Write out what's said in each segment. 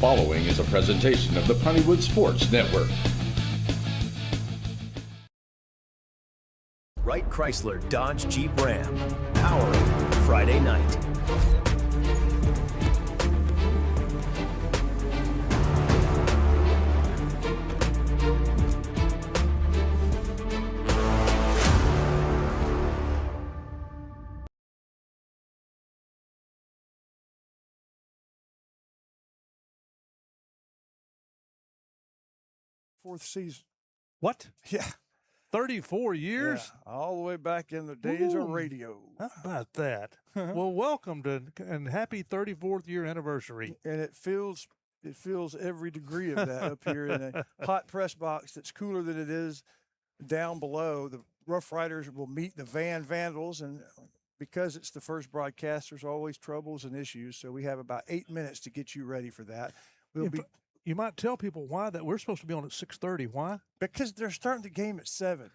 following is a presentation of the Pontywood Sports Network. Wright Chrysler Dodge Jeep Ram. Powering Friday night. Fourth season. What? Yeah. 34 years? Yeah, all the way back in the days of radio. How about that? Well, welcome to and happy 34th year anniversary. And it feels every degree of that up here in a hot press box that's cooler than it is down below. The Rough Riders will meet the Van Vandals, and because it's the first broadcast, there's always troubles and issues. So we have about 8 minutes to get you ready for that. You might tell people why that we're supposed to be on at 6:30. Why? Because they're starting the game at 7.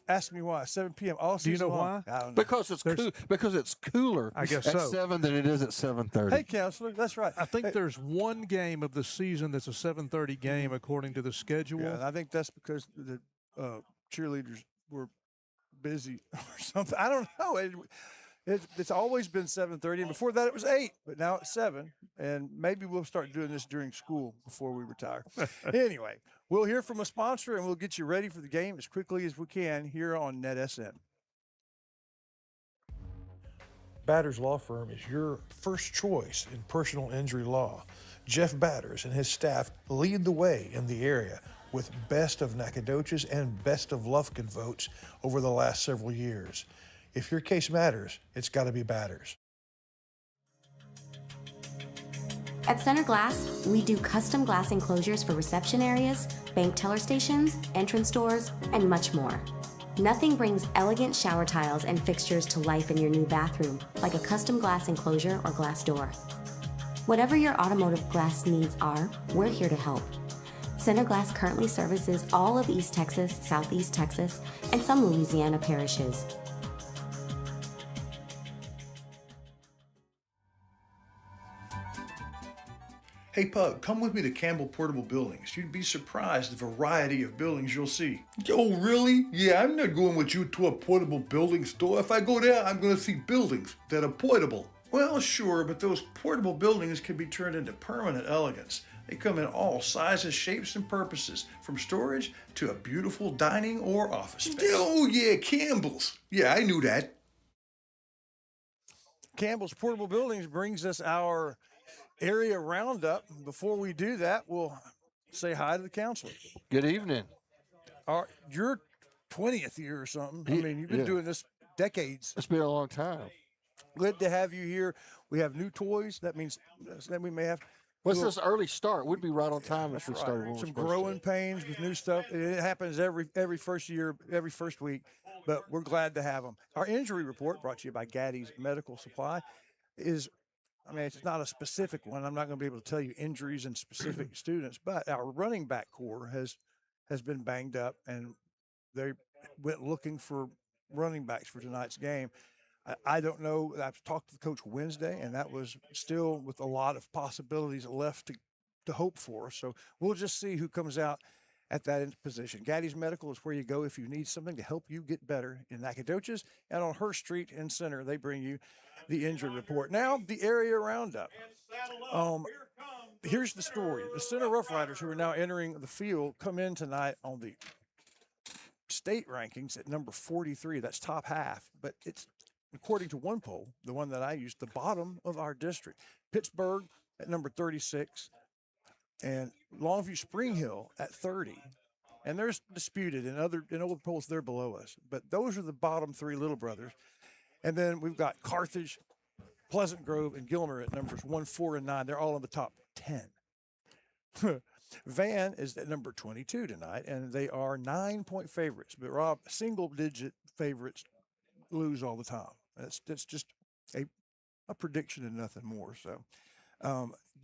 Ask me why. 7 p.m. all Do you know season long. why? I don't know. Because it's cooler. I guess at so. 7 than it is at 7:30. Hey, counselor, that's right. I think there's one game of the season that's a 7:30 game according to the schedule. Yeah, and I think that's because the cheerleaders were busy or something. I don't know. It's always been 7:30, and before that it was 8, but now it's 7. And maybe we'll start doing this during school before we retire. Anyway, we'll hear from a sponsor, and we'll get you ready for the game as quickly as we can here on NETSN. Batters Law Firm is your first choice in personal injury law. Jeff Batters and his staff lead the way in the area with best of Nacogdoches and best of Lufkin votes over the last several years. If your case matters, it's got to be Batters. At Center Glass, we do custom glass enclosures for reception areas, bank teller stations, entrance doors, and much more. Nothing brings elegant shower tiles and fixtures to life in your new bathroom like a custom glass enclosure or glass door. Whatever your automotive glass needs are, we're here to help. Center Glass currently services all of East Texas, Southeast Texas, and some Louisiana parishes. Hey Pug, come with me to Campbell Portable Buildings. You'd be surprised the variety of buildings you'll see. Oh, really? Yeah, I'm not going with you to a portable building store. If I go there, I'm going to see buildings that are portable. Well, sure, but those portable buildings can be turned into permanent elegance. They come in all sizes, shapes, and purposes, from storage to a beautiful dining or office space. Oh, yeah, Campbell's. Yeah, I knew that. Campbell's Portable Buildings brings us our area roundup. Before we do that, we'll say hi to the counselor. Good evening. Your 20th year or something. I mean, you've been doing this decades. It's been a long time. Good to have you here. We have new toys. That means that we may have. What's this early start? We'd be right on time if we started. When Some we're supposed growing to. pains with new stuff. It happens every first year, every first week, but we're glad to have them. Our injury report, brought to you by Gaddy's Medical Supply, is, I mean, it's not a specific one. I'm not going to be able to tell you injuries and specific students, but our running back core has been banged up, and they went looking for running backs for tonight's game. I don't know. I've talked to the coach Wednesday, and that was still with a lot of possibilities left to hope for. So we'll just see who comes out at that position. Gaddy's Medical is where you go if you need something to help you get better in Nacogdoches. And on Hurst Street in Center, they bring you the injury report. Now, the area roundup. Here's the story. The Center Rough Riders, who are now entering the field, come in tonight on the state rankings at number 43. That's top half, but it's, according to one poll, the one that I used, the bottom of our district. Pittsburgh at number 36 and Longview Spring Hill at 30. And there's disputed in other polls, they're below us. But those are the bottom three little brothers. And then we've got Carthage, Pleasant Grove, and Gilmer at numbers 1, 4, and 9. They're all in the top 10. Van is at number 22 tonight, and they are 9-point favorites. But Rob, single-digit favorites lose all the time. That's just a prediction and nothing more. So,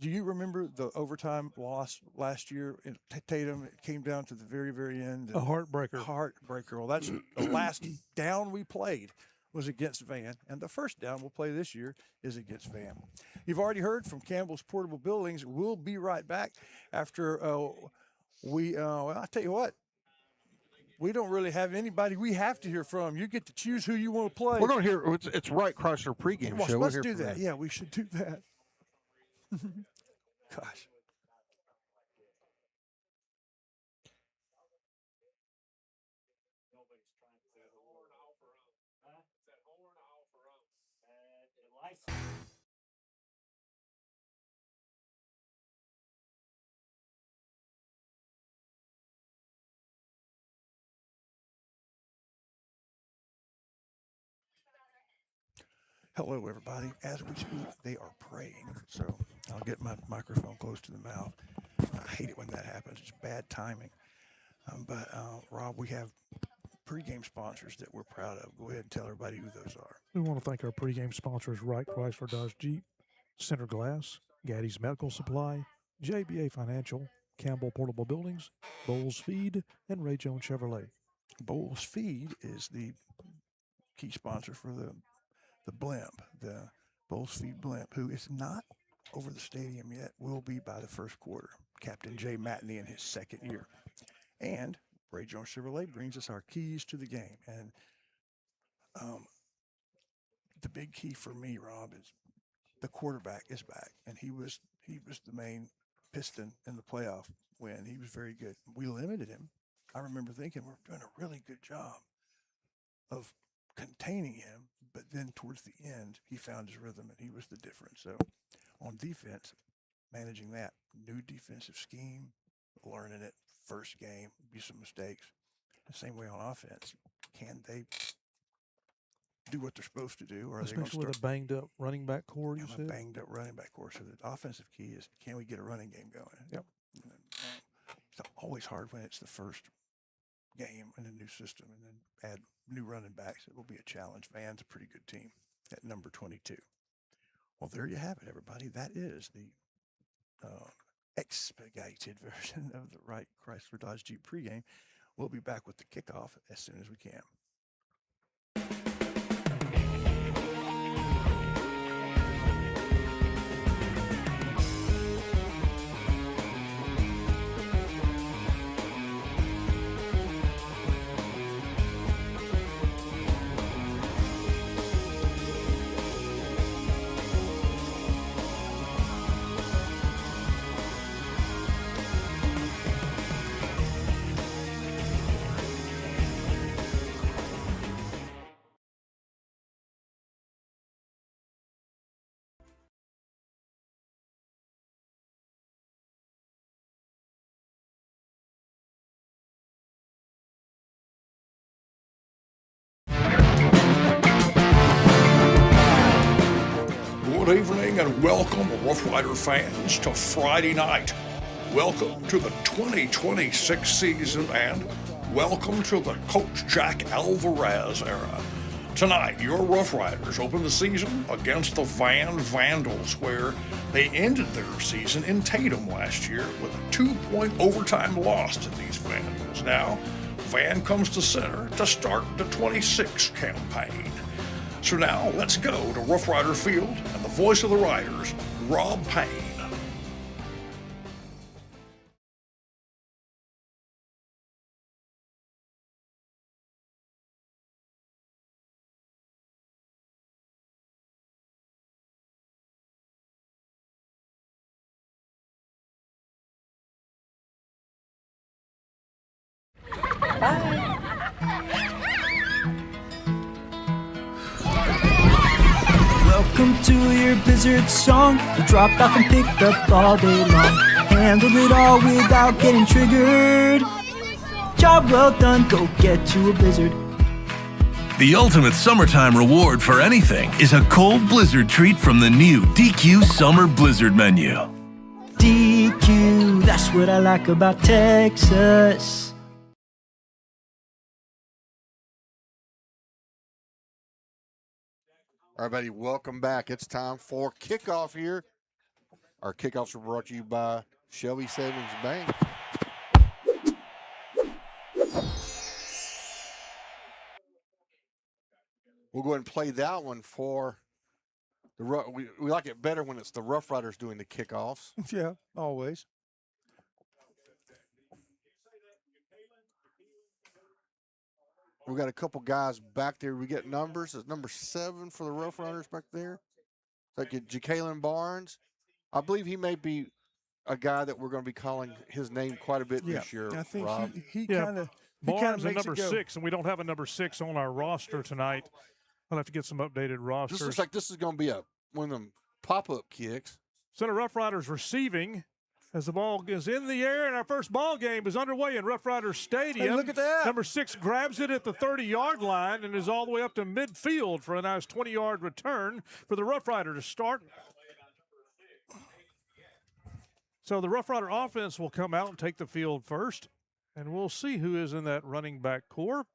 do you remember the overtime loss last year in Tatum? It came down to the very, very end. A heartbreaker. Heartbreaker. Well, that's the last down we played was against Van, and the first down we'll play this year is against Van. You've already heard from Campbell's Portable Buildings. We'll be right back after well, I'll tell you what, we don't really have anybody we have to hear from. You get to choose who you want to play. We're going to hear, it's Right Chrysler pregame Well, show. let's We'll do hear from that. them. Yeah, we should do that. Gosh. Hello, everybody. As we speak, they are praying. So I'll get my microphone close to the mouth. I hate it when that happens. It's bad timing. But Rob, we have pregame sponsors that we're proud of. Go ahead and tell everybody who those are. We want to thank our pregame sponsors, Wright Chrysler Dodge Jeep, Center Glass, Gaddy's Medical Supply, JBA Financial, Campbell Portable Buildings, Bowles Feed, and Ray Jones Chevrolet. Bowles Feed is the key sponsor for the blimp, the Bowles Feed blimp, who is not over the stadium yet, will be by the first quarter. Captain Jay Matney in his second year. And Ray Jones Chevrolet brings us our keys to the game. And the big key for me, Rob, is the quarterback is back, and he was the main piston in the playoff win. He was very good. We limited him. I remember thinking we're doing a really good job of containing him, but then towards the end, he found his rhythm, and he was the difference. So on defense, managing that new defensive scheme, learning it first game, be some mistakes. The same way on offense, can they do what they're supposed to do, or are Especially they with a banged up running back core, you a said? banged up running back core? So the offensive key is, can we get a running game going? Yep. It's always hard when it's the first game in a new system, and then add new running backs. It will be a challenge. Van's a pretty good team at number 22. Well, there you have it, everybody. That is the expedited version of the Wright Chrysler Dodge Jeep pregame. We'll be back with the kickoff as soon as we can. Good evening and welcome, Rough Rider fans, to Friday night. Welcome to the 2026 season and welcome to the Coach Jack Alvarez era. Tonight, your Rough Riders open the season against the Van Vandals, where they ended their season in Tatum last year with a 2-point overtime loss to these Vandals. Now, Van comes to center to start the 26 campaign. So now, let's go to Rough Rider Field and the voice of the Riders, Rob Payne. Welcome to your Blizzard song. We dropped off and picked up all day long. Handled it all without getting triggered. Job well done, go get you a Blizzard. The ultimate summertime reward for anything is a cold Blizzard treat from the new DQ Summer Blizzard menu. DQ, that's what I like about Texas. All right, buddy, welcome back. It's time for kickoff here. Our kickoffs are brought to you by Shelby Savings Bank. We'll go ahead and play that one for the we like it better when it's the Rough Riders doing the kickoffs. Yeah, always. We got a couple guys back there. We get numbers. It's number 7 for the Rough Riders back there. Like Jacalen Barnes. I believe he may be a guy that we're going to be calling his name quite a bit this year. I think Rob. he Yeah, kind of Barnes at makes number it go. 6, and we don't have a number 6 on our roster tonight. I'll have to get some updated rosters. This looks like this is going to be one of them pop-up kicks. Center Rough Riders receiving as the ball is in the air, and our first ball game is underway in Rough Riders Stadium. Hey, look at that. Number 6 grabs it at the 30-yard line and is all the way up to midfield for a nice 20-yard return for the Rough Rider to start. So the Rough Rider offense will come out and take the field first, and we'll see who is in that running back core.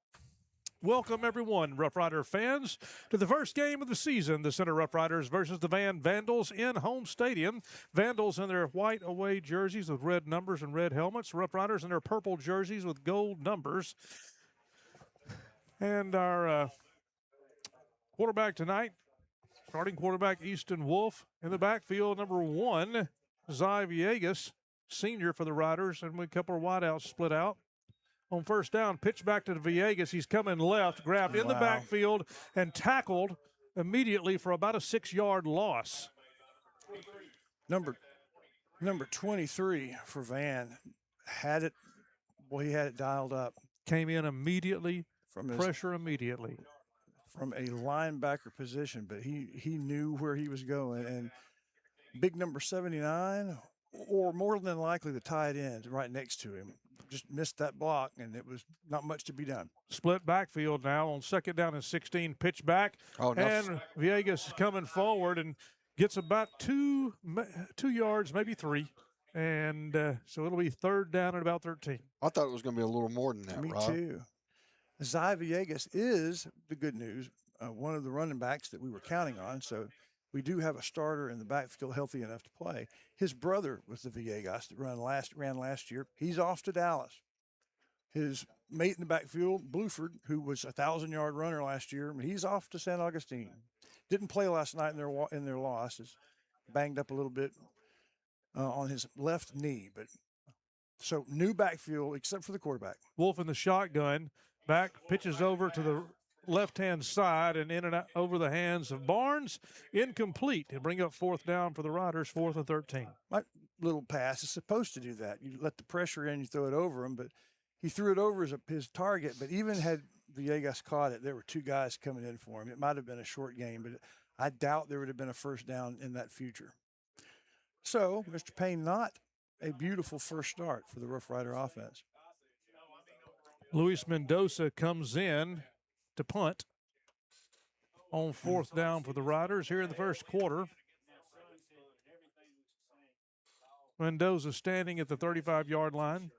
Welcome, everyone, Rough Rider fans, to the first game of the season, the Center Rough Riders versus the Van Vandals in home stadium. Vandals in their white away jerseys with red numbers and red helmets. Rough Riders in their purple jerseys with gold numbers. And our quarterback tonight, starting quarterback Easton Wolf. In the backfield, number 1, Zai Villegas, senior for the Riders, and a couple of wideouts split out. On first down, pitch back to Villegas. He's coming left, grabbed in the backfield, and tackled immediately for about a 6-yard loss. Number 23 for Van had it. Boy, he had it dialed up. Came in immediately, from his, pressure immediately. From a linebacker position, but he knew where he was going. And big number 79, or more than likely the tight end right next to him, just missed that block, and it was not much to be done. Split backfield now on second down and 16, pitch back. And Villegas is coming forward and gets about 2 yards, maybe 3. And so it'll be third down at about 13. I thought it was going to be a little more than that, Me Rob. too. Zai Villegas is the good news, one of the running backs that we were counting on. So we do have a starter in the backfield healthy enough to play. His brother was the Villegas that ran last year. He's off to Dallas. His mate in the backfield, Bluford, who was a 1,000-yard runner last year, he's off to San Augustine. Didn't play last night in their loss. Is banged up a little bit on his left knee. But so new backfield except for the quarterback. Wolf in the shotgun. Back pitches over to the left-hand side and in and out over the hands of Barnes. Incomplete. He'll bring up fourth down for the Riders, 4th and 13. My little pass is supposed to do that. You let the pressure in, you throw it over him, but he threw it over his target. But even had Villegas caught it, there were 2 guys coming in for him. It might have been a short game, but I doubt there would have been a first down in that future. So, Mr. Payne, not a beautiful first start for the Rough Rider offense. Luis Mendoza comes in to punt on 4th down for the Riders here in the first quarter. Mendoza standing at the 35-yard line.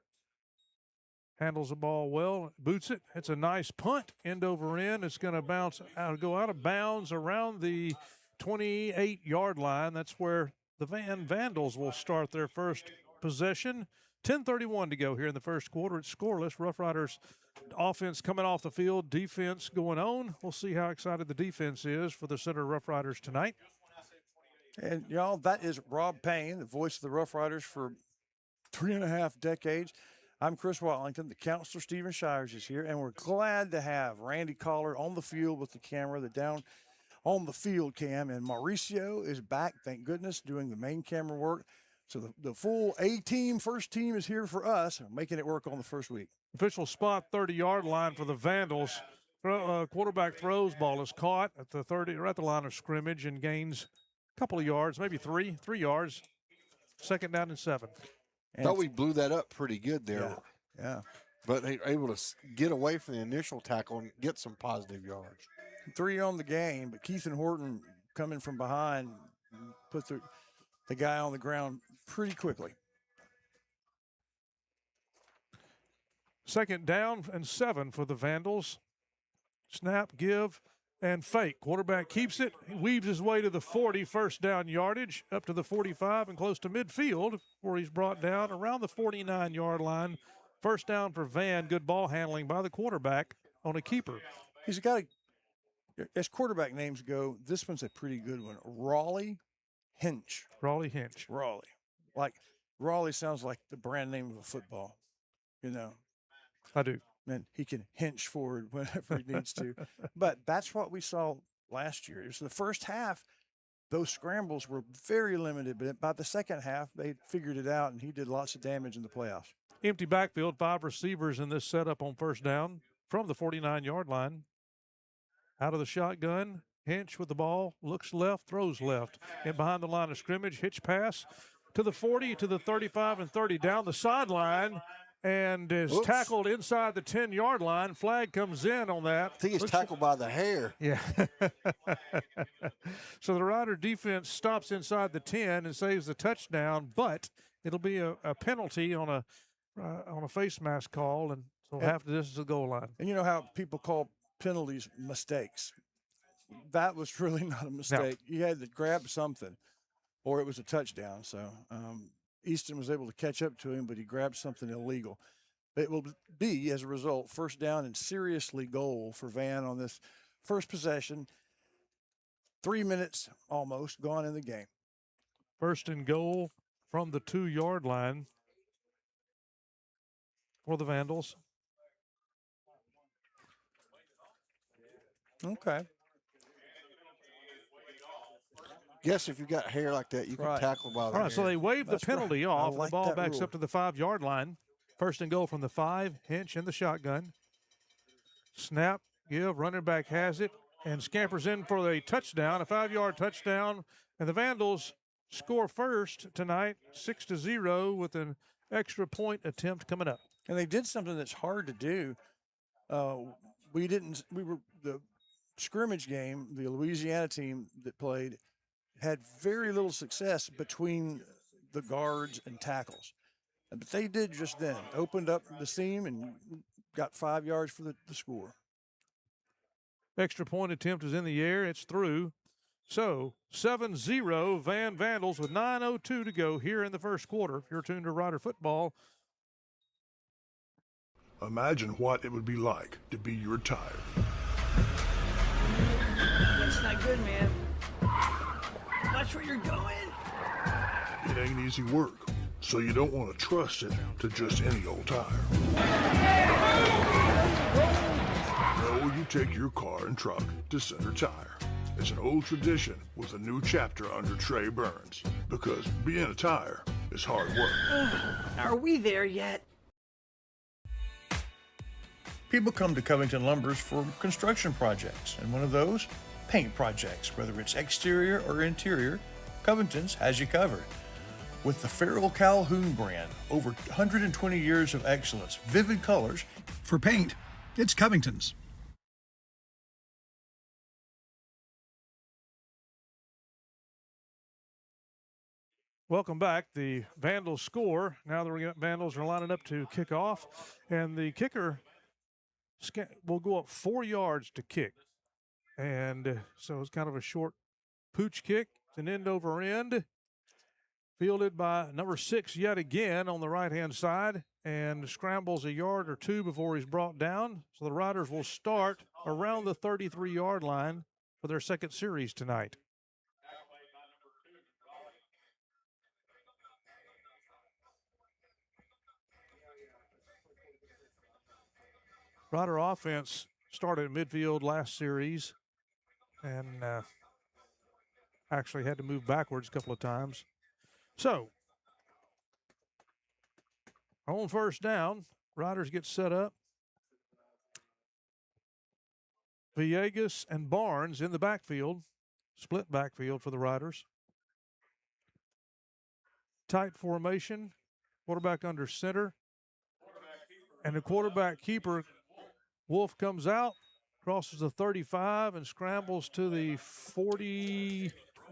Handles the ball well, boots it. It's a nice punt, end over end. It's going to go out of bounds around the 28-yard line. That's where the Van Vandals will start their first possession. 10:31 to go here in the first quarter. It's scoreless. Rough Riders offense coming off the field, defense going on. We'll see how excited the defense is for the Center Rough Riders tonight. And, y'all, that is Rob Payne, the voice of the Rough Riders for 3.5 decades. I'm Chris Wallington. The counselor, Stephen Shires, is here, and we're glad to have Randy Collar on the field with the camera, the down on the field cam, and Mauricio is back, thank goodness, doing the main camera work. So the full A-team, first team is here for us, making it work on the first week. Official spot, 30-yard line for the Vandals. Quarterback throws, ball is caught at the 30, or at the line of scrimmage, and gains a couple of yards, maybe 3 yards. Second down and 7. Thought we blew that up pretty good there. Yeah. But they were able to get away from the initial tackle and get some positive yards. 3 on the game, but Keith and Horton coming from behind put the guy on the ground pretty quickly. Second down and 7 for the Vandals. Snap, give, and fake. Quarterback keeps it. He weaves his way to the 40, first down yardage, up to the 45 and close to midfield, where he's brought down around the 49-yard line. First down for Van. Good ball handling by the quarterback on a keeper. He's got As quarterback names go, this one's a pretty good one. Raleigh Hinch. Raleigh Hinch. Raleigh. Like Raleigh sounds like the brand name of a football, you know. I do. And he can hinge forward whenever he needs to. But that's what we saw last year. It was the first half, those scrambles were very limited, but by the second half, they figured it out, and he did lots of damage in the playoffs. Empty backfield, 5 receivers in this setup on first down from the 49-yard line. Out of the shotgun, Hinch with the ball, looks left, throws left. And behind the line of scrimmage, hitch pass to the 40, to the 35, and 30, down the sideline, and is tackled inside the 10-yard line. Flag comes in on that. I think he's tackled by the hair. Yeah. So the Rider defense stops inside the 10 and saves the touchdown, but it'll be a penalty on a face mask call, and so half the distance to the goal line. And you know how people call penalties mistakes? That was really not a mistake. No. You had to grab something, or it was a touchdown. So Easton was able to catch up to him, but he grabbed something illegal. It will be, as a result, first down and seriously goal for Van on this first possession. 3 minutes almost gone in the game. First and goal from the 2-yard line for the Vandals. Okay. Guess if you got hair like that, you can tackle by the All right, hair. So they wave the penalty off. Like the ball that backs rule. up to the 5-yard line. First and goal from the 5. Hinch in the shotgun. Snap, give, running back has it, and scampers in for a touchdown, a 5-yard touchdown. And the Vandals score first tonight, 6-0, with an extra point attempt coming up. And they did something that's hard to do. We were the scrimmage game, the Louisiana team that played had very little success between the guards and tackles. But they did just then, opened up the seam and got 5 yards for the score. Extra point attempt is in the air. It's through. So 7-0 Van Vandals with 9:02 to go here in the first quarter. You're tuned to Rider Football. Imagine what it would be like to be your tire. It's not good, man. Watch where you're going. It ain't easy work, so you don't want to trust it to just any old tire. No, you take your car and truck to Center Tire. It's an old tradition with a new chapter under Trey Burns, because being a tire is hard work. Are we there yet? People come to Covington Lumbers for construction projects, and one of those, paint projects. Whether it's exterior or interior, Covington's has you covered. With the Farrell Calhoun brand, over 120 years of excellence, vivid colors. For paint, it's Covington's. Welcome back. The Vandals score. Now the Vandals are lining up to kick off, and the kicker will go up 4 yards to kick. And so it's kind of a short pooch kick. It's an end over end, fielded by number 6 yet again on the right-hand side, and scrambles a yard or two before he's brought down. So the Riders will start around the 33-yard line for their second series tonight. Rider offense started at midfield last series and actually had to move backwards a couple of times. So, on first down, Riders get set up. Villegas and Barnes in the backfield, split backfield for the Riders. Tight formation, quarterback under center, and the quarterback keeper, Wolf, comes out, crosses the 35 and scrambles to the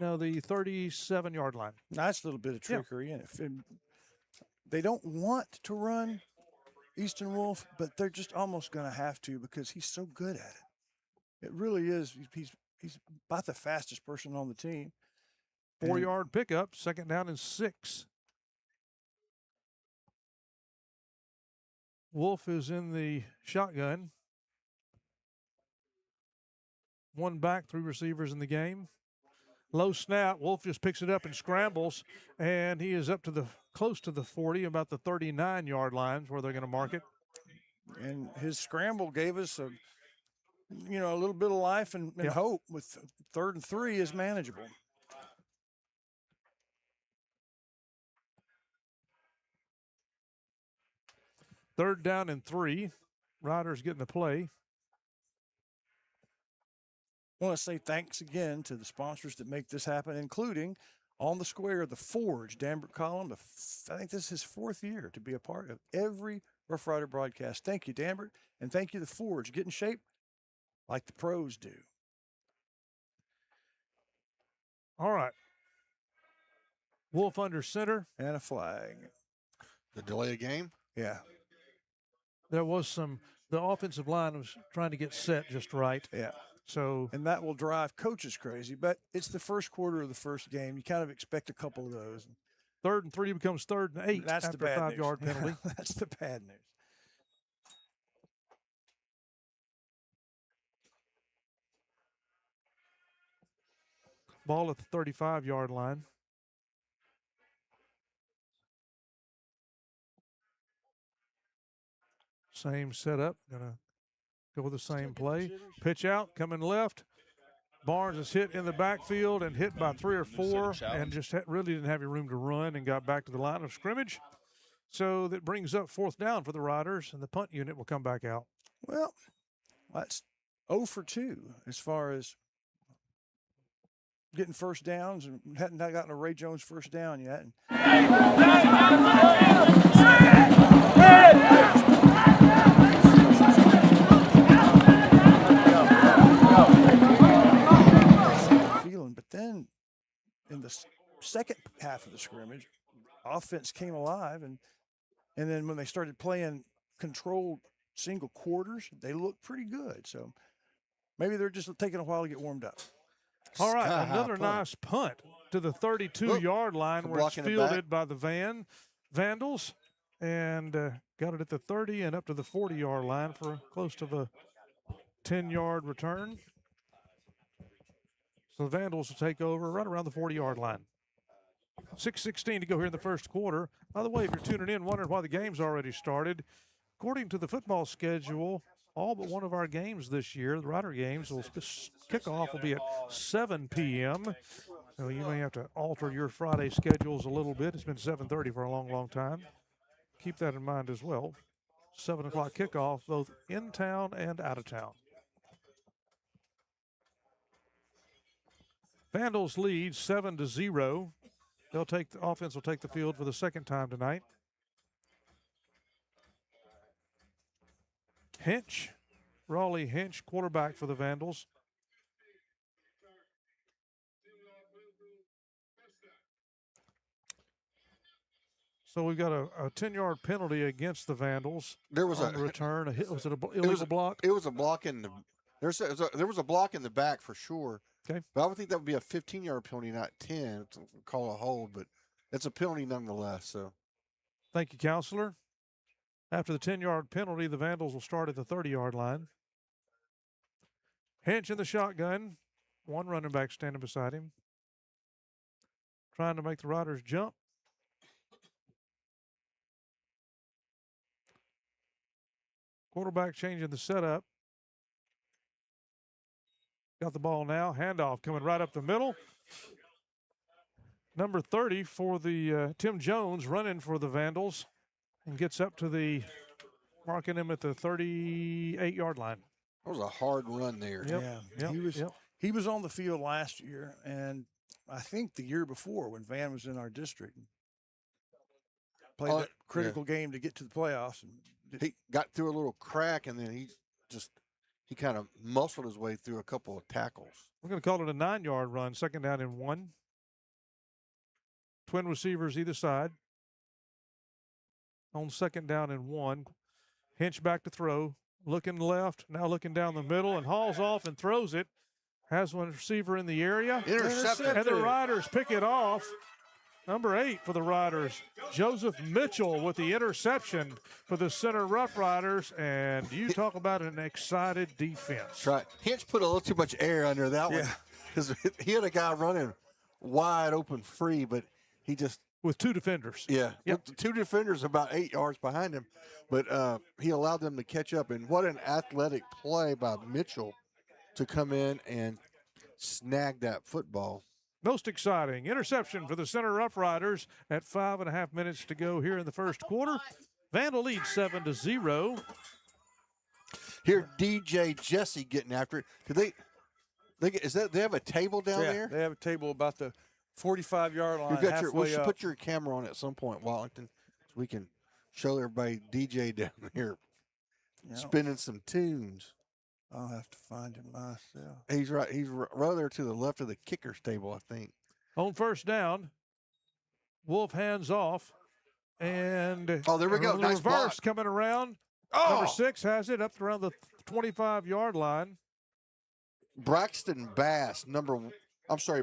37-yard line. Nice little bit of trickery in it. They don't want to run Easton Wolf, but they're just almost going to have to because he's so good at it. It really is. He's about the fastest person on the team. 4-yard pickup, second down and 6. Wolf is in the shotgun. one back, 3 receivers in the game. Low snap. Wolf just picks it up and scrambles, and he is up to the close to the 40, about the 39-yard lines where they're going to mark it. And his scramble gave us a little bit of life and hope. With 3rd and 3 is manageable. Third down and 3. Riders getting the play. I want to say thanks again to the sponsors that make this happen, including On the Square, The Forge, Danbert Collin. I think this is his 4th year to be a part of every Rough Rider broadcast. Thank you, Danbert, and thank you, The Forge. Get in shape like the pros do. All right. Wolf under center. And a flag. The delay of game? Yeah. There was the offensive line was trying to get set just right. Yeah. So, and that will drive coaches crazy, but it's the first quarter of the first game. You kind of expect a couple of those. 3rd and 3 becomes 3rd and 8 That's after the bad a 5-yard penalty. That's the bad news. Ball at the 35-yard line. Same setup. Gonna go with the same play. Pitch out, coming left. Barnes is hit in the backfield and hit by 3 or 4 and just really didn't have any room to run and got back to the line of scrimmage. So that brings up 4th down for the Riders, and the punt unit will come back out. Well, that's 0 for 2 as far as getting first downs, and hadn't gotten a Ray Jones first down yet. But then in the second half of the scrimmage, offense came alive, and then when they started playing controlled single quarters, they looked pretty good. So maybe they're just taking a while to get warmed up. All right, another nice punt to the 32-yard line where it's fielded by the Vandals, and got it at the 30 and up to the 40-yard line for close to the 10-yard return. So the Vandals will take over right around the 40-yard line. 6:16 to go here in the first quarter. By the way, if you're tuning in wondering why the game's already started, according to the football schedule, all but one of our games this year, the Rider games, kickoff will be at 7 p.m. So you may have to alter your Friday schedules a little bit. It's been 7:30 for a long, long time. Keep that in mind as well. 7 o'clock kickoff, both in town and out of town. Vandals lead 7-0. The offense will take the field for the second time tonight. Hinch, Raleigh Hinch, quarterback for the Vandals. So we've got a 10-yard penalty against the Vandals. There was on the return. Was it an illegal block? It was a block in the. There was a block in the back for sure. Okay. But I would think that would be a 15-yard penalty, not 10. To call a hold, but it's a penalty nonetheless. So. Thank you, Counselor. After the 10-yard penalty, the Vandals will start at the 30-yard line. Hinch in the shotgun. One running back standing beside him. Trying to make the Riders jump. Quarterback changing the setup. Got the ball now. Handoff coming right up the middle. Number 30 for the Tim Jones running for the Vandals and gets up to marking him at the 38-yard line. That was a hard run there. Yeah. He was on the field last year, and I think the year before when Van was in our district. Played that critical game to get to the playoffs. And he got through a little crack, and then he kind of muscled his way through a couple of tackles. We're going to call it a 9-yard run, 2nd down and 1. Twin receivers either side. On 2nd down and 1. Hinch back to throw. Looking left, now looking down the middle, and hauls off and throws it. Has one receiver in the area. Intercepted. And the Riders pick it off. Number 8 for the Riders, Joseph Mitchell with the interception for the Center Rough Riders. And you talk about an excited defense. That's right. Hinch put a little too much air under that one. Because he had a guy running wide open free, but he just. With 2 defenders. Yeah. With 2 defenders about 8 yards behind him. But he allowed them to catch up. And what an athletic play by Mitchell to come in and snag that football. Most exciting interception for the Center Rough Riders at 5.5 minutes to go here in the first quarter. Vandal leads 7-0. Here, DJ Jesse getting after it. Did they have a table down there? They have a table about the 45-yard line. We should put your camera on at some point, Wallington, so we can show everybody DJ down here spinning some tunes. I'll have to find him myself. He's right. He's right there to the left of the kicker's table, I think. On first down, Wolf hands off, and there we go. Nice reverse block. Coming around. Number 6 has it up around the 25-yard line. Braxton Bass,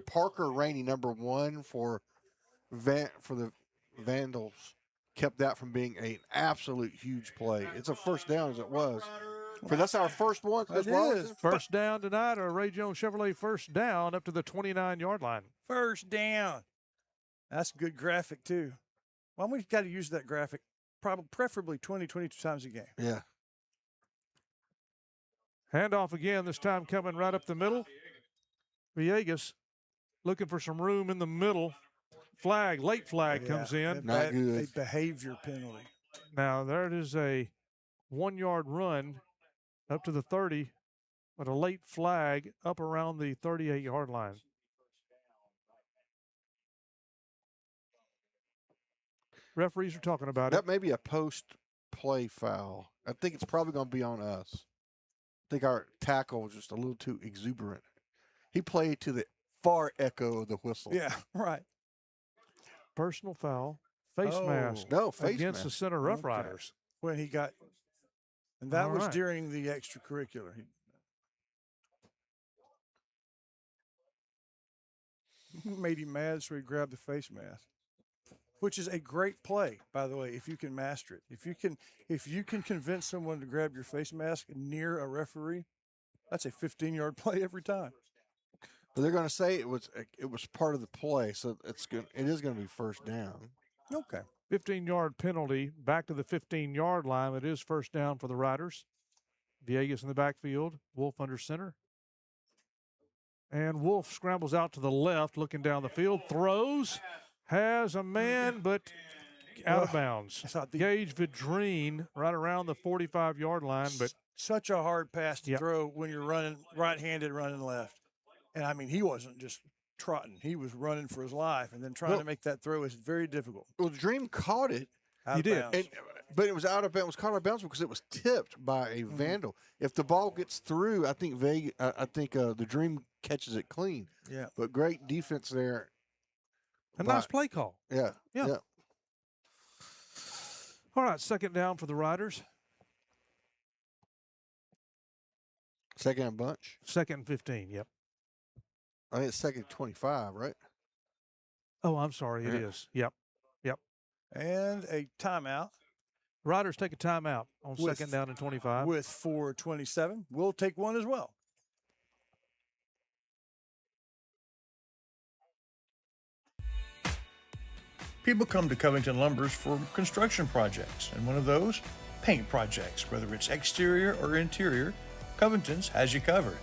Parker Rainey, number 1 for the Vandals, kept that from being an absolute huge play. It's a first down as it was. That's our first one. It is. First down tonight, or Ray Jones Chevrolet first down up to the 29-yard line. First down. That's a good graphic, too. Well, we got to use that graphic preferably 22 times a game. Yeah. Handoff again, this time coming right up the middle. Villegas looking for some room in the middle. Late flag comes in. Not good. A behavior penalty. Now, there it is, a 1-yard run up to the 30, but a late flag up around the 38-yard line. Referees are talking about That may be a post-play foul. I think it's probably going to be on us. I think our tackle was just a little too exuberant. He played to the far echo of the whistle. Yeah, right. Personal foul, face mask against the Center Rough Riders. When he got, and that was during the extracurricular. He made him mad, so he grabbed the face mask. Which is a great play, by the way, if you can master it. If you can convince someone to grab your face mask near a referee, that's a 15-yard play every time. But they're going to say it was part of the play, so it is going to be first down. Okay. 15-yard penalty back to the 15-yard line. It is first down for the Riders. Villegas in the backfield, Wolf under center. And Wolf scrambles out to the left, looking down the field, throws. Has a man, but out of bounds. Gage Vidrine right around the 45-yard line, but such a hard pass to throw when you're running right-handed, running left. And I mean, he wasn't just trotting; he was running for his life, and then trying to make that throw is very difficult. Well, Dream caught it. He did, but it was out of bounds. It was caught out of bounds because it was tipped by a Vandal. If the ball gets through, I think the Dream catches it clean. Yeah, but great defense there. A nice play call. Yeah. All right, second down for the Riders. Second and bunch? Second and 15, yep. I think it's second and 25, right? Oh, I'm sorry, it is. Yep. And a timeout. Riders take a timeout on second down and 25. With 4:27. We'll take one as well. People come to Covington Lumbers for construction projects, and one of those, paint projects. Whether it's exterior or interior, Covington's has you covered.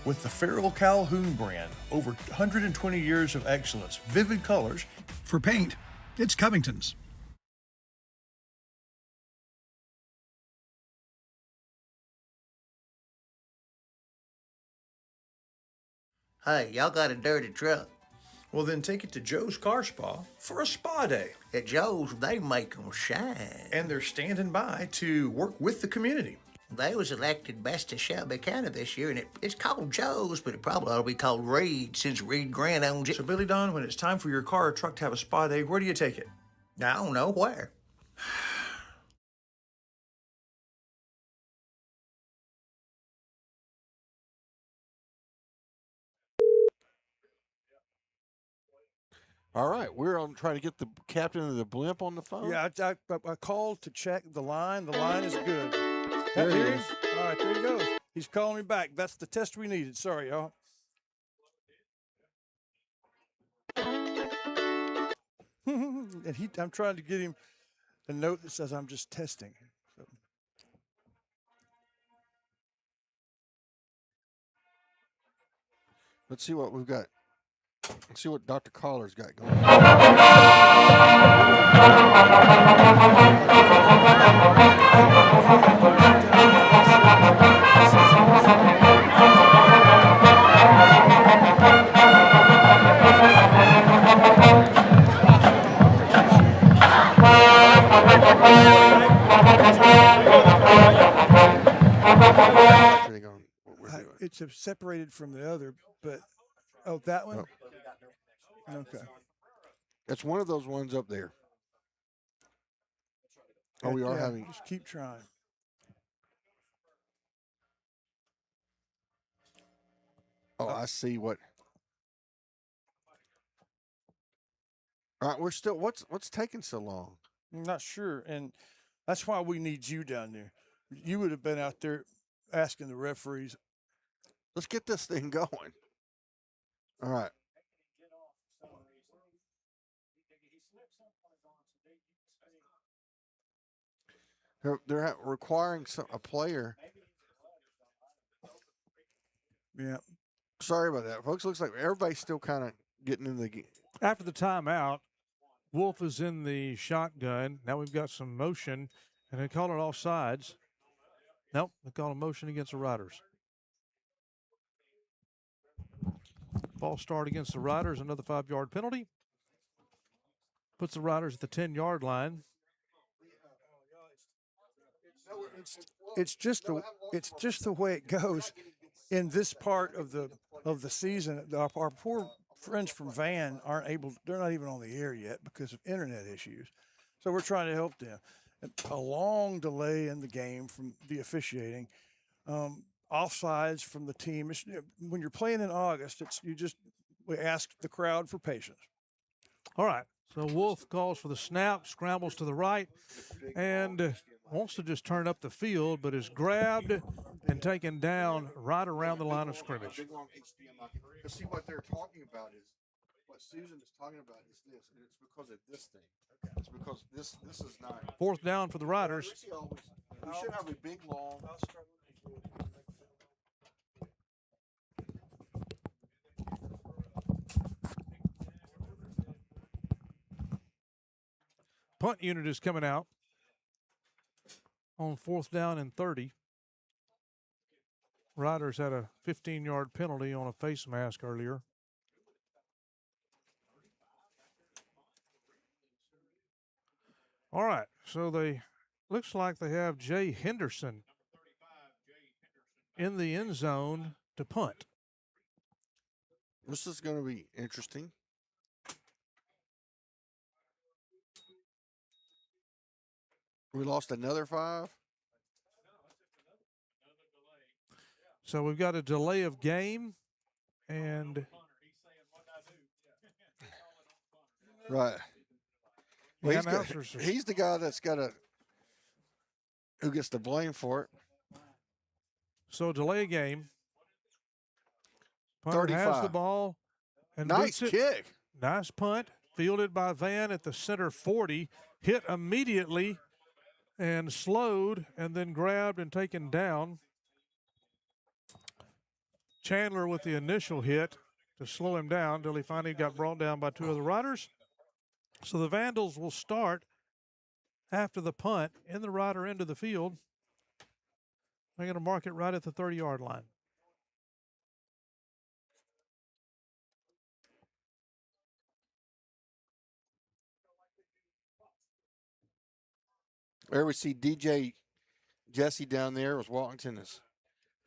With the Farrell Calhoun brand, over 120 years of excellence, vivid colors. For paint, it's Covington's. Hey, y'all got a dirty truck. Well, then take it to Joe's Car Spa for a spa day. At Joe's, they make 'em shine. And they're standing by to work with the community. They was elected best of Shelby County this year, and it's called Joe's, but it probably ought to be called Reed since Reed Grant owns it. So, Billy Don, when it's time for your car or truck to have a spa day, where do you take it? I don't know where. All right, we're on trying to get the captain of the blimp on the phone. Yeah, I called to check the line. The line is good. There he Hear him? is. All right, there he goes. He's calling me back. That's the test we needed. Sorry, y'all. And I'm trying to get him a note that says I'm just testing. So. Let's see what we've got. Let's see what Dr. Collar's got going. It's separated from the other, but that one. Okay. It's one of those ones up there. Oh, we are having. Just keep trying. Oh, I see what. All right, we're still. What's taking so long? I'm not sure, and that's why we need you down there. You would have been out there asking the referees. Let's get this thing going. All right. They're requiring a player. Yeah. Sorry about that, folks. Looks like everybody's still kind of getting in the game. After the timeout, Wolf is in the shotgun. Now we've got some motion, and they call it offsides. Nope, they call a motion against the Riders. False start against the Riders, another 5-yard penalty. Puts the Riders at the 10-yard line. It's just the way it goes in this part of the season. Our poor friends from Van aren't able. They're not even on the air yet because of internet issues. So we're trying to help them. A long delay in the game from the officiating, offsides from the team. When you're playing in August, we ask the crowd for patience. All right. So Wolf calls for the snap, scrambles to the right, and wants to just turn up the field, but is grabbed and taken down right around the line of scrimmage. See what they're talking about is what Susan is talking about is this, and it's because of this thing. It's because this is not. Fourth down for the Riders. We should have a big long. Punt unit is coming out on 4th down and 30. Riders had a 15-yard penalty on a face mask earlier. All right, so looks like they have Jay Henderson in the end zone to punt. This is going to be interesting. We lost another 5. So we've got a delay of game, and right. Well, the he's the guy that's who gets the blame for it. So delay of game. Punter 35. has the ball and nice kick. Nice punt, fielded by Van at the center 40, hit immediately and slowed, and then grabbed and taken down. Chandler with the initial hit to slow him down until he finally got brought down by 2 other Riders. So the Vandals will start after the punt in the Rider end of the field. They're going to mark it right at the 30-yard line. There we see DJ Jesse down there with Walkington is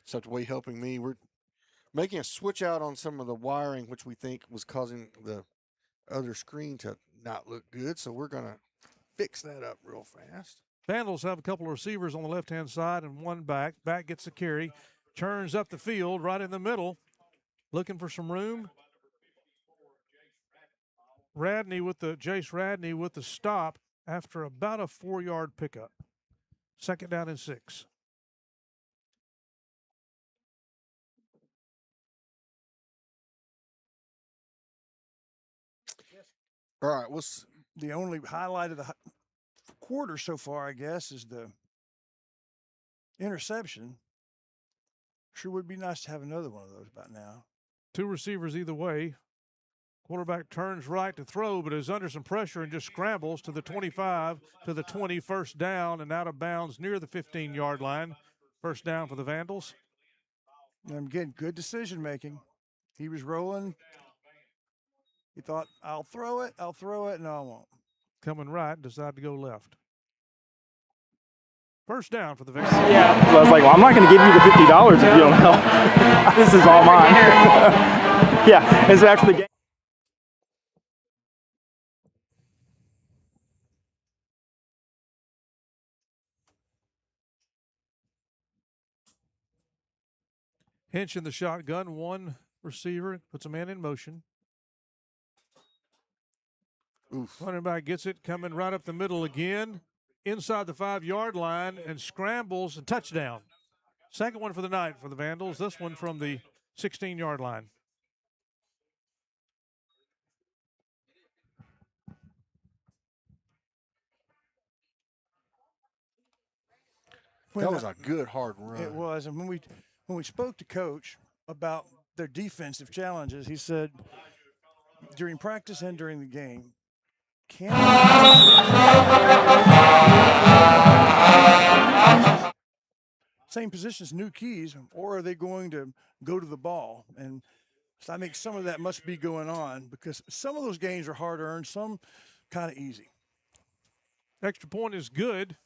such way helping me. We're making a switch out on some of the wiring, which we think was causing the other screen to not look good. So we're going to fix that up real fast. Vandals have a couple of receivers on the left-hand side and one back. Back gets the carry, turns up the field right in the middle, looking for some room. Jace Radney with the stop after about a 4-yard pickup. 2nd down and 6. All right. The only highlight of the quarter so far, I guess, is the interception. Sure would be nice to have another one of those by now. 2 receivers either way. Quarterback turns right to throw, but is under some pressure and just scrambles to the 25, to the 20, first down, and out of bounds near the 15-yard line. First down for the Vandals. And again, good decision making. He was rolling. He thought, I'll throw it. No, I won't. Coming right, decided to go left. First down for the Vandals. Yeah, so I was like, well, I'm not going to give you the $50 if you don't help. This is all mine. Yeah, it's after the game. Hinch in the shotgun, 1 receiver, puts a man in motion. Oof. Running back gets it, coming right up the middle again, inside the 5-yard line, and scrambles and touchdown. Second one for the night for the Vandals. This one from the 16-yard line. That was a good hard run. It was, and when we spoke to Coach about their defensive challenges, he said during practice and during the game, same positions, new keys, or are they going to go to the ball? And so I think some of that must be going on because some of those games are hard earned, some kind of easy. Extra point is good.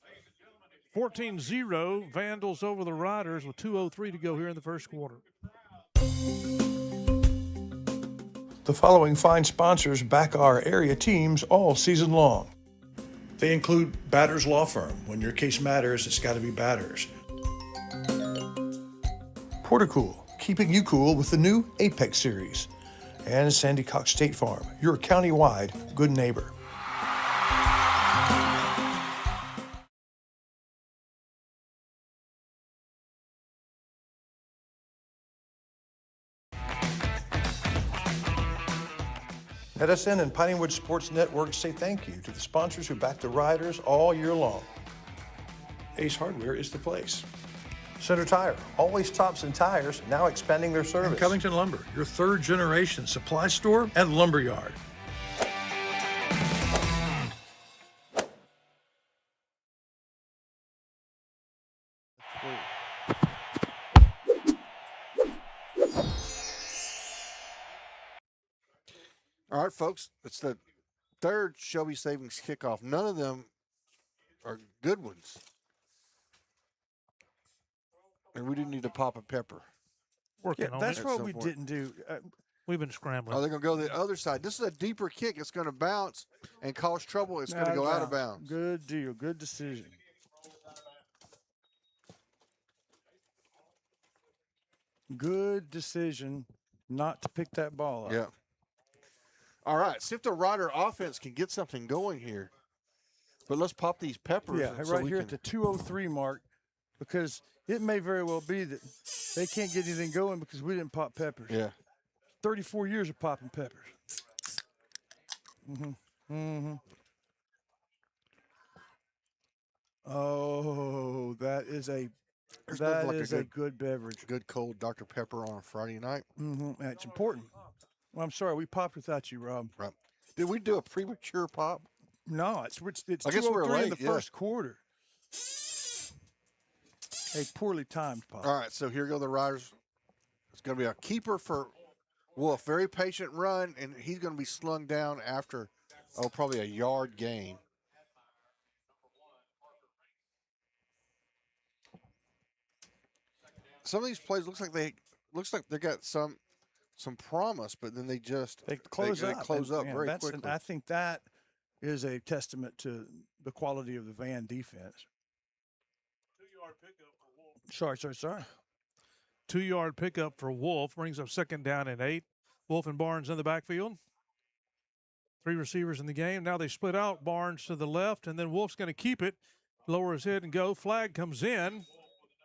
14-0, Vandals over the Riders with 2:03 to go here in the first quarter. The following fine sponsors back our area teams all season long. They include Batters Law Firm. When your case matters, it's got to be Batters. Portacool, keeping you cool with the new Apex series. And Sandy Cox State Farm, your county-wide good neighbor. NETSN and Pineywood Sports Network say thank you to the sponsors who back the Riders all year long. Ace Hardware is the place. Center Tire, always tops in tires, now expanding their service. And Covington Lumber, your 3rd generation supply store and lumber yard. All right, folks, it's the 3rd Shelby Savings kickoff. None of them are good ones. And we do need to pop a pepper. Working on that's it. what we didn't do. We've been scrambling. Oh, they're going to go the other side. This is a deeper kick. It's going to bounce and cause trouble. It's going to go out of bounds. Good deal. Good decision. Good decision not to pick that ball up. Yeah. All right. See if the Rider offense can get something going here. But let's pop these peppers. Yeah, so right here at the 2:03 mark, because it may very well be that they can't get anything going because we didn't pop peppers. Yeah. 34 years of popping peppers. Oh, that is a good beverage. Good cold Dr. Pepper on a Friday night. It's important. Well, I'm sorry, we popped without you, Rob. Right. Did we do a premature pop? No, it's I guess we're 2:03 late, in the first quarter. A poorly timed pop. All right, so here go the Riders. It's going to be a keeper for Wolf. Very patient run, and he's going to be slung down after, probably a yard gain. Some of these plays looks like they got some promise, but then they close up very quickly. I think that is a testament to the quality of the Van defense. 2-yard pickup for Wolf. Sorry. 2-yard pickup for Wolf brings up 2nd down and 8. Wolf and Barnes in the backfield. 3 receivers in the game. Now they split out. Barnes to the left, and then Wolf's going to keep it, lower his head and go. Flag comes in.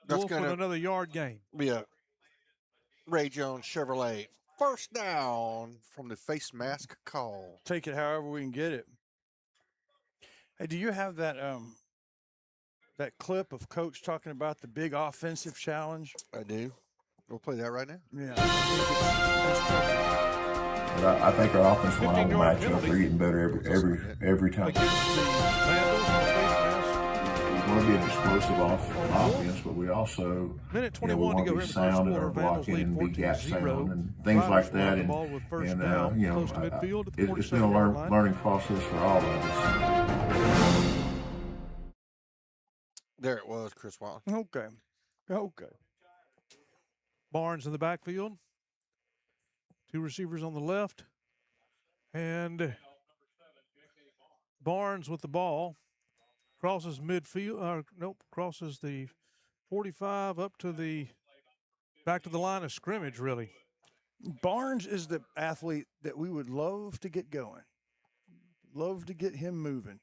That's Wolf with gonna another yard gain. be a Ray Jones Chevrolet first down from the face mask call. Take it however we can get it. Hey, do you have that that clip of Coach talking about the big offensive challenge? I do. We'll play that right now. Yeah. But I think our offensive line will match up. They're getting better every time. We want to be an explosive offense, but we also Minute want 21 to to go be here in the first sound in quarter. our Vandals blocking lead and be gap 14-0. sound and things like that. The ball with first And down, you know, close to midfield at the it's been a 47-yard line. learning process for all of us. There it was, Chris Wallace. Okay. Barnes in the backfield. 2 receivers on the left. And Barnes with the ball. Crosses midfield. Crosses the 45 up to back to the line of scrimmage, really. Barnes is the athlete that we would love to get going. Love to get him moving.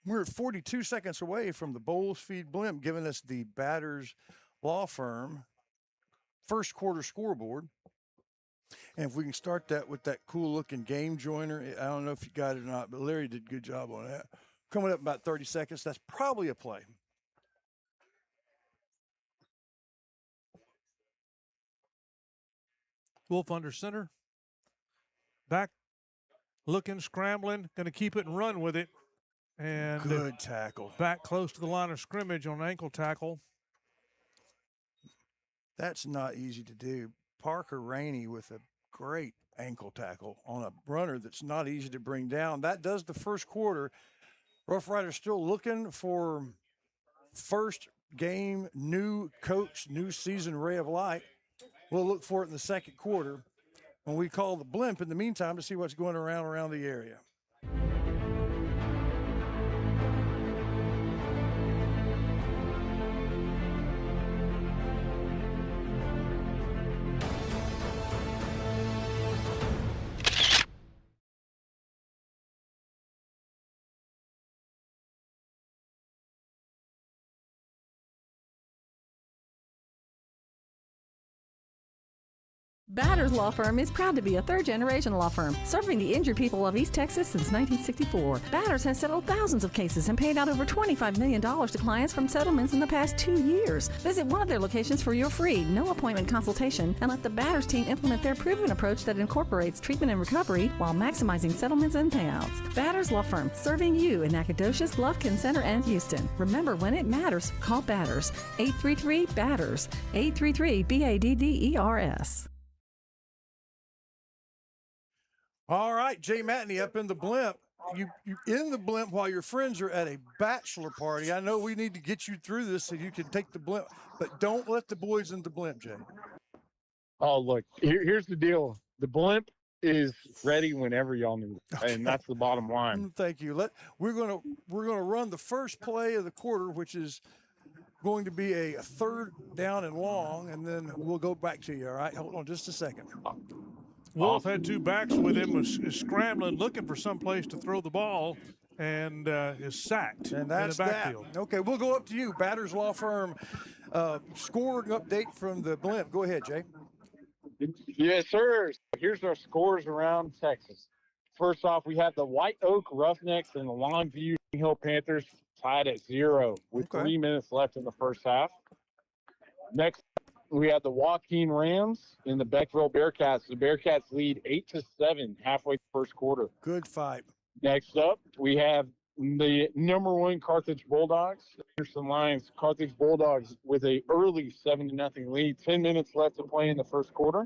We're 42 seconds away from the Bowles Feed Blimp giving us the Batters Law Firm first quarter scoreboard. And if we can start that with that cool looking game joiner, I don't know if you got it or not, but Larry did a good job on that. Coming up in about 30 seconds, that's probably a play. Wolf under center. Back looking, scrambling, going to keep it and run with it. And good tackle. Back close to the line of scrimmage on an ankle tackle. That's not easy to do. Parker Rainey with a great ankle tackle on a runner that's not easy to bring down. That does the first quarter. Rough Riders still looking for first game, new coach, new season ray of light. We'll look for it in the second quarter when we call the blimp in the meantime to see what's going around the area. Batters Law Firm is proud to be a third-generation law firm serving the injured people of East Texas since 1964. Batters has settled thousands of cases and paid out over $25 million to clients from settlements in the past 2 years. Visit one of their locations for your free, no-appointment consultation and let the Batters team implement their proven approach that incorporates treatment and recovery while maximizing settlements and payouts. Batters Law Firm, serving you in Nacogdoches, Lufkin Center, and Houston. Remember, when it matters, call Batters. 833-BATTERS. 833-BADDERS. All right, Jay Matney up in the blimp. You in the blimp while your friends are at a bachelor party. I know we need to get you through this so you can take the blimp, but don't let the boys in the blimp, Jay. Oh, look, here's the deal. The blimp is ready whenever y'all need it, and that's the bottom line. Thank you. We're gonna run the first play of the quarter, which is going to be a third down and long, and then we'll go back to you. All right, hold on just a second. Wolf had 2 backs with him, was scrambling, looking for some place to throw the ball, and is sacked and that's in the backfield. That. Okay, we'll go up to you. Batters Law Firm scoring update from the blimp. Go ahead, Jay. Yes, sir. Here's our scores around Texas. First off, we have the White Oak Roughnecks and the Longview Hill Panthers tied at 0 with 3 minutes left in the first half. Next, we have the Joaquin Rams and the Beckville Bearcats. The Bearcats lead 8-7 halfway through first quarter. Good fight. Next up, we have the number 1 Carthage Bulldogs, Anderson Lions. Carthage Bulldogs with a early 7-0 lead. 10 minutes left to play in the first quarter.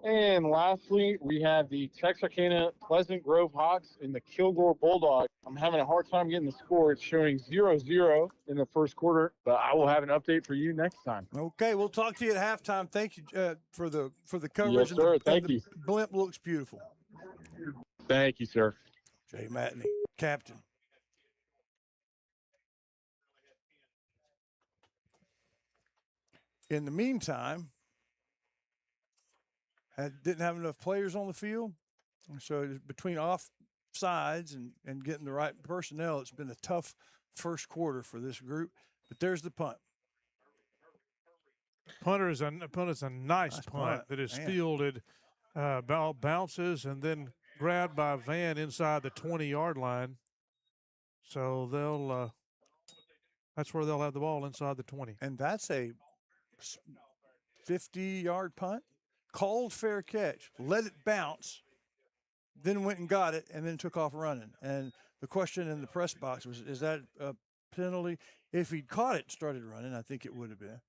And lastly, we have the Texarkana Pleasant Grove Hawks and the Kilgore Bulldogs. I'm having a hard time getting the score. It's showing 0-0 in the first quarter, but I will have an update for you next time. Okay, we'll talk to you at halftime. Thank you for the coverage. Yes, sir. Thank you. Blimp looks beautiful. Thank you, sir. Jay Matney, captain. In the meantime, didn't have enough players on the field. So between off sides and getting the right personnel, it's been a tough first quarter for this group. But there's the punt. Punter is a nice punt that is Man. fielded, ball bounces and then grabbed by Van inside the 20-yard line. So they'll that's where they'll have the ball inside the 20. And that's a 50-yard punt. Called fair catch, let it bounce, then went and got it, and then took off running. And the question in the press box was, is that a penalty? If he'd caught it and started running, I think it would have been.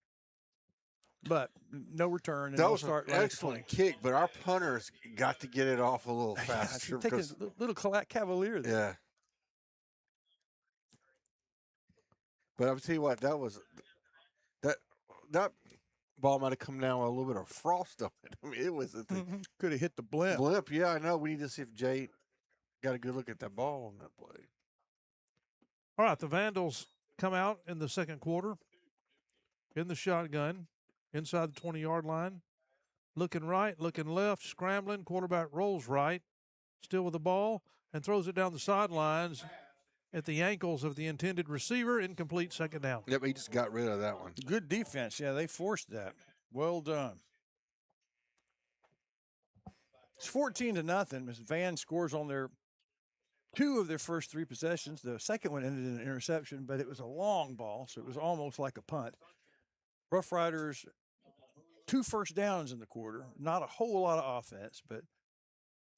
But no return. And That we'll was start an right at the excellent 20. kick, but our punters got to get it off a little faster. Taking a little cavalier there. Yeah. But I'll tell you what, that ball might have come down with a little bit of frost on it. I mean, it was could have hit the blimp. Yeah, I know. We need to see if Jay got a good look at that ball on that play. All right, the Vandals come out in the second quarter in the shotgun inside the 20-yard line. Looking right, looking left, scrambling. Quarterback rolls right, still with the ball, and throws it down the sidelines at the ankles of the intended receiver. Incomplete, second down. Yep, he just got rid of that one. Good defense. Yeah, they forced that. Well done. It's 14-0 as Van scores on their two of their first three possessions. The second one ended in an interception, but it was a long ball, so it was almost like a punt. Rough Riders, 2 first downs in the quarter. Not a whole lot of offense, but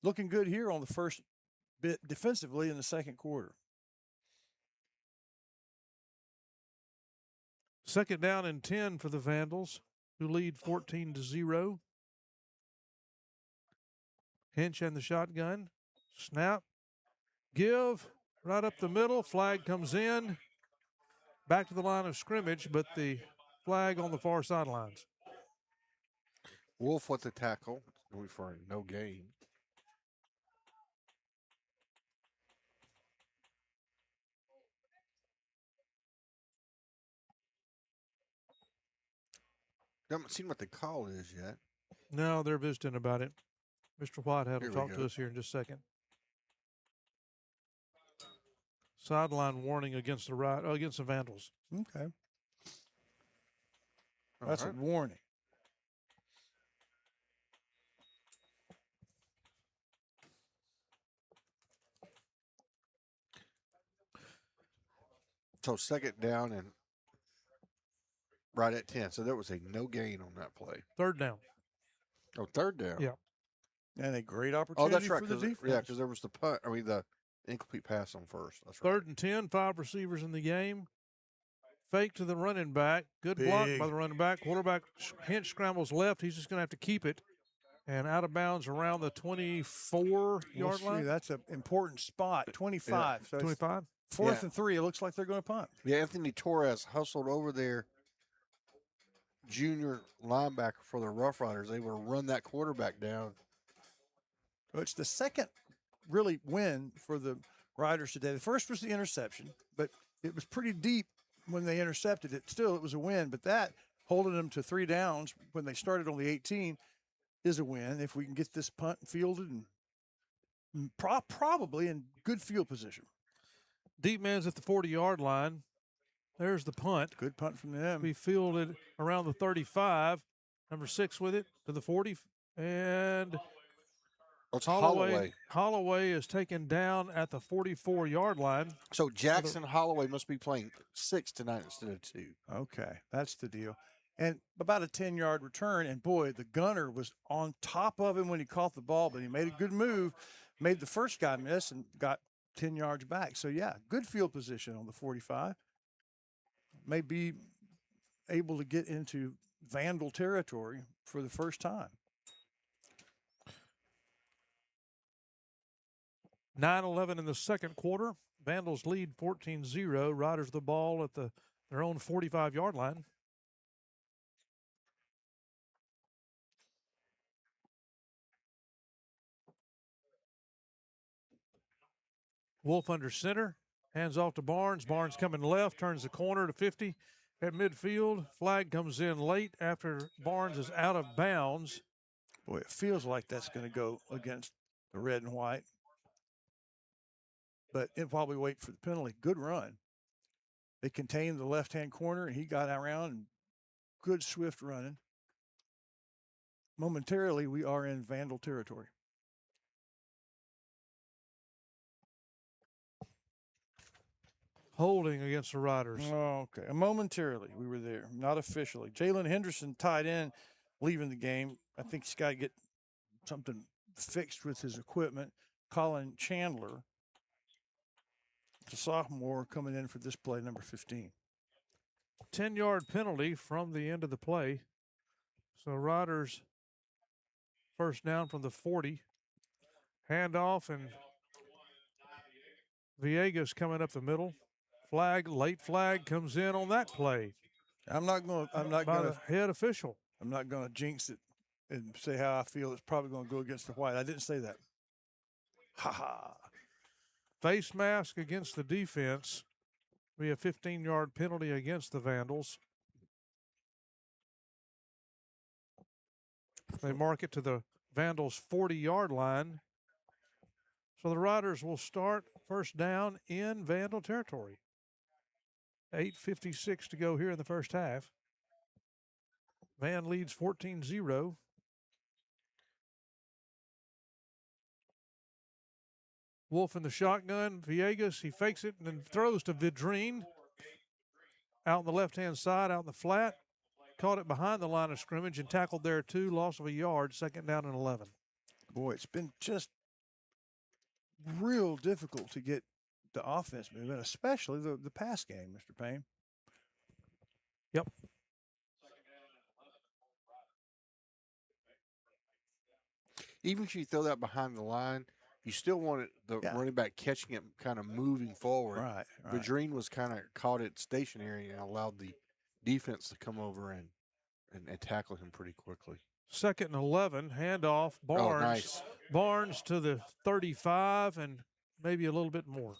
looking good here on the first bit defensively in the second quarter. Second down and 10 for the Vandals, who lead 14-0. Hinch and the shotgun. Snap. Give. Right up the middle. Flag comes in. Back to the line of scrimmage, but the flag on the far sidelines. Wolf with the tackle. Going for a no gain. Haven't seen what the call is yet. No, they're visiting about it. Mr. Whitehead will Here we talk go. to us here in just a second. Sideline warning against the Vandals. Okay. That's a warning. So second down and right at 10. So there was a no gain on that play. Third down. Oh, third down. Yeah. And a great opportunity that's right, for the defense. Yeah, because there was the incomplete pass on first. That's right. Third and 10, 5 receivers in the game. Fake to the running back. Good block by the running back. Quarterback Hinch scrambles left. He's just going to have to keep it. And out of bounds around the 24-yard line. That's an important spot. 25. Yeah. So 25. Fourth and 3. It looks like they're going to punt. Yeah, Anthony Torres hustled over there. Junior linebacker for the Rough Riders, able to run that quarterback down. Well, it's the second really win for the Riders today. The first was the interception, but it was pretty deep when they intercepted it. Still, it was a win, but that holding them to 3 downs when they started on the 18 is a win. If we can get this punt fielded and probably in good field position. Deep man's at the 40-yard line. There's the punt. Good punt from them. We fielded around the 35. Number 6 with it to the 40. And Holloway is taken down at the 44-yard line. So Jackson Holloway must be playing 6 tonight instead of 2. Okay, that's the deal. And about a 10-yard return, and boy, the gunner was on top of him when he caught the ball, but he made a good move, made the first guy miss, and got 10 yards back. So, yeah, good field position on the 45. May be able to get into Vandal territory for the first time. 9-11 in the second quarter. Vandals lead 14-0. Riders the ball at their own 45-yard line. Wolf under center. Hands off to Barnes. Barnes coming left. Turns the corner to 50 at midfield. Flag comes in late after Barnes is out of bounds. Boy, it feels like that's going to go against the red and white. But while we wait for the penalty, good run. They contained the left-hand corner, and he got around and good swift running. Momentarily, we are in Vandal territory. Holding against the Riders. Oh, okay. Momentarily, we were there, not officially. Jalen Henderson tied in, leaving the game. I think he's got to get something fixed with his equipment. Colin Chandler, the sophomore, coming in for this play, number 15. 10-yard penalty from the end of the play. So Riders first down from the 40. Handoff, and Villegas coming up the middle. Flag, late flag comes in on that play. I'm not going to head official. I'm not going to jinx it and say how I feel. It's probably going to go against the white. I didn't say that. Ha ha. Face mask against the defense. Be a 15-yard penalty against the Vandals. They mark it to the Vandals' 40-yard line. So the Riders will start first down in Vandal territory. 8:56 to go here in the first half. Van leads 14-0. Wolf in the shotgun. Villegas, he fakes it and then throws to Vidrine. Out on the left-hand side, out in the flat. Caught it behind the line of scrimmage and tackled there too. Loss of a yard, second down and 11. Boy, it's been just real difficult to get the offense moving, especially the pass game, Mr. Payne. Yep. Even if you throw that behind the line, you still want the running back catching it, kind of moving forward. Right. Vidrine was kind of caught it stationary and allowed the defense to come over and tackle him pretty quickly. Second and 11, handoff, Barnes. Oh, nice. Barnes to the 35 and maybe a little bit more.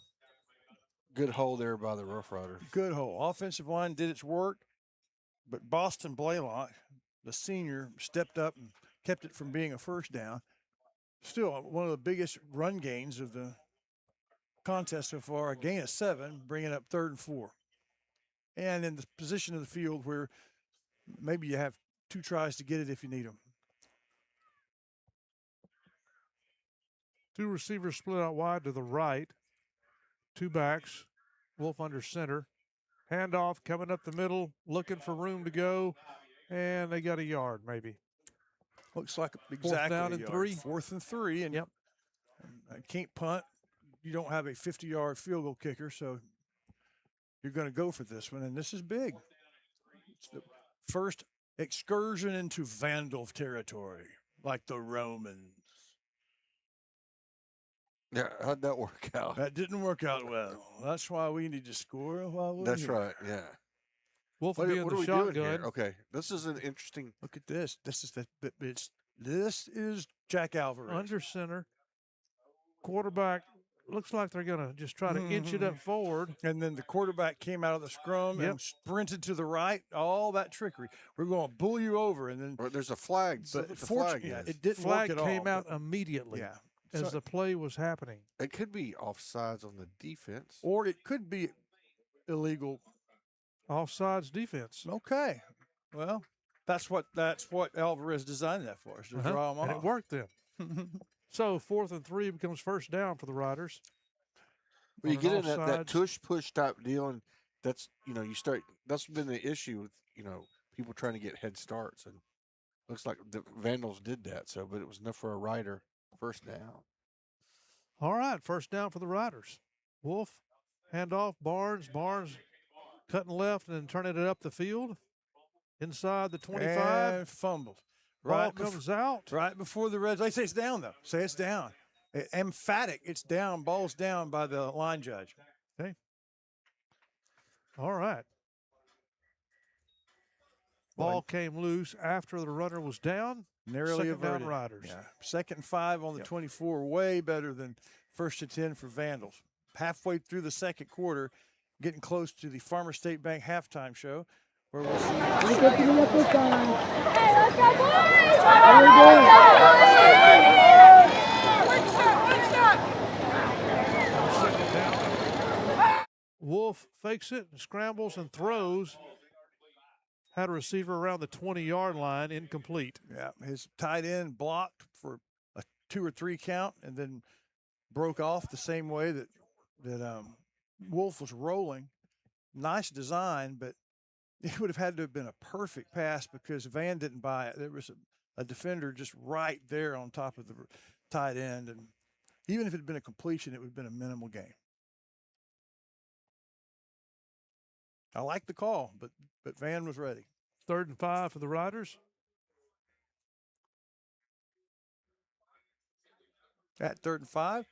Good hole there by the Rough Riders. Good hole. Offensive line did its work, but Boston Blaylock, the senior, stepped up and kept it from being a first down. Still, one of the biggest run gains of the contest so far, a gain of 7, bringing up 3rd and 4. And in the position of the field where maybe you have 2 tries to get it if you need them. 2 receivers split out wide to the right. 2 backs. Wolf under center. Handoff coming up the middle, looking for room to go, and they got a yard maybe. Looks like exactly down and 3. 4th and 3, and yep. Can't punt. You don't have a 50-yard field goal kicker, so you're going to go for this one, and this is big. It's the first excursion into Vandal territory, like the Romans. Yeah, how'd that work out? That didn't work out well. That's why we need to score while we're That's here. right, yeah. Wolf What will be in are the we doing shotgun. here? Okay, this is an interesting. Look at this. This is Jack Alvarez. Under center. Quarterback looks like they're going to just try to inch it up forward. And then the quarterback came out of the scrum and sprinted to the right. All that trickery. We're going to bull you over. And then there's a flag. But the flag is. it didn't flag work at all. came out immediately as the play was happening. It could be offsides on the defense. Or it could be illegal. Offsides defense. Okay. Well, that's what Alvarez designed that for, is to draw them off. And it worked then. So 4th and 3 becomes first down for the Riders. Well, you get in that tush push type deal, and that's you start. That's been the issue with people trying to get head starts, and looks like the Vandals did that. So, but it was enough for a Rider first down. All right, first down for the Riders. Wolf, handoff, Barnes cutting left and then turning it up the field. Inside the 25. And fumbled. Ball comes out. Right before the red. They say it's down, though. Say it's down. Emphatic. It's down. Ball's down by the line judge. Okay. All right. Ball came loose after the runner was down. Narrowly Second averted. down Riders. Yeah. 2nd and 5 on the 24. Way better than 1st and 10 for Vandals. Halfway through the second quarter, getting close to the Farmer State Bank halftime show, where we'll see. Hey, let's go, boys! How are we doing? Wolf fakes it, scrambles, and throws. Had a receiver around the 20-yard line, incomplete. Yeah, his tight end blocked for a 2 or 3 count and then broke off the same way that Wolf was rolling. Nice design, but it would have had to have been a perfect pass because Van didn't buy it. There was a defender just right there on top of the tight end, and even if it had been a completion, it would have been a minimal gain. I like the call, but Van was ready. 3rd and 5 for the Riders. At 3rd and 5,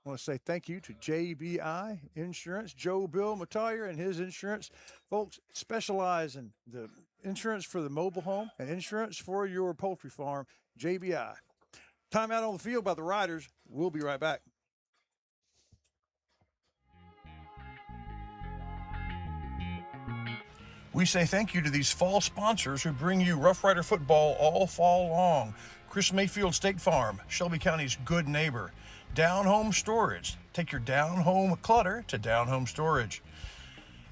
I want to say thank you to JBI Insurance, Joe Bill Mattier and his insurance. Folks specialize in the insurance for the mobile home and insurance for your poultry farm, JBI. Timeout on the field by the Riders. We'll be right back. We say thank you to these fall sponsors who bring you Rough Rider football all fall long. Chris Mayfield State Farm, Shelby County's good neighbor. Down Home Storage. Take your down home clutter to Down Home Storage.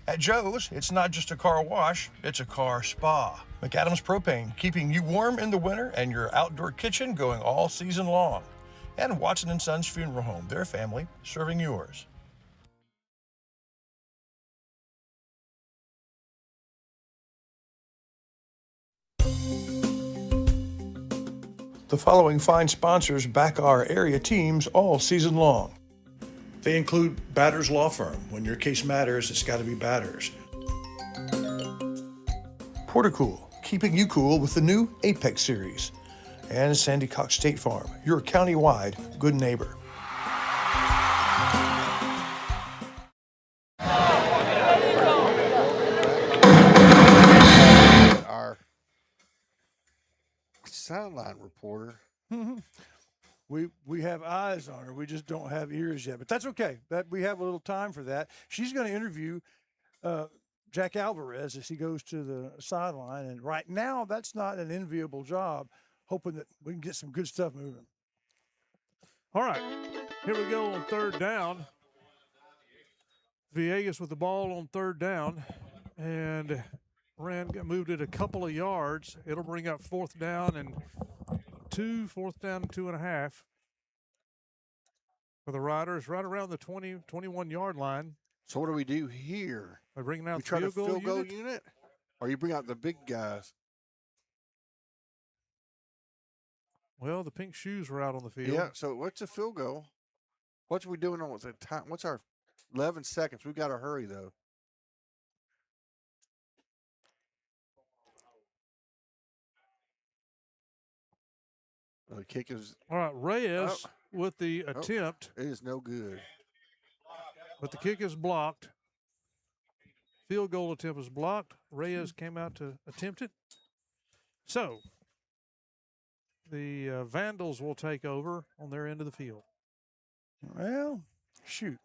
At Joe's, it's not just a car wash, it's a car spa. McAdams Propane, keeping you warm in the winter and your outdoor kitchen going all season long. And Watson & Sons Funeral Home, their family serving yours. The following fine sponsors back our area teams all season long. They include Batters Law Firm. When your case matters, it's got to be Batters. Portacool, keeping you cool with the new Apex series. And Sandy Cox State Farm, your county-wide good neighbor. Our sideline reporter. We have eyes on her. We just don't have ears yet, but that's okay. That we have a little time for that. She's going to interview Jack Alvarez as he goes to the sideline, and right now that's not an enviable job. Hoping that we can get some good stuff moving. All right, here we go on 3rd down. Villegas with the ball on 3rd down, and moved it a couple of yards. It'll bring up 4th down and 4th down and 2.5 for the Riders, right around the 21-yard line. So what do we do here? We're bringing out we try the field goal unit, or you bring out the big guys? Well, the pink shoes were out on the field. Yeah. So what's a field goal? What's we doing on with the time? What's our 11 seconds? We've got to hurry though. The kick is all right. Reyes with the attempt. It is no good. But the kick is blocked. Field goal attempt is blocked. Reyes came out to attempt it. So the Vandals will take over on their end of the field. Well, shoot.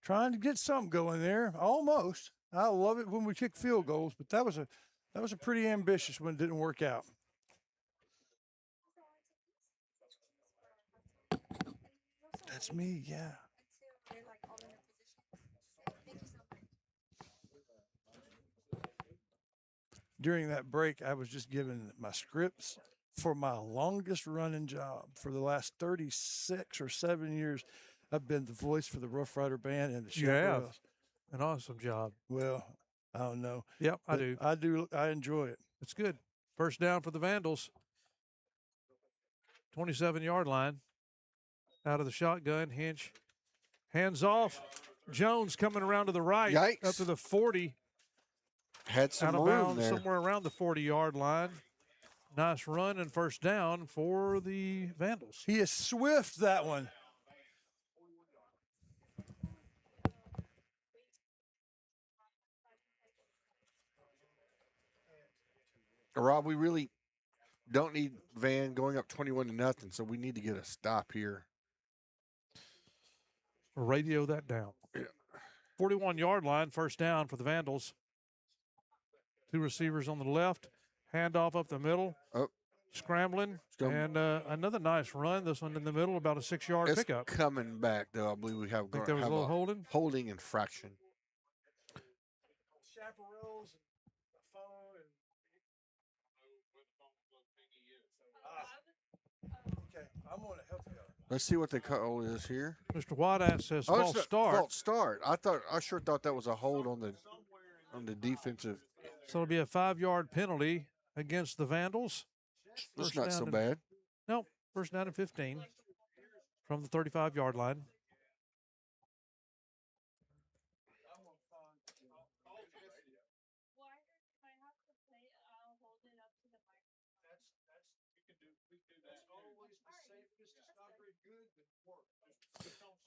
Trying to get something going there. Almost. I love it when we kick field goals, but that was a pretty ambitious one. Didn't work out. That's me, yeah. During that break, I was just given my scripts for my longest running job. For the last 36 or 7 years, I've been the voice for the Rough Rider Band and the Chaparrals. An awesome job. Well, I don't know. Yep, I do. I enjoy it. It's good. 1st down for the Vandals. 27-yard line. Out of the shotgun, Hinch. Hands off. Jones coming around to the right. Yikes. Up to the 40. Had some out of room bounds there. somewhere around the 40-yard line. Nice run and 1st down for the Vandals. He is swift, that one. Rob, we really don't need Van going up 21-0, so we need to get a stop here. Radio that down. Yeah. 41-yard line, 1st down for the Vandals. 2 receivers on the left. Handoff up the middle. Oh. Scrambling. And another nice run. This one in the middle, about a 6-yard pickup. Coming back, though. I believe we have think there was a little holding? Holding infraction. chaparrals and a phone and. Okay, I'm going to help you out. Let's see what the call is here. Mr. Wadat says Oh, false it's not start. false start. I sure thought that was a hold on the defensive. So it'll be a 5-yard penalty against the Vandals. That's First not down so and- bad. Nope, first down and 15 from the 35-yard line.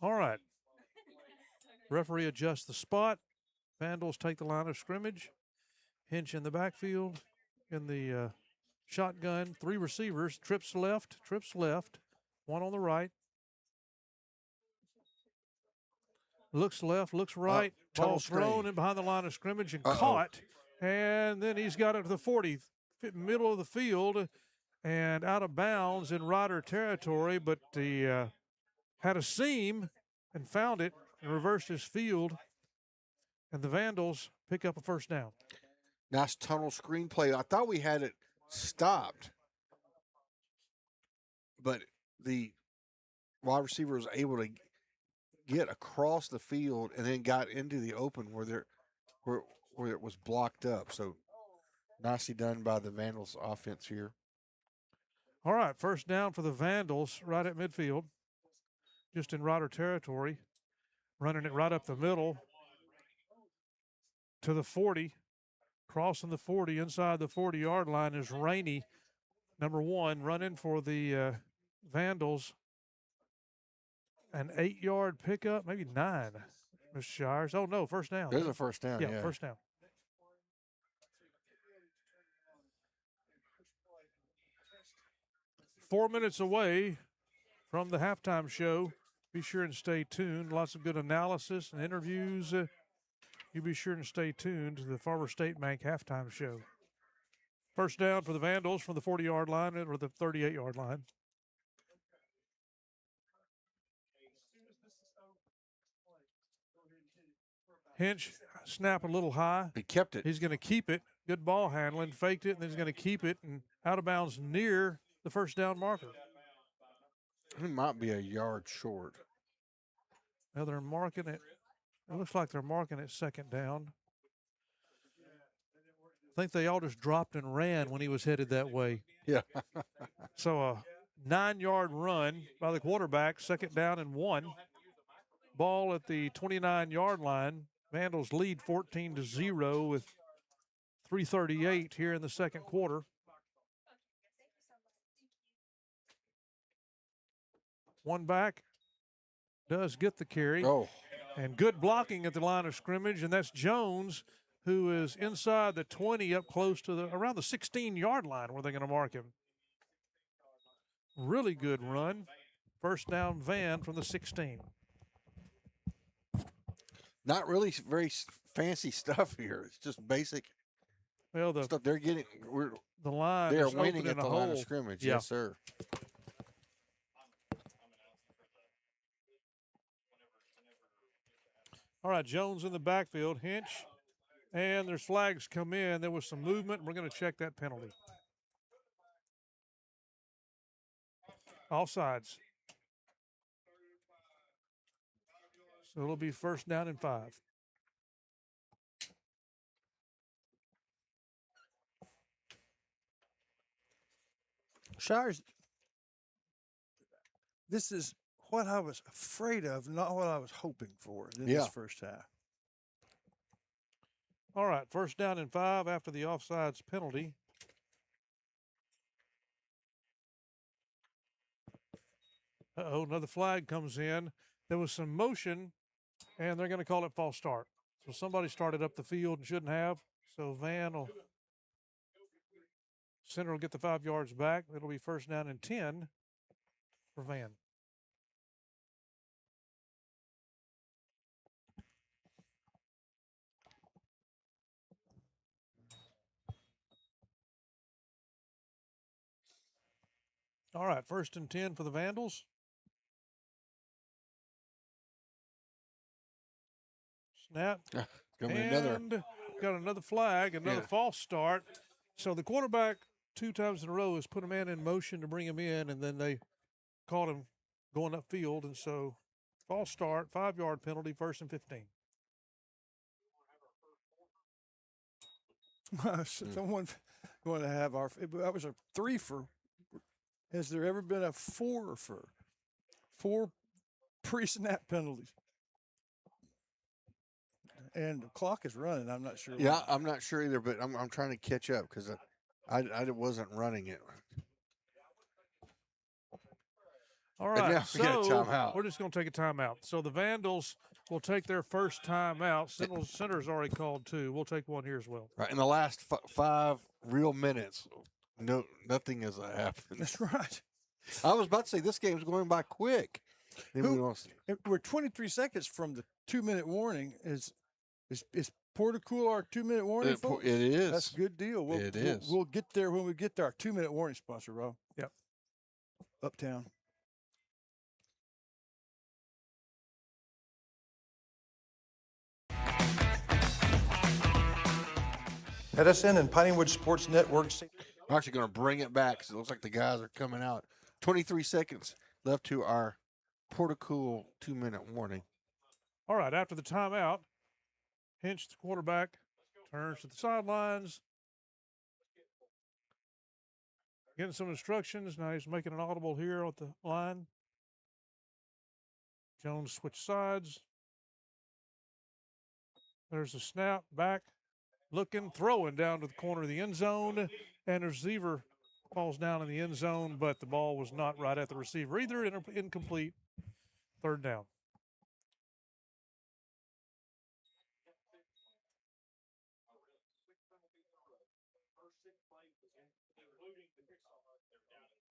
All right. Referee adjusts the spot. Vandals take the line of scrimmage. Hinch in the backfield in the shotgun. 3 receivers. Trips left. One on the right. Looks left, looks right. Ball thrown in behind the line of scrimmage and caught. And then he's got it to the 40, middle of the field, and out of bounds in Rider territory. But he had a seam and found it and reversed his field. And the Vandals pick up a first down. Nice tunnel screenplay. I thought we had it stopped, but the wide receiver was able to get across the field and then got into the open where it was blocked up. So nicely done by the Vandals offense here. All right, first down for the Vandals right at midfield, just in Rider territory, running it right up the middle to the 40, crossing the 40, inside the 40-yard line is Rainey, number 1, running for the Vandals. An 8-yard pickup, maybe 9, Mr. Shires. Oh, no, first down. There's a first down, yeah. First down. Four minutes away from the halftime show. Be sure and stay tuned. Lots of good analysis and interviews. You be sure and stay tuned to the Farmer State Bank halftime show. First down for the Vandals from the 40-yard line or the 38-yard line. Hinch snap a little high. He kept it. He's going to keep it. Good ball handling. Faked it, and then he's going to keep it and out of bounds near the first down marker. He might be a yard short. Now they're marking it. It looks like they're marking it second down. I think they all just dropped and ran when he was headed that way. Yeah. So a 9-yard run by the quarterback, second down and 1. Ball at the 29-yard line. Vandals lead 14-0 with 3:38 here in the second quarter. One back does get the carry. Oh. And good blocking at the line of scrimmage, and that's Jones, who is inside the 20 up close to around the 16-yard line where they're going to mark him. Really good run. First down Van from the 16. Not really very fancy stuff here. It's just basic stuff they're getting. The line They're is winning open at in a the line of hole. scrimmage. Yeah. Yes, sir. All right, Jones in the backfield, Hinch, and there's flags come in. There was some movement. We're going to check that penalty. Offsides. So it'll be first down and 5. Shires, this is what I was afraid of, not what I was hoping for in this first half. All right, first down and 5 after the offsides penalty. Uh-oh, another flag comes in. There was some motion, and they're going to call it false start. So somebody started up the field and shouldn't have. So Center will get the 5 yards back. It'll be first down and 10 for Van. All right, first and 10 for the Vandals. Snap. And got another flag, another false start. So the quarterback 2 times in a row has put a man in motion to bring him in, and then they caught him going upfield. And so false start, 5-yard penalty, 1st and 15. Someone going to have that was a 3 for. Has there ever been a 4 for 4 pre-snap penalties? And the clock is running. I'm not sure. Yeah, I'm not sure either, but I'm trying to catch up because I wasn't running it. All right, now we got a timeout. We're just going to take a timeout. So the Vandals will take their first timeout. Center's already called 2. We'll take one here as well. Right, in the last 5 real minutes, nothing has happened. That's right. I was about to say this game's going by quick. We're 23 seconds from the 2-minute warning. Is Porticool our 2-minute warning, folks? It is. That's a good deal. We'll get there when we get there. Our 2-minute warning sponsor, Rob. Yep. Uptown. NETSN and Pinewood Sports Network. I'm actually going to bring it back because it looks like the guys are coming out. 23 seconds left to our Porticool 2-minute warning. All right, after the timeout, Hinch, the quarterback, turns to the sidelines, getting some instructions. Now he's making an audible here at the line. Jones switch sides. There's a snap back, looking, throwing down to the corner of the end zone, and the receiver falls down in the end zone, but the ball was not right at the receiver either. Incomplete. 3rd down.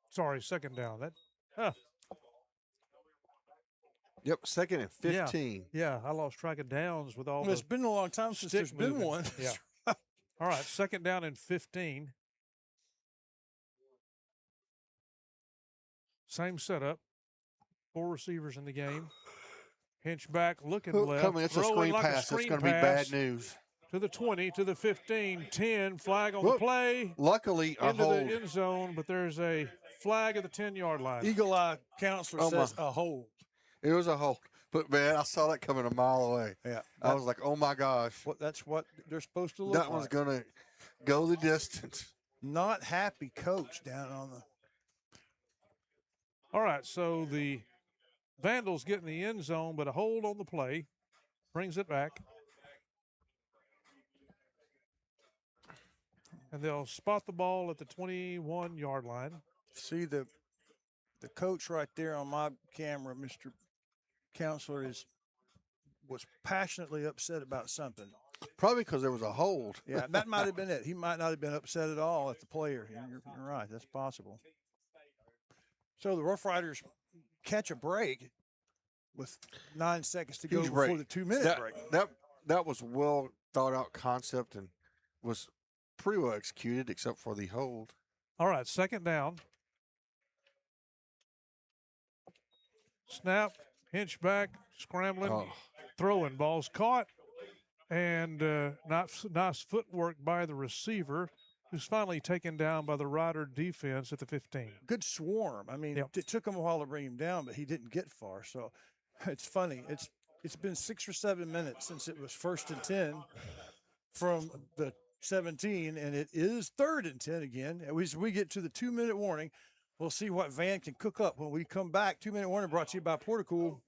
Sorry, 2nd down. Yep, 2nd and 15. Yeah, I lost track of downs with all It's been a long time since there's been one. Yeah. All right, 2nd down and 15. Same setup. 4 receivers in the game. Hinch back, looking left. It's a screen pass. It's going to be bad news. To the 20, to the 15, 10. Flag on the play. Luckily, a into hold. the end zone, but there's a flag at the 10-yard line. Eagle Eye counselor says a hold. It was a hold. But, man, I saw that coming a mile away. Yeah. I was like, oh, my gosh. That's what they're supposed to look like. That one's going to go the distance. Not happy coach down on the. All right, so the Vandals get in the end zone, but a hold on the play. Brings it back. And they'll spot the ball at the 21-yard line. See the coach right there on my camera, Mr. Counselor, was passionately upset about something. Probably because there was a hold. Yeah, that might have been it. He might not have been upset at all at the player. You're right. That's possible. So the Rough Riders catch a break with 9 seconds to go before the 2-minute break. That was well thought out concept and was pretty well executed except for the hold. All right, 2nd down. Snap, Hinch back, scrambling, throwing, balls caught, and nice footwork by the receiver, who's finally taken down by the Rider defense at the 15. Good swarm. I mean, It took him a while to bring him down, but he didn't get far. So it's funny. It's been 6 or 7 minutes since it was 1st and 10 from the 17, and it is 3rd and 10 again. As we get to the 2-minute warning, we'll see what Van can cook up when we come back. 2-minute warning brought to you by Porticool.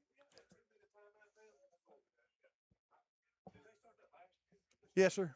Yes, sir.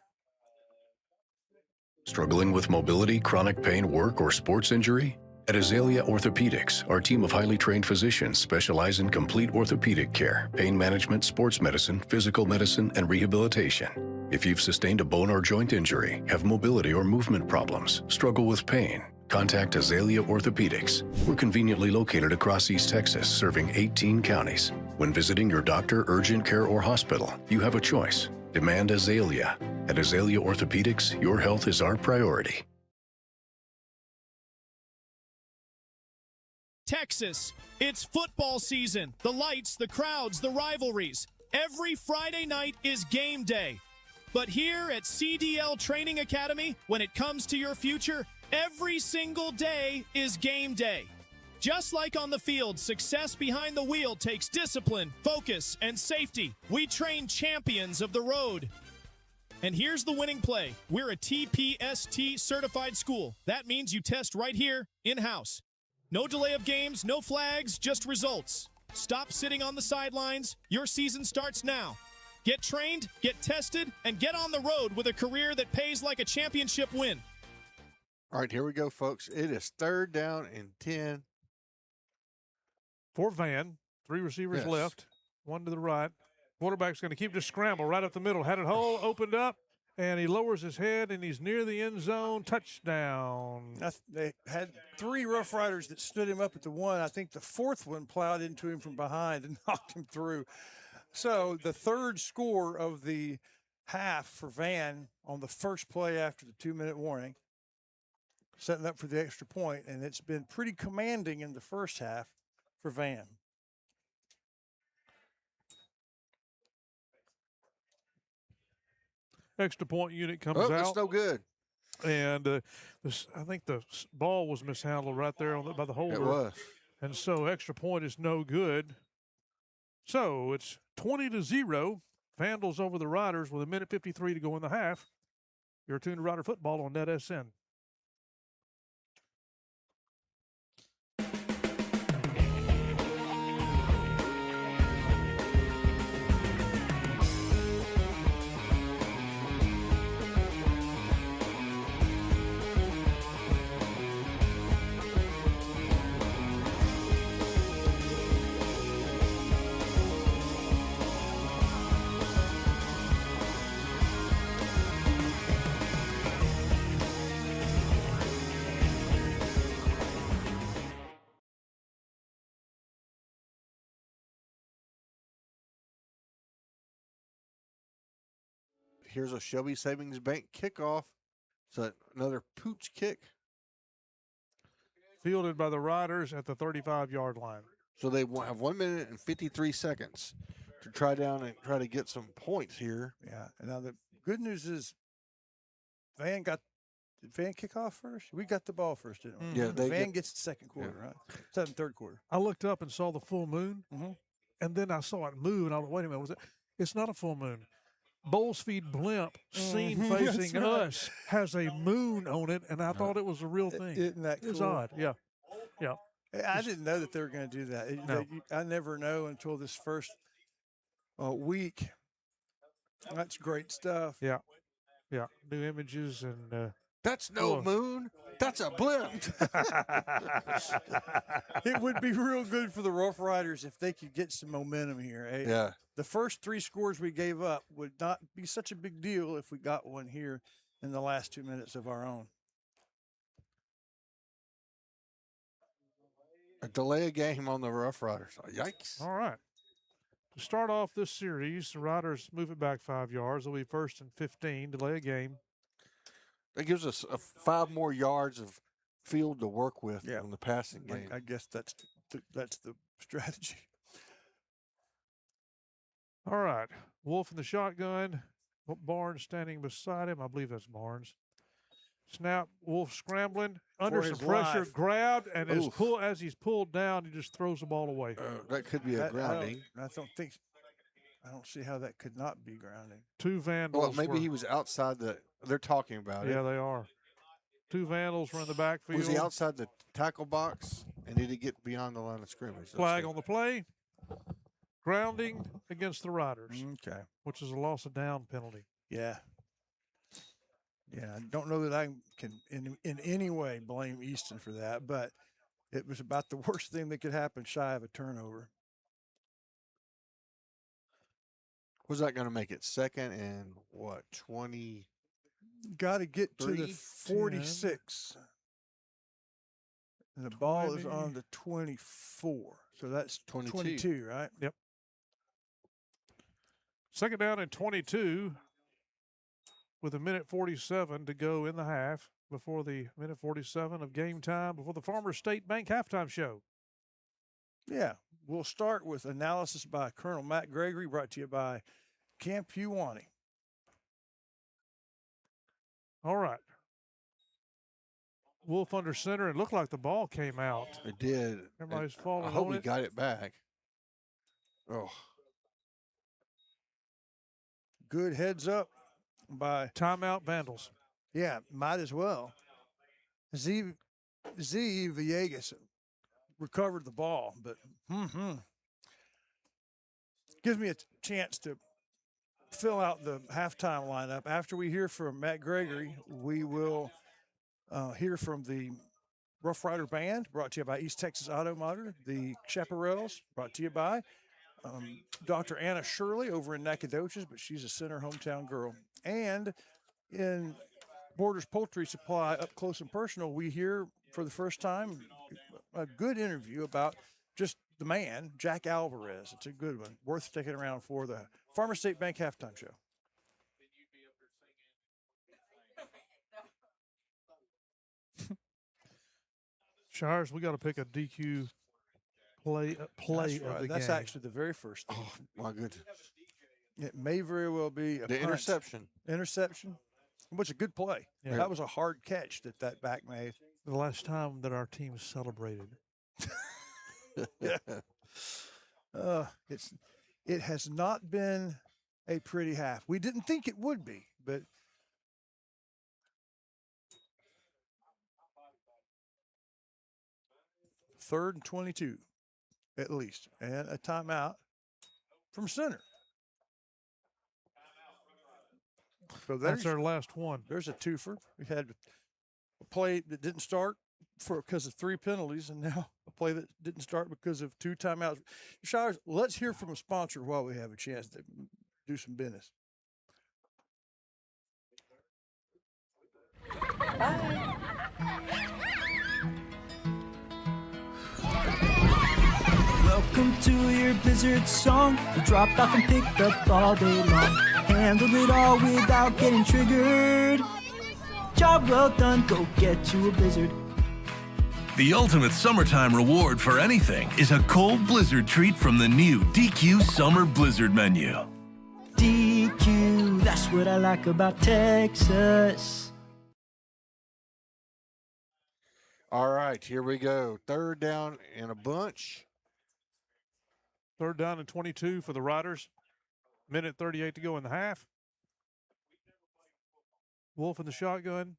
Struggling with mobility, chronic pain, work, or sports injury? At Azalea Orthopedics, our team of highly trained physicians specialize in complete orthopedic care, pain management, sports medicine, physical medicine, and rehabilitation. If you've sustained a bone or joint injury, have mobility or movement problems, struggle with pain, contact Azalea Orthopedics. We're conveniently located across East Texas, serving 18 counties. When visiting your doctor, urgent care, or hospital, you have a choice. Demand Azalea. At Azalea Orthopedics, your health is our priority. Texas, it's football season. The lights, the crowds, the rivalries. Every Friday night is game day. But here at CDL Training Academy, when it comes to your future, every single day is game day. Just like on the field, success behind the wheel takes discipline, focus, and safety. We train champions of the road. And here's the winning play. We're a TPST certified school. That means you test right here, in-house. No delay of games, no flags, just results. Stop sitting on the sidelines. Your season starts now. Get trained, get tested, and get on the road with a career that pays like a championship win. All right, here we go, folks. It is 3rd down and 10. For Van, 3 receivers left, 1 to the right. Quarterback's going to keep the scramble right up the middle. Had it hole opened up, and he lowers his head, and he's near the end zone. Touchdown. They had 3 Rough Riders that stood him up at the 1. I think the 4th one plowed into him from behind and knocked him through. So the 3rd score of the half for Van on the first play after the 2-minute warning, setting up for the extra point, and it's been pretty commanding in the first half for Van. Extra point unit comes out. That's no good. And I think the ball was mishandled right there by the holder. It was. And so extra point is no good. So it's 20-0. Vandals over the Riders with 1:53 to go in the half. You're tuned to Rider Football on NETSN. Here's a Shelby Savings Bank kickoff. So another pooch kick. Fielded by the Riders at the 35-yard line. So they have 1 minute and 53 seconds to try to get some points here. Yeah. And now the good news is did Van kick off first? We got the ball first, didn't we? Yeah, Van gets the second quarter, right? Second, third quarter. I looked up and saw the full moon, and then I saw it move, and I thought, wait a minute, it's not a full moon. Bowles Feed Blimp, seen facing us, has a moon on it, and I thought it was a real thing. Isn't that cool? It's odd, yeah. I didn't know that they were going to do that. No. I never know until this first week. That's great stuff. Yeah. New images and that's no moon. That's a blimp. It would be real good for the Rough Riders if they could get some momentum here. Eh? Yeah. The first 3 scores we gave up would not be such a big deal if we got one here in the last 2 minutes of our own. A delay a game on the Rough Riders. Oh, yikes. All right. To start off this series, the Riders move it back 5 yards. It'll be 1st and 15, delay a game. That gives us 5 more yards of field to work with on the passing game. I guess that's the strategy. All right. Wolf in the shotgun. Barnes standing beside him. I believe that's Barnes. Snap. Wolf scrambling. Under some pressure. Grabbed. And as he's pulled down, he just throws the ball away. That could be a grounding. I don't see how that could not be grounding. 2 Vandals. Well, maybe he was outside they're talking about it. Yeah, they are. 2 Vandals were in the backfield. Was he outside the tackle box? And did he get beyond the line of scrimmage? Flag on the play. Grounding against the Riders. Okay. Which is a loss of down penalty. Yeah. Yeah, I don't know that I can in any way blame Easton for that, but it was about the worst thing that could happen shy of a turnover. Was that going to make it 2nd and 20? Got to get to the 46. And the ball is on the 24. So that's 22, right? Yep. 2nd down and 22 with 1:47 to go in the half before the 1:47 of game time, before the Farmers State Bank halftime show. Yeah, we'll start with analysis by Colonel Matt Gregory, brought to you by Camp Uwani. All right. Wolf under center. It looked like the ball came out. It did. Everybody's falling I hope on he it. got it back. Oh. Good heads up by timeout Vandals. Yeah, might as well. Z Villegas recovered the ball, but gives me a chance to fill out the halftime lineup. After we hear from Matt Gregory, we will hear from the Rough Rider Band, brought to you by East Texas Auto Monitor, the Chaparrals, brought to you by Dr. Anna Shirley over in Nacogdoches, but she's a Center hometown girl. And in Borders Poultry Supply, up close and personal, we hear for the first time a good interview about just the man, Jack Alvarez. It's a good one, worth sticking around for the Farmer State Bank halftime show. Shires, we got to pick a DQ play That's of right. the That's game. actually the very first thing. Oh, my goodness. It may very well be a The punt. interception. Which a good play. Yeah. That was a hard catch that back made. The last time that our team celebrated. It has not been a pretty half. We didn't think it would be, but third and 22 at least, and a timeout from center. So That's our last one. There's a twofer. We had a play that didn't start because of 3 penalties, and now a play that didn't start because of 2 timeouts. Shires, let's hear from a sponsor while we have a chance to do some business. Welcome to your Blizzard song. We dropped off and picked up all day long. Handled it all without getting triggered. Job well done, go get you a Blizzard. The ultimate summertime reward for anything is a cold blizzard treat from the new DQ Summer Blizzard menu. DQ, that's what I like about Texas. All right, here we go. Third down and a bunch. Third down and 22 for the Riders. Minute 38 to go in the half. Wolf in the shotgun.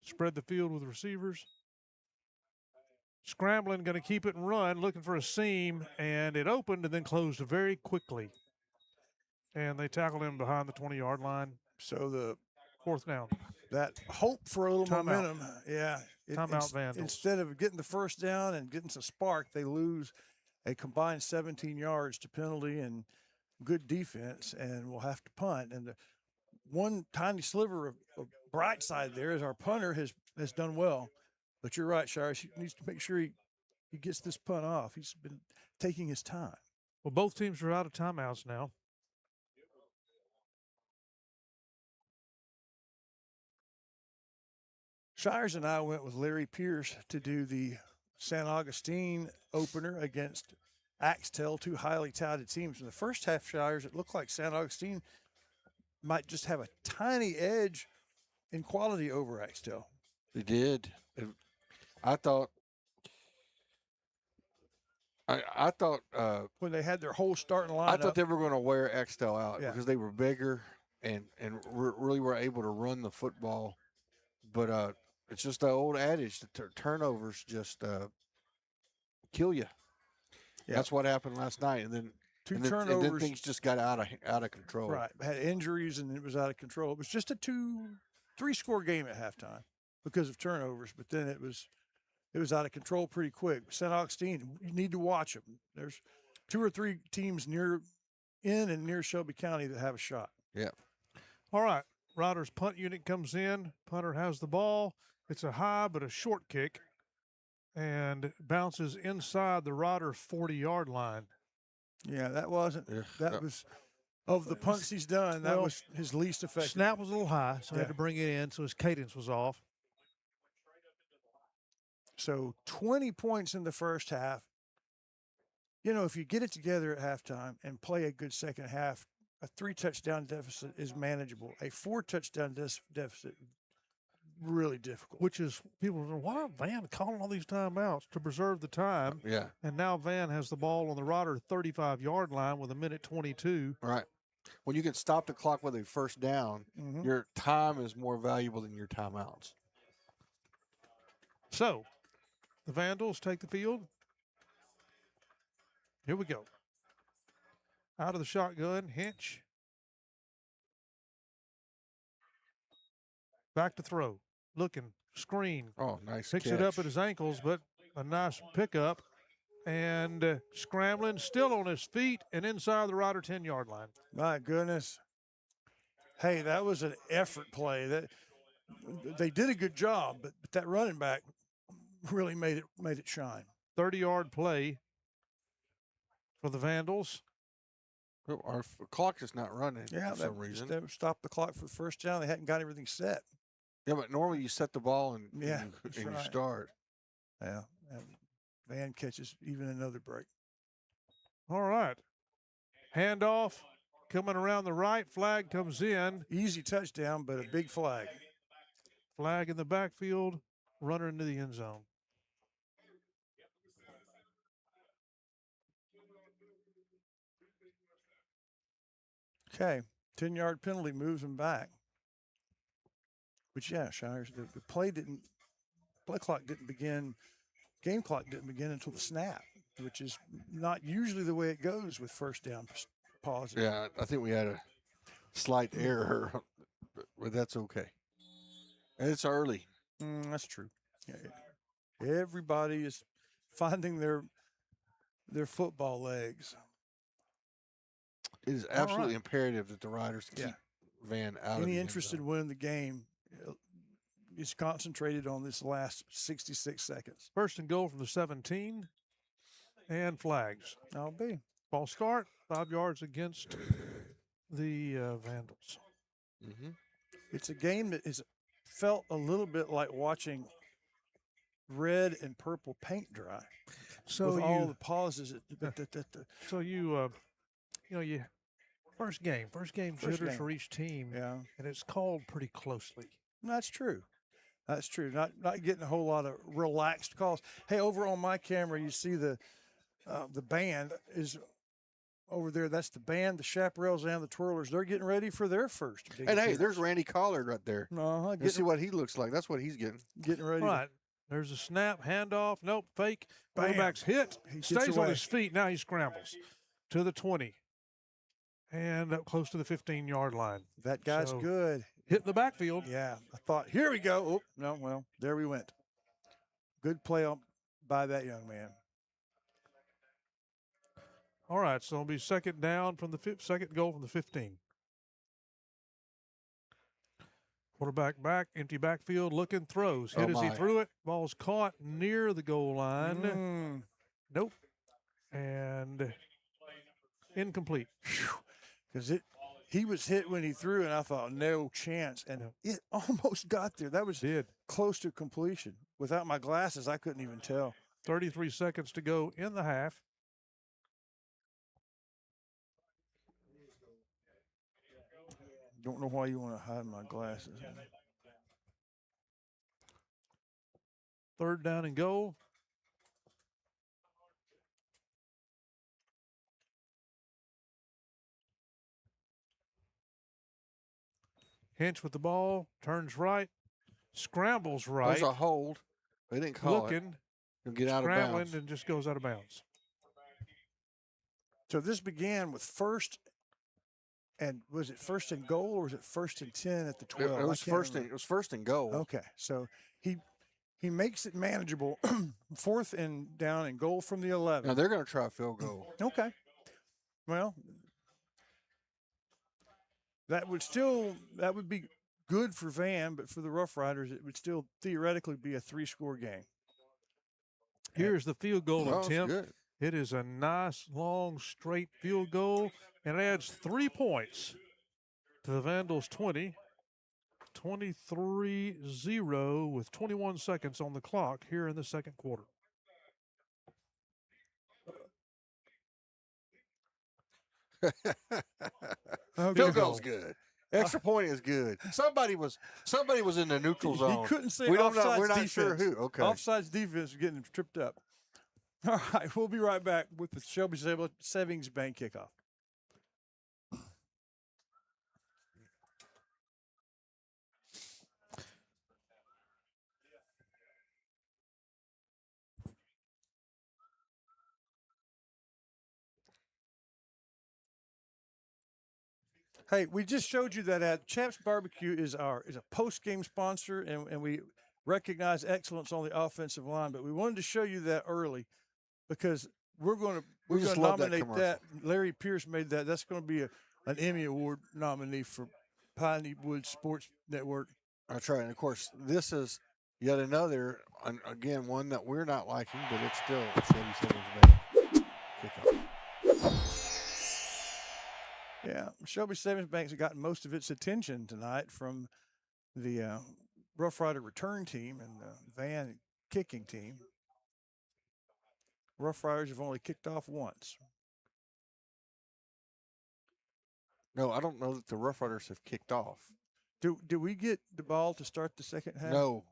Spread the field with receivers. Scrambling, going to keep it and run, looking for a seam, and it opened and then closed very quickly. And they tackled him behind the 20-yard line. So the fourth down. That hope for a little Timeout. momentum. Yeah. Timeout Vandals. Instead of getting the first down and getting some spark, they lose a combined 17 yards to penalty and good defense, and we'll have to punt. And the one tiny sliver of bright side there is our punter has done well. But you're right, Shires. He needs to make sure he gets this punt off. He's been taking his time. Well, both teams are out of timeouts now. Shires and I went with Larry Pierce to do the San Augustine opener against Axtell, 2 highly touted teams. In the first half, Shires, it looked like San Augustine might just have a tiny edge in quality over Axtell. They did. I thought when they had their whole starting lineup, I thought they were going to wear Axtell out because they were bigger and really were able to run the football. But it's just the old adage that turnovers just kill you. Yeah. That's what happened last night, and then turnovers, and then things just got out of control. Right, had injuries, and it was out of control. It was just a 3-score game at halftime because of turnovers, but then it was out of control pretty quick. St. Augustine, you need to watch them. There's 2 or 3 teams near Shelby County that have a shot. Yeah. All right. Riders punt unit comes in. Punter has the ball. It's a high but a short kick, and bounces inside the Rider 40-yard line. Yeah, that wasn't. That was of the punts he's done. That was his least effective. Snap was a little high, so he had to bring it in, so his cadence was off. So 20 points in the first half. You know, if you get it together at halftime and play a good second half, a 3-touchdown deficit is manageable. A 4-touchdown deficit, really difficult. Which is, people are, why Van calling all these timeouts to preserve the time? Yeah. And now Van has the ball on the Rider 35-yard line with 1:22. Right. When you can stop the clock with a first down, your time is more valuable than your timeouts. So, the Vandals take the field. Here we go. Out of the shotgun, Hinch. Back to throw. Looking, screen. Oh, nice Picks catch. it up at his ankles, but a nice pickup. And scrambling, still on his feet and inside the Rider 10-yard line. My goodness. Hey, that was an effort play. That they did a good job, but that running back really made it shine. 30-yard play for the Vandals. Well, our clock is not running Yeah, for some reason. They stopped the clock for the first down. They hadn't got everything set. Yeah, but normally you set the ball and Yeah, and that's you right. start. Yeah, and Van catches even another break. All right. Handoff coming around the right. Flag comes in. Easy touchdown, but a big flag. Flag in the backfield. Runner into the end zone. Okay, 10-yard penalty moves him back. Which, yeah, Shires, the play clock didn't begin, game clock didn't begin until the snap, which is not usually the way it goes with first down pauses. Yeah, I think we had a slight error, but that's okay. And it's early. That's true. Yeah, everybody is finding their football legs. It is absolutely imperative that the Riders keep Van out of Any the end interested in zone. winning the game is concentrated on this last 66 seconds. First and goal from the 17. And flags. I'll be. Ball start, 5 yards against the Vandals. It's a game that has felt a little bit like watching red and purple paint dry. So with all the pauses. So you first game jitters for each team. Yeah. And it's called pretty closely. That's true. That's true. Not getting a whole lot of relaxed calls. Hey, over on my camera, you see the band is over there. That's the band, the chaparrals, and the twirlers. They're getting ready for their first big And hey, appearance. there's Randy Collard right there. Let's see what he looks like. That's what he's getting. Getting ready. All right. There's a snap, handoff. Nope, fake. Bam. Quarterback's hit. He gets Stays on away. his feet. Now he scrambles to the 20. And up close to the 15-yard line. That guy's So, good. Hit the backfield. Yeah, I thought, here we go. Oh, no, well, there we went. Good play by that young man. All right, so it'll be second down from the second goal from the 15. Quarterback back, empty backfield, looking, throws. Hit as he threw it. Ball's caught near the goal line. Nope. And incomplete. Because he was hit when he threw, and I thought, no chance. And it almost got there. That was close to completion. Without my glasses, I couldn't even tell. 33 seconds to go in the half. Don't know why you want to hide my glasses. Third down and goal. Hinch with the ball, turns right, scrambles right. There's a hold. They didn't call it. Looking, He'll get out of scrambling, bounds. and just goes out of bounds. So this began with first, and was it first and goal or was it first and 10 at the 12? It was first and goal. Okay, so he makes it manageable. Fourth and down and goal from the 11. Now they're going to try a field goal. Okay. Well, that would be good for Van, but for the Rough Riders, it would still theoretically be a 3-score game. Here's the field goal Well, it's attempt. good. It is a nice, long, straight field goal, and it adds 3 points to the Vandals' 20. 23-0 with 21 seconds on the clock here in the second quarter. Field goal's good. Extra point is good. Somebody was in the neutral zone. He couldn't say we don't know. offsides We're not defense. sure who. Okay. Offsides defense is getting him tripped up. All right, we'll be right back with the Shelby Savings Bank kickoff. Hey, we just showed you that Champs Barbecue is a post game sponsor, and we recognize excellence on the offensive line. But we wanted to show you that early because we're going to nominate that. Larry Pierce made that. That's going to be an Emmy Award nominee for Pinewood Sports Network. That's right. And of course, this is yet another, again, one that we're not liking, but it's still Shelby Savings Bank kickoff. Yeah, Shelby Savings Bank's gotten most of its attention tonight from the Rough Rider return team and the Van kicking team. Rough Riders have only kicked off once. No, I don't know that the Rough Riders have kicked off. Do we get the ball to start the second half? No.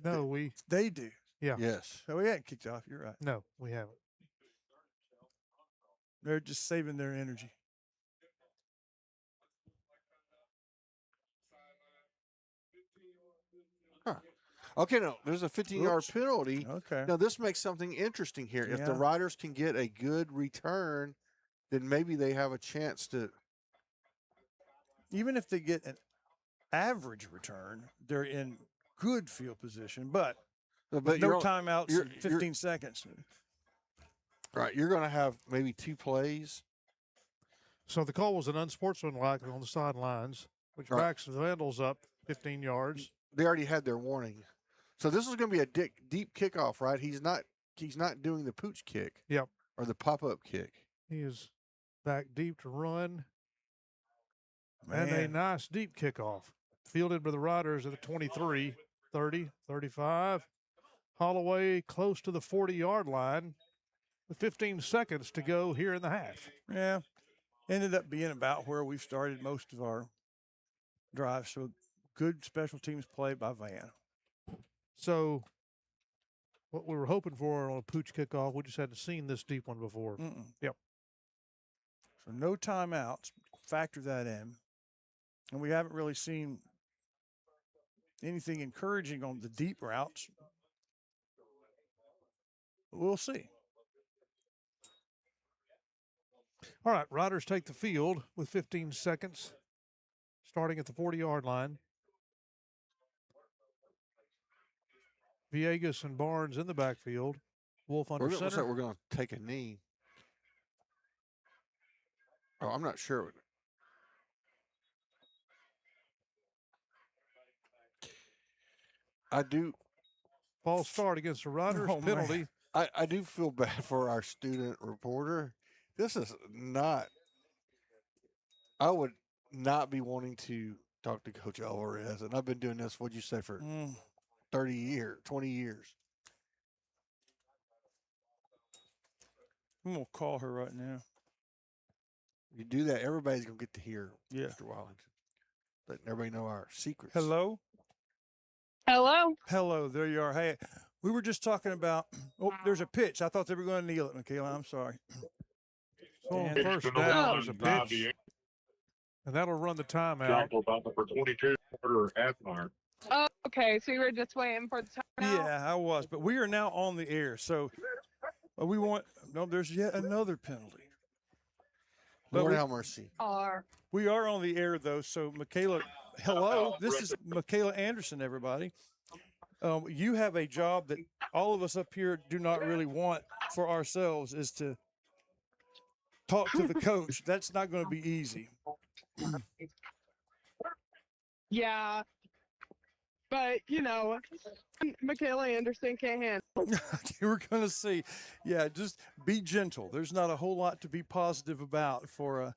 No, they do. Yeah. Yes. So we haven't kicked off. You're right. No, we haven't. They're just saving their energy. Huh. Okay, no, there's a 15-yard penalty. Okay. Now, this makes something interesting here. If the Yeah. Riders can get a good return, then maybe they have a chance to. Even if they get an average return, they're in good field position, but no timeouts in 15 seconds. Right, you're going to have maybe 2 plays. So the call was an unsportsmanlike on the sidelines, which backs the Vandals up 15 yards. They already had their warning. So this is going to be a deep kickoff, right? He's not doing the pooch kick. Yep. Or the pop-up kick. He is back deep to run. Man. And a nice deep kickoff. Fielded by the Riders at the 23, 30, 35. Holloway close to the 40-yard line with 15 seconds to go here in the half. Yeah. Ended up being about where we've started most of our drives. So good special teams play by Van. So what we were hoping for on a pooch kickoff, we just hadn't seen this deep one before. Yep. So no timeouts. Factor that in. And we haven't really seen anything encouraging on the deep routes. We'll see. All right, Riders take the field with 15 seconds, starting at the 40-yard line. Villegas and Barnes in the backfield. Wolf under center. Looks like we're going to take a knee. Oh, I'm not sure. I do. False start against the Riders. Penalty. I do feel bad for our student reporter. This is not. I would not be wanting to talk to Coach Alvarez, and I've been doing this. What'd you say for 30 years, 20 years? I'm gonna call her right now. You do that, everybody's gonna get to hear Mr. Wallington. Letting everybody know our secrets. Hello. Hello. Hello. There you are. Hey, we were just talking about. Oh, there's a pitch. I thought they were going to kneel it, Michaela. I'm sorry. So on first down, there's a pitch, and that'll run the timeout. For 22 quarter half mark. Oh, okay. So you were just waiting for the timeout? Yeah, I was, but we are now on the air, so we want. No, there's yet another penalty. Lord have mercy. We are on the air though, so Michaela. Hello, this is Michaela Anderson. Everybody, you have a job that all of us up here do not really want for ourselves, is to talk to the coach. That's not going to be easy. Yeah, but Michaela Anderson can't handle. You were going to see. Yeah, just be gentle. There's not a whole lot to be positive about for a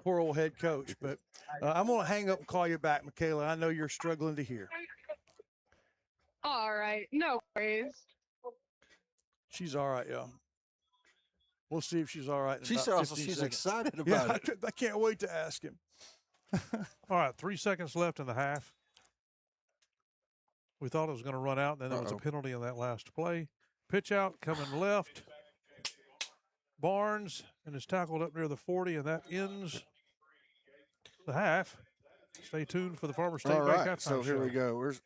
poor old head coach. But I'm going to hang up and call you back, Michaela. I know you're struggling to hear. All right, no worries. She's all right, y'all. We'll see if she's all right. In She about sounds 15 she's seconds. excited Yeah, about it. I can't wait to ask him. All right, 3 seconds left in the half. We thought it was going to run out, and then there was a penalty on that last play. Pitch out, coming left. Barnes, and is tackled up near the 40, and that ends the half. Stay tuned for the Farmer State All Bank right, halftime so here show. we go. Where's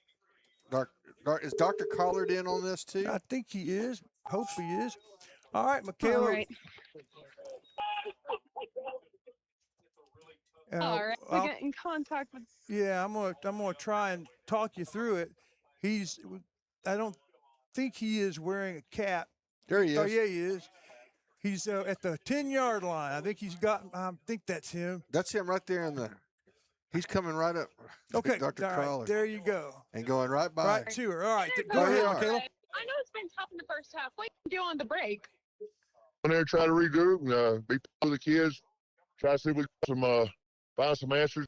is Dr. Collard in on this too? I think he is. Hope he is. All right, Michaela. All right. All right. We get in contact with. Yeah, I'm gonna try and talk you through it. I don't think he is wearing a cap. There he is. Oh yeah, he is. He's at the 10-yard line. I think he's got. I think that's him. That's him right there in the. He's coming right up. Okay, Dr. all right, Collard. there you go. And going right by. Right to her. All right, Here go ahead, goes. Michaela. I know it's been tough in the first half. What do you do on the break? On there, try to regroup and be part of the kids. Try to see if we can find some answers.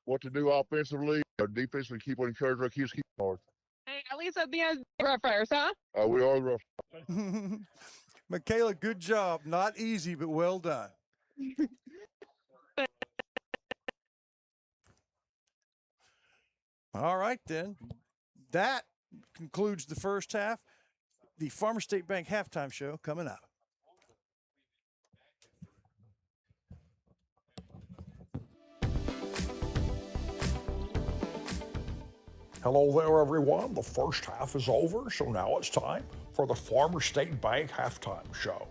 What to do offensively, defensively. Keep on encouraging our kids. Keep hard. Hey, at least at the end, Rough Riders, huh? We are rough. Michaela, good job. Not easy, but well done. All right, then. That concludes the first half. The Farmer State Bank halftime show coming up. Hello there, everyone. The first half is over, so now it's time for the Farmer State Bank halftime show.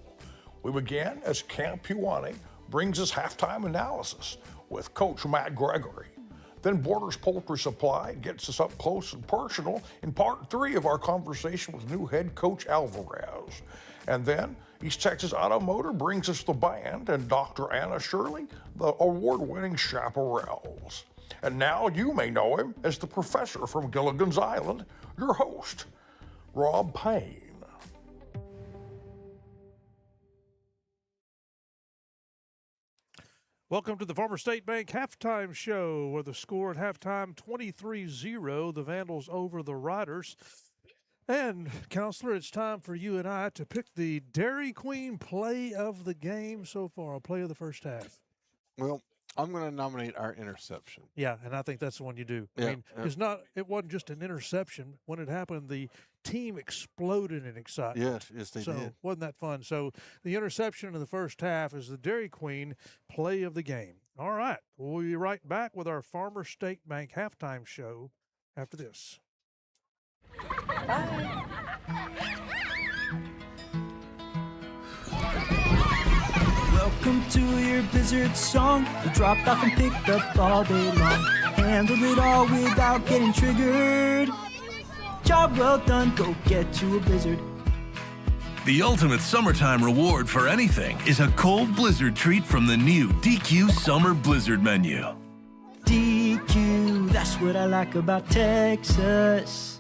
We begin as Camp Pewanee brings us halftime analysis with Coach Matt Gregory. Then Borders Poultry Supply gets us up close and personal in part 3 of our conversation with new head coach Alvarez. And then East Texas Automotor brings us the band and Dr. Anna Shirley, the award-winning chaparrals. And now you may know him as the professor from Gilligan's Island, your host, Rob Payne. Welcome to the Farmer State Bank halftime show, where the score at halftime 23-0, the Vandals over the Riders. And, Counselor, it's time for you and I to pick the Dairy Queen play of the game so far, play of the first half. Well, I'm going to nominate our interception. Yeah, and I think that's the one you do. Yeah, I mean, it wasn't just an interception. When it happened, the team exploded in excitement. Yes, they so, did. wasn't that fun? So, the interception in the first half is the Dairy Queen play of the game. All right, we'll be right back with our Farmer State Bank halftime show after this. Welcome to your Blizzard song. We dropped off and picked up all day long. Handled it all without getting triggered. Job well done, go get you a Blizzard. The ultimate summertime reward for anything is a cold Blizzard treat from the new DQ Summer Blizzard menu. DQ, that's what I like about Texas.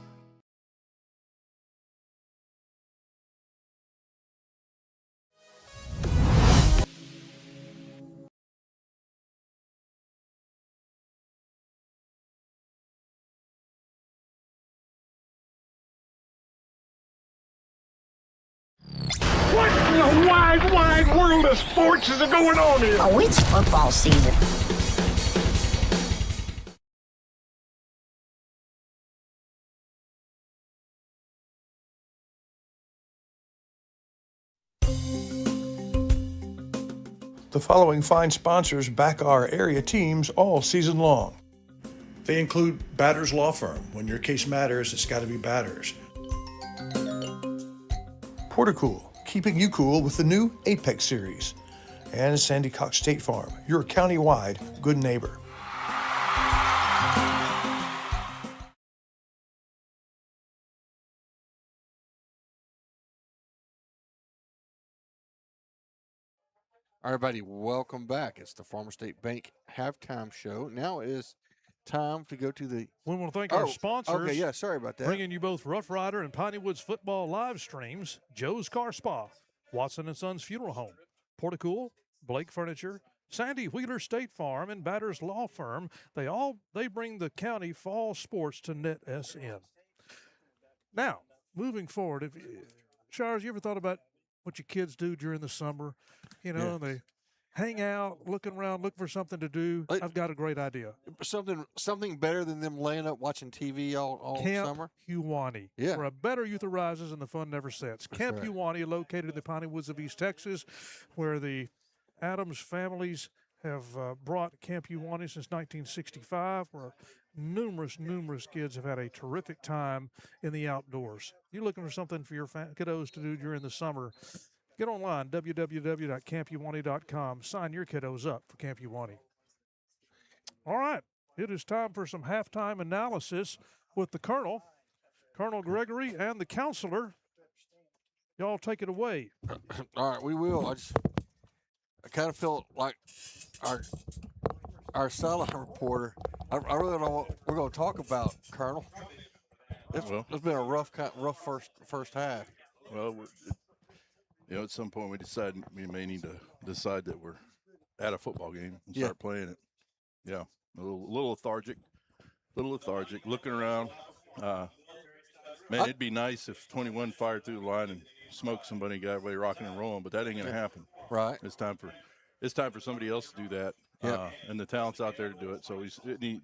What in the wide, wide world of sports is going on here? Oh, it's football season. The following fine sponsors back our area teams all season long. They include Batters Law Firm. When your case matters, it's got to be Batters. Portacool, keeping you cool with the new Apex series. And Sandy Cox State Farm, your county-wide good neighbor. All right, everybody, welcome back. It's the Farmer State Bank halftime show. Now it is time to go to the. We want to thank our sponsors. Okay, yeah, sorry about that. Bringing you both Rough Rider and Piney Woods football live streams, Joe's Car Spa, Watson & Sons Funeral Home, Portacool, Blake Furniture, Sandy Wheeler State Farm, and Batters Law Firm. They bring the county fall sports to NETSN. Now, moving forward, Shires, you ever thought about what your kids do during the summer. You know, Yeah. they hang out, looking around, look for something to do. I've got a great idea. Something better than them laying up watching TV all Camp summer. Huwani. Yeah. Where a better youth arises and the fun never sets. Camp right. Huwani, located in the Piney Woods of East Texas, where the Adams families have brought Camp Huwani since 1965, where numerous kids have had a terrific time in the outdoors. You're looking for something for your kiddos to do during the summer, get online, www.camphuwani.com. Sign your kiddos up for Camp Huwani. All right, it is time for some halftime analysis with the Colonel, Colonel Gregory, and the counselor. Y'all take it away. All right, we will. I kind of felt like our sideline reporter. I really don't know what we're going to talk about, Colonel. It's been a rough first half. Well, at some point we may need to decide that we're at a football game and start playing it. Yeah, a little lethargic, looking around. Man, it'd be nice if 21 fired through the line and smoked somebody, got away rocking and rolling, but that ain't gonna happen. Right. It's time for somebody else to do that. Yeah. And the talent's out there to do it. So we need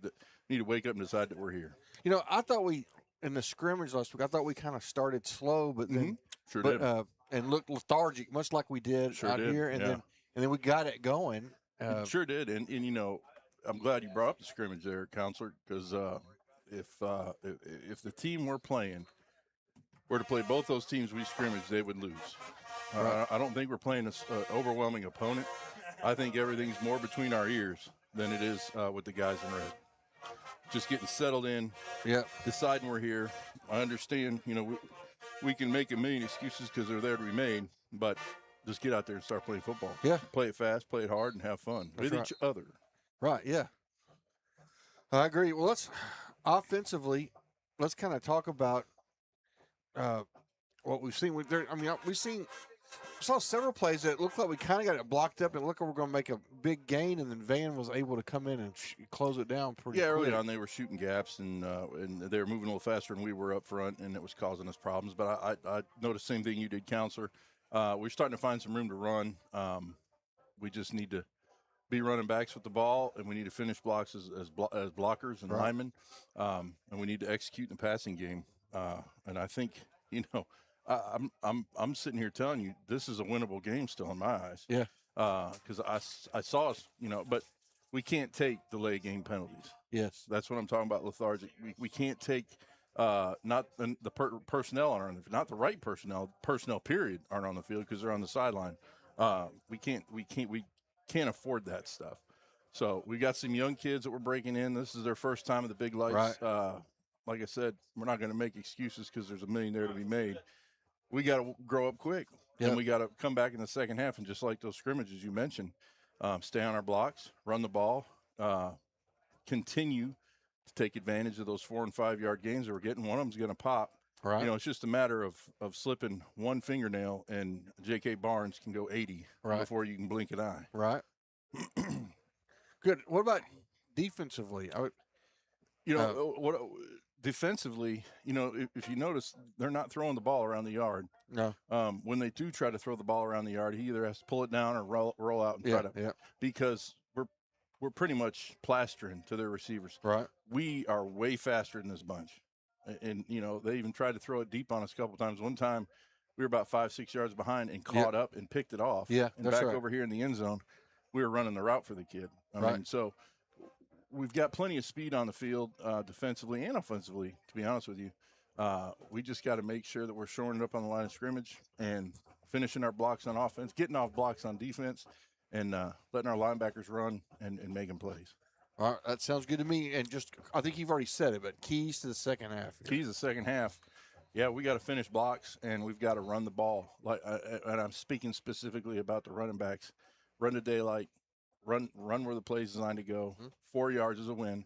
to wake up and decide that we're here. You know, I thought in the scrimmage last week, I thought we kind of started slow, but then did. And looked lethargic, much like we did here, and then we got it going. Sure did, and I'm glad you brought up the scrimmage there, Counselor, because if the team we're playing were to play both those teams we scrimmage, they would lose. Right. I don't think we're playing an overwhelming opponent. I think everything's more between our ears than it is with the guys in red. Just getting settled in, deciding we're here. I understand, we can make a million excuses because they're there to be made, but just get out there and start playing football. Yeah. Play it fast, play it hard, and have fun with each other. Right, yeah. I agree. Well, let's kind of talk about what we've seen. We saw several plays that looked like we kind of got it blocked up, and it looked like we're going to make a big gain, and then Van was able to come in and close it down pretty quick. Early on they were shooting gaps, and they were moving a little faster than we were up front, and it was causing us problems. But I noticed the same thing you did, Counselor. We're starting to find some room to run. We just need to be running backs with the ball, and we need to finish blocks as blockers and linemen, and we need to execute in the passing game. And I think, I'm sitting here telling you this is a winnable game still in my eyes. Yeah. Because I saw us, but we can't take delay game penalties. Yes. That's what I'm talking about. Lethargic. We can't take not the personnel aren't on the, not the right personnel period aren't on the field because they're on the sideline. We can't afford that stuff. So we got some young kids that we're breaking in. This is their first time at the big lights. Right. Like I said, we're not going to make excuses because there's a million there to be made. We got to grow up quick, and we got to come back in the second half and just like those scrimmages you mentioned, stay on our blocks, run the ball, continue to take advantage of those 4 and 5 yard gains that we're getting. One of them's going to pop. Right. It's just a matter of slipping one fingernail, and J.K. Barnes can go 80 before you can blink an eye. Right. Good. What about defensively? Defensively, if you notice, they're not throwing the ball around the yard. No. When they do try to throw the ball around the yard, he either has to pull it down or roll out and try to because we're pretty much plastering to their receivers. Right. We are way faster than this bunch. And they even tried to throw it deep on us a couple times. One time we were about 5-6 yards behind and caught up and picked it off. Yeah, and that's back right. over here in the end zone, we were running the route for the kid. I mean, so we've got plenty of speed on the field, defensively and offensively, to be honest with you. We just got to make sure that we're shoring it up on the line of scrimmage and finishing our blocks on offense, getting off blocks on defense, and letting our linebackers run and making plays. All right, that sounds good to me. And I think you've already said it, but keys to the second half. Keys to the second half. Yeah, we got to finish blocks, and we've got to run the ball. And I'm speaking specifically about the running backs. Run to daylight, run where the play is designed to go. 4 yards is a win.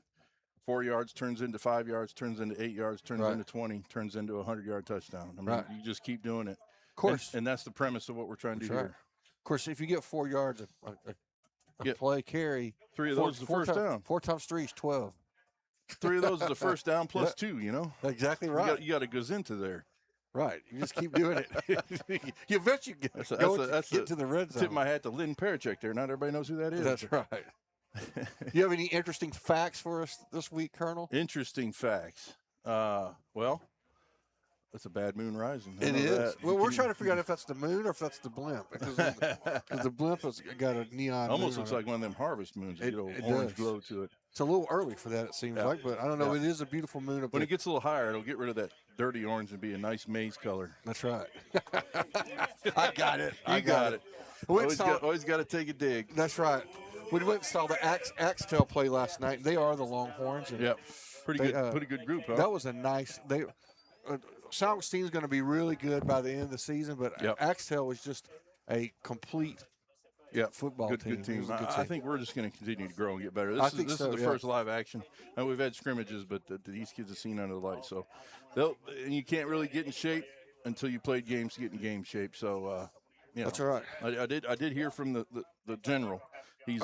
4 yards turns into 5 yards, turns into 8 yards, turns into 20, turns into a 100-yard touchdown. I mean, you just keep doing it. Of course. And that's the premise of what we're trying to do here. Of course, if you get 4 yards a play carry, 3 of those is the first down. 4 times 3 is 12. 3 of those is the first down plus 2, Exactly right. You got a gazinta there. Right. You just keep doing it. You bet you get to the red zone. Tip my hat to Lynn Parachek there. Not everybody knows who that is. That's right. You have any interesting facts for us this week, Colonel? Interesting facts. Well, that's a bad moon rising. It is. Well, we're trying to figure out if that's the moon or if that's the blimp. Because the blimp has got a neon. Almost looks like one of them harvest moons. It orange glow to it. It's a little early for that, it seems like, but I don't know. It is a beautiful moon up when there. it gets a little higher, it'll get rid of that dirty orange and be a nice maize color. That's right. I got it. You got it. Always got to take a dig. That's right. We went and saw the Axtell play last night. They are the Longhorns. And yep. Pretty good group, huh? That was a nice. St. Augustine's going to be really good by the end of the season, but Axtell was just a complete football team. Good team. I think we're just going to continue to grow and get better. This is the first live action. And we've had scrimmages, but these kids have seen under the light. So and you can't really get in shape until you played games to get in game shape. So, that's all right. I did hear from the general. He's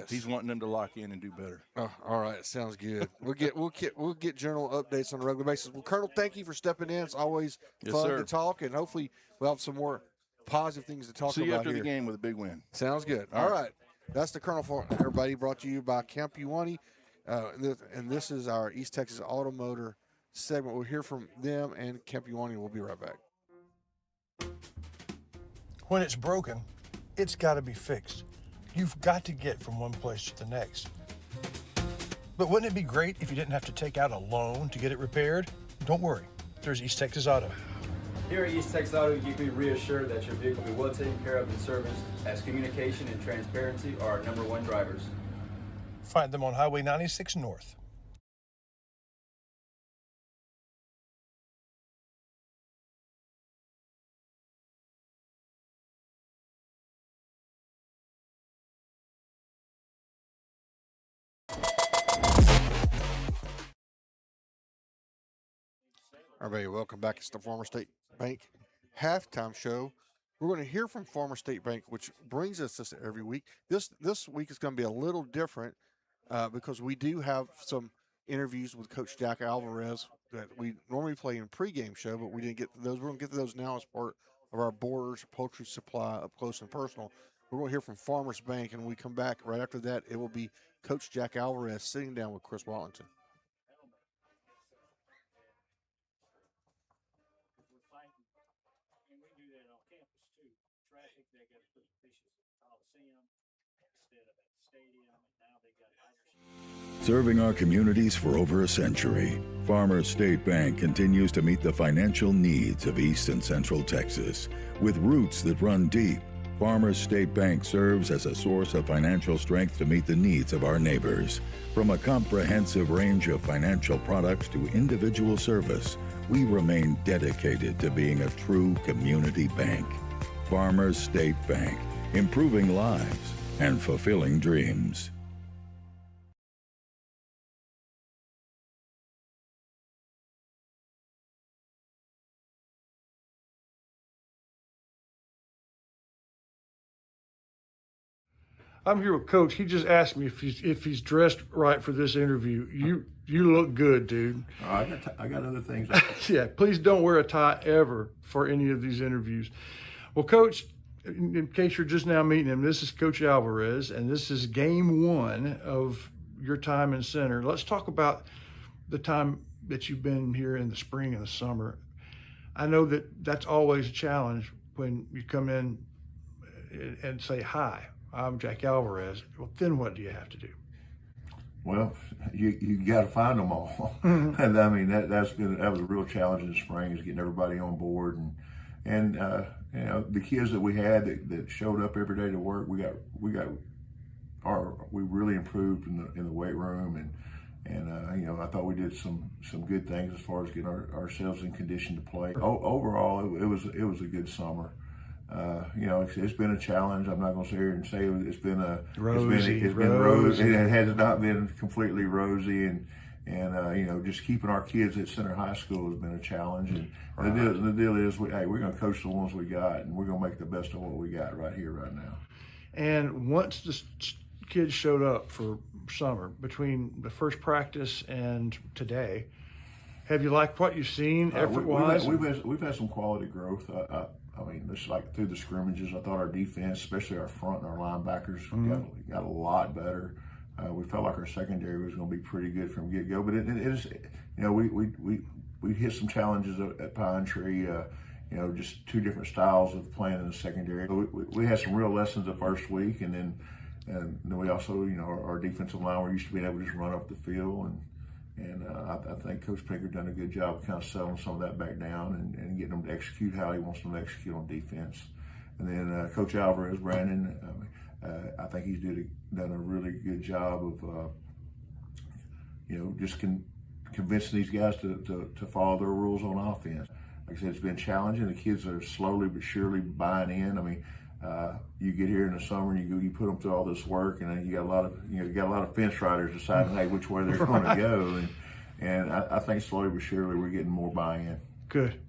he's wanting them to lock in and do better. Oh, all right, sounds good. We'll get general updates on a regular basis. Well, Colonel, thank you for stepping in. It's always fun to talk, and hopefully we'll have some more positive things to talk about. See you after here. the game with a big win. Sounds good. All right. That's the Colonel for everybody. Brought to you by Campuani, and this is our East Texas Automotor segment. We'll hear from them and Campuani. We'll be right back. When it's broken, it's got to be fixed. You've got to get from one place to the next. But wouldn't it be great if you didn't have to take out a loan to get it repaired? Don't worry, there's East Texas Auto. Here at East Texas Auto, you can be reassured that your vehicle will be well taken care of and serviced, as communication and transparency are our #1 drivers. Find them on Highway 96 North. Everybody, welcome back. It's the Farmer State Bank halftime show. We're going to hear from Farmer State Bank, which brings us this every week. This week is going to be a little different because we do have some interviews with Coach Jack Alvarez that we normally play in pregame show, but we didn't get to those. We're going to get to those now as part of our Borders Poultry Supply Up Close and Personal. We're going to hear from Farmers Bank, and when we come back right after that, it will be Coach Jack Alvarez sitting down with Chris Wallington. Serving our communities for over a century, Farmers State Bank continues to meet the financial needs of East and Central Texas. With roots that run deep, Farmers State Bank serves as a source of financial strength to meet the needs of our neighbors. From a comprehensive range of financial products to individual service, we remain dedicated to being a true community bank. Farmers State Bank, improving lives and fulfilling dreams. I'm here with Coach. He just asked me if he's dressed right for this interview. You look good, dude. I got other things. Yeah, please don't wear a tie ever for any of these interviews. Well, Coach, in case you're just now meeting him, this is Coach Alvarez, and this is game 1 of your time in center. Let's talk about the time that you've been here in the spring and the summer. I know that that's always a challenge when you come in and say, hi, I'm Jack Alvarez. Well, then what do you have to do? Well, you got to find them all, and I mean that was a real challenge in the spring, is getting everybody on board, and you know, the kids that we had that showed up every day to work, we really improved in the weight room, and you know, I thought we did some good things as far as getting ourselves in condition to play. Overall, it was a good summer. You know, it's been a challenge. I'm not going to sit here and say it's been rosy. It has not been completely rosy, and you know, just keeping our kids at Center High School has been a challenge. And the deal is, we're going to coach the ones we got, and we're going to make the best of what we got right here, right now. And once the kids showed up for summer, between the first practice and today, Have you liked what you've seen effort-wise? We've had some quality growth. I mean, just like through the scrimmages, I thought our defense, especially our front and our linebackers, got a lot better. We felt like our secondary was going to be pretty good from get-go, but it is, you know, we hit some challenges at Pine Tree. You know, just two different styles of playing in the secondary. We had some real lessons the first week, and then we also, you know, our defensive line, we're used to being able to just run up the field, and I think Coach Pinker done a good job of kind of settling some of that back down and getting them to execute how he wants them to execute on defense. And then Coach Alvarez, Brandon, I think he's done a really good job of, you know, just convincing these guys to follow their rules on offense. Like I said, it's been challenging. The kids are slowly but surely buying in. I mean, you get here in the summer and you put them through all this work, and then you got a lot of fence riders deciding, hey, which way they're going to go. And I think slowly but surely we're getting more buy-in. Good.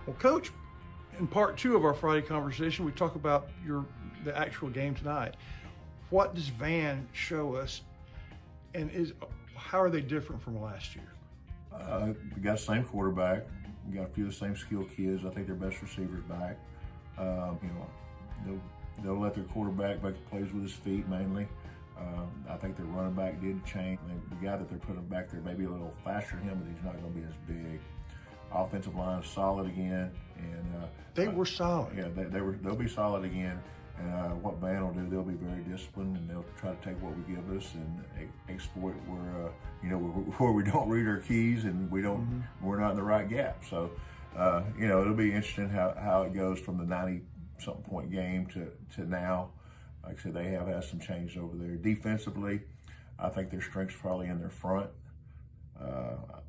Well, Coach, in part 2 of our Friday conversation, we talk about the actual game tonight. What does Van show us, and how are they different from last year? We got the same quarterback. We got a few of the same skilled kids. I think their best receivers back. You know, they'll let their quarterback make plays with his feet mainly. I think their running back did change. The guy that they're putting back there may be a little faster than him, but he's not going to be as big. Offensive line is solid again, and they were solid. Yeah, they'll be solid again. And what Van will do, they'll be very disciplined, and they'll try to take what we give us and exploit where you know, where we don't read our keys and we're not in the right gap. So you know, it'll be interesting how it goes from the 90-something point game to now. Like I said, they have had some changes over there. Defensively, I think their strength's probably in their front.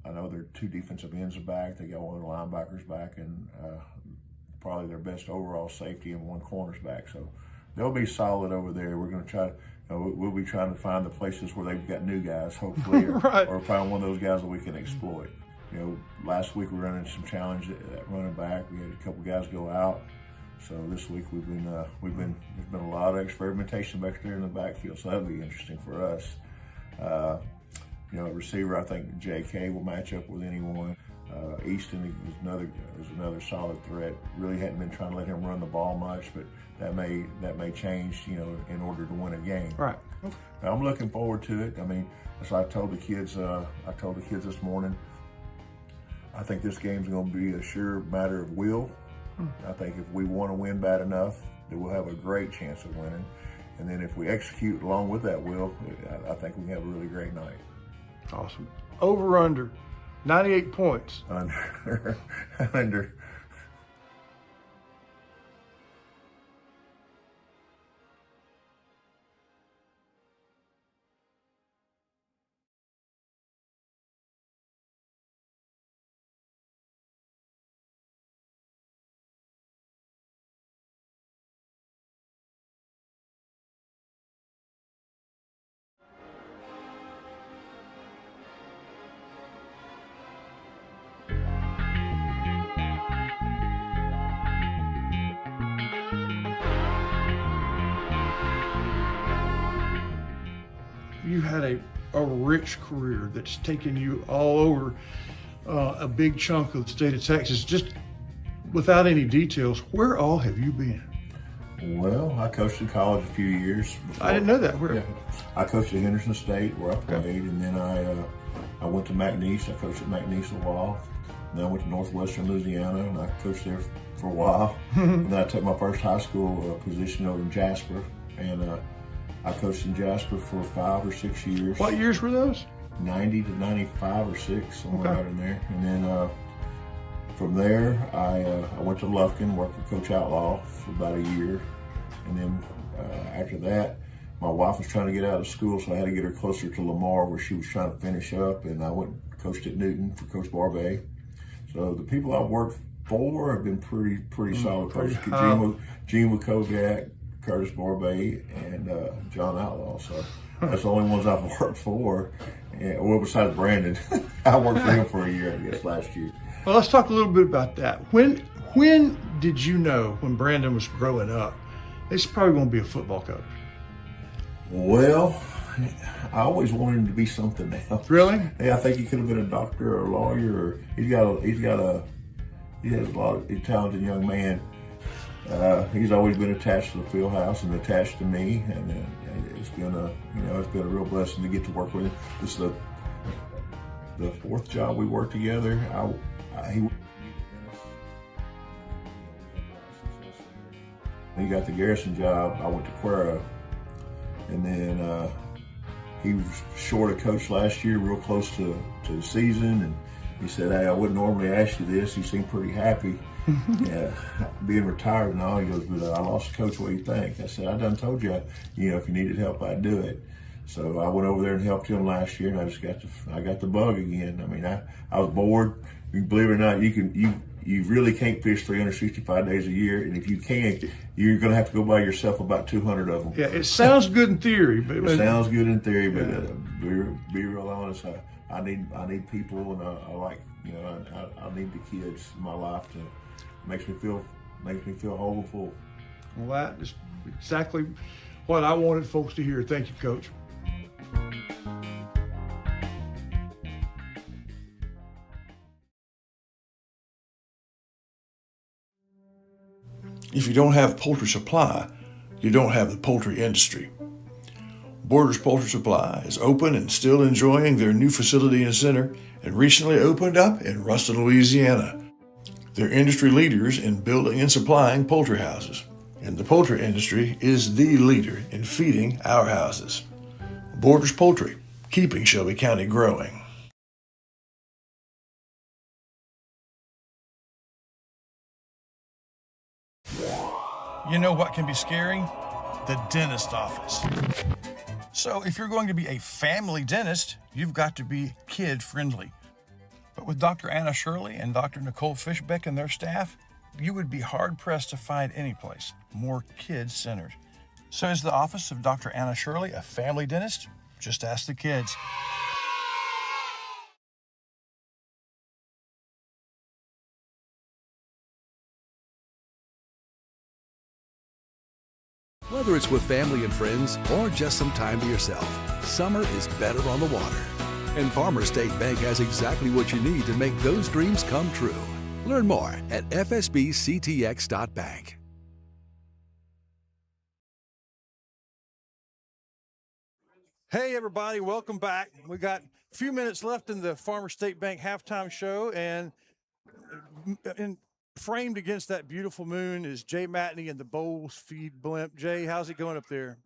I know their 2 defensive ends are back. They got one of their linebackers back, and probably their best overall safety and 1 corner's back. So they'll be solid over there. We're going to try to, you know, we'll be trying to find the places where they've got new guys, hopefully, or find one of those guys that we can exploit. You know, last week we ran into some challenge at running back. We had a couple guys go out. So this week there's been a lot of experimentation back there in the backfield. So that'll be interesting for us. You know, receiver, I think J.K. will match up with anyone. Easton is another solid threat. Really hadn't been trying to let him run the ball much, but that may change, you know, in order to win a game. Right. Now, I'm looking forward to it. I mean, as I told the kids this morning, I think this game's going to be a sure matter of will. I think if we want to win bad enough, then we'll have a great chance of winning. And then if we execute along with that will, I think we have a really great night. Awesome. Over under 98 points. Under. You had a rich career that's taken you all over a big chunk of the state of Texas. Just without any details, where all have you been? Well, I coached in college a few years before. I didn't know that. Where? Yeah. I coached at Henderson State, where I played, and then I went to McNeese. I coached at McNeese a while. Then I went to Northwestern Louisiana, and I coached there for a while. And then I took my first high school position over in Jasper, and I coached in Jasper for 5 or 6 years. What years were those? 90 to 95 or 6, somewhere right in there. And then from there, I went to Lufkin, worked with Coach Outlaw for about a year. And then After that, my wife was trying to get out of school, so I had to get her closer to Lamar, where she was trying to finish up, and I went and coached at Newton for Coach Barbay. So the people I've worked for have been pretty solid coaches. Gene Wachovak, Curtis Barbay, and John Outlaw. So that's the only ones I've worked for. And, well, besides Brandon, I worked for him for a year, I guess, last year. Well, let's talk a little bit about that. When did you know, when Brandon was growing up, he's probably going to be a football coach? Well, I always wanted him to be something else. Really? Yeah, I think he could have been a doctor or a lawyer. Or he's a talented young man. He's always been attached to the field house and attached to me, and it's been a real blessing to get to work with him. This is the fourth job we worked together. He got the Garrison job. I went to Quero, and then he was short a coach last year, real close to the season, and he said, "Hey, I wouldn't normally ask you this." He seemed pretty happy, being retired and all. He goes, "But I lost a coach. What do you think?" I said, "I done told you, if you needed help, I'd do it." So I went over there and helped him last year, and I got the bug again. I mean, I was bored. Believe it or not, you really can't fish 365 days a year, and if you can't, you're going to have to go by yourself about 200 of them. Yeah, it sounds good in theory, but it sounds good in theory, but be real honest. I need people, and I like I need the kids in my life to makes me feel whole and full. Well, that is exactly what I wanted folks to hear. Thank you, Coach. If you don't have poultry supply, you don't have the poultry industry. Borders Poultry Supply is open and still enjoying their new facility and center, and recently opened up in Ruston, Louisiana. They're industry leaders in building and supplying poultry houses, and the poultry industry is the leader in feeding our houses. Borders Poultry, keeping Shelby County growing. You know what can be scary? The dentist office. So if you're going to be a family dentist, you've got to be kid-friendly. But with Dr. Anna Shirley and Dr. Nicole Fishbeck and their staff, you would be hard-pressed to find any place more kid-centered. So is the office of Dr. Anna Shirley a family dentist? Just ask the kids. Whether it's with family and friends or just some time to yourself, summer is better on the water. And Farmers State Bank has exactly what you need to make those dreams come true. Learn more at fsbctx.bank. Hey everybody, welcome back. We got a few minutes left in the Farmers State Bank halftime show, and framed against that beautiful moon is Jay Matney and the Bowles Feed Blimp. Jay, how's it going up there?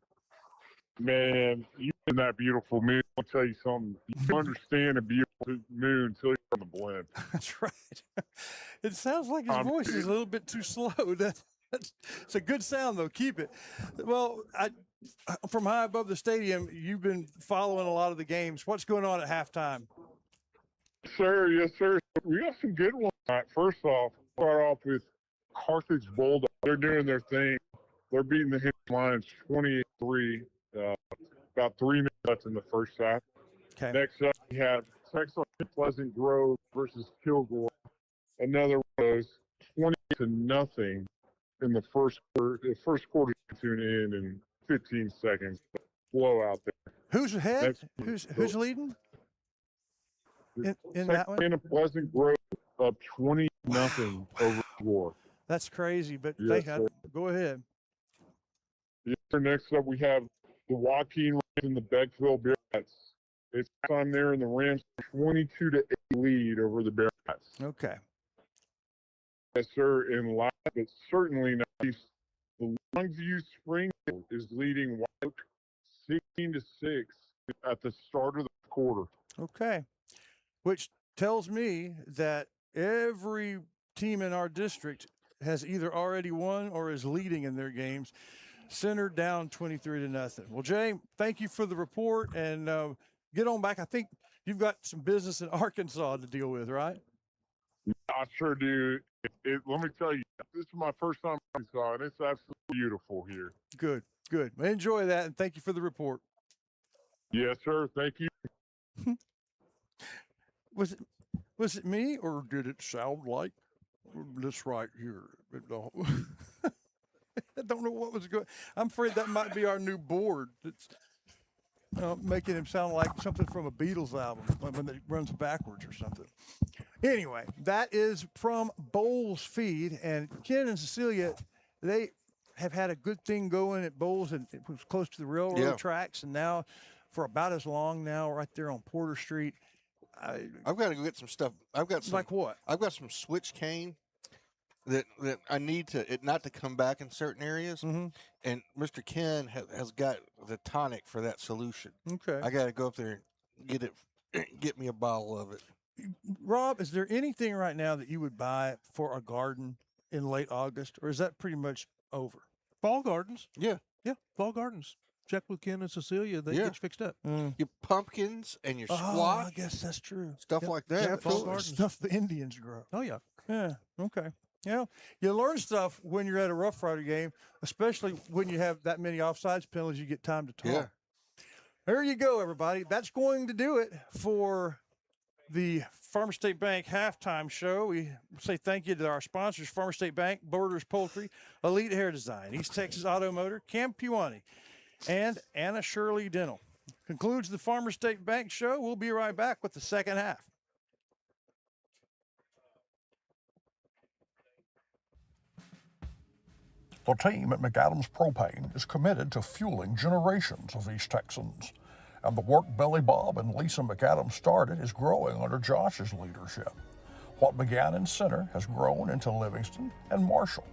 Man, you in that beautiful moon, I'll tell you something. You understand a beautiful moon until you're on the blimp. That's right. It sounds like his voice is a little bit too slow. It's a good sound, though. Keep it. Well, from high above the stadium, you've been following a lot of the games. What's going on at halftime? Yes, sir. We got some good ones. First off, start off with Carthage Bulldogs. They're doing their thing. They're beating the Hinton Lions 28-3. About 3 minutes left in the first half. Okay. Next up, we have Texas Pleasant Grove versus Kilgore. Another one of those 20-0 in the first quarter. The first quarter, you tune in 15 seconds. Blowout there. Who's ahead? Who's leading? In that one? Pleasant Grove up 20-0 over War. That's crazy, but Yes, go ahead. Yes, sir. Next up, we have the Joaquin Rams and the Beckville Bearcats. It's time there in the Rams 22-8 lead over the Bearcats. Okay. Yes, sir. In last, but certainly not least, the Longview Springfield is leading White 16-6 at the start of the quarter. Okay. Which tells me that every team in our district has either already won or is leading in their games. Center down 23-0. Well, Jay, thank you for the report, and get on back. I think you've got some business in Arkansas to deal with, right? I sure do. Let me tell you, this is my first time in Arkansas, and it's absolutely beautiful here. Good, good. Enjoy that, and thank you for the report. Yes, sir. Thank you. Was it me, or did it sound like this right here? I don't know what was going. I'm afraid that might be our new board. It's making him sound like something from a Beatles album when it runs backwards or something. Anyway, that is from Bowles Feed, and Ken and Cecilia, they have had a good thing going at Bowles, and it was close to the railroad tracks, and now for about as long now, right there on Porter Street. I've got to go get some stuff. I've got some, like what? I've got some switch cane that I need it not to come back in certain areas. And Mr. Ken has got the tonic for that solution. Okay. I got to go up there and get me a bottle of it. Rob, is there anything right now that you would buy for a garden in late August, or is that pretty much over? Fall gardens. Yeah. Yeah, fall gardens. Check with Ken and Cecilia. They get you fixed up. Your pumpkins and your squash. I guess that's true. Stuff like that. Yeah, fall gardens. Stuff the Indians grow. Oh, yeah. Yeah, okay. Yeah, you learn stuff when you're at a Rough Rider game, especially when you have that many offsides penalties, you get time to talk. Yeah. There you go, everybody. That's going to do it for the Farmer State Bank halftime show. We say thank you to our sponsors, Farmer State Bank, Borders Poultry, Elite Hair Design, East Texas Auto Motor, Camp Pewanee, and Anna Shirley Dental. Concludes the Farmer State Bank show. We'll be right back with the second half. The team at McAdams Propane is committed to fueling generations of East Texans, and the work Billy Bob and Lisa McAdams started is growing under Josh's leadership. What began in Center has grown into Livingston and Marshall,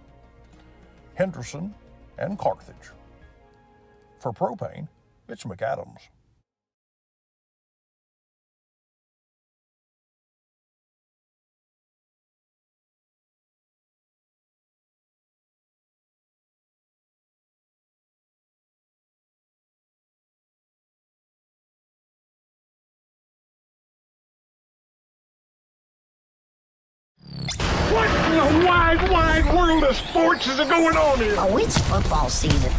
Henderson and Carthage. For propane, it's McAdams. What in the wide world of sports is going on here? Oh, it's football season.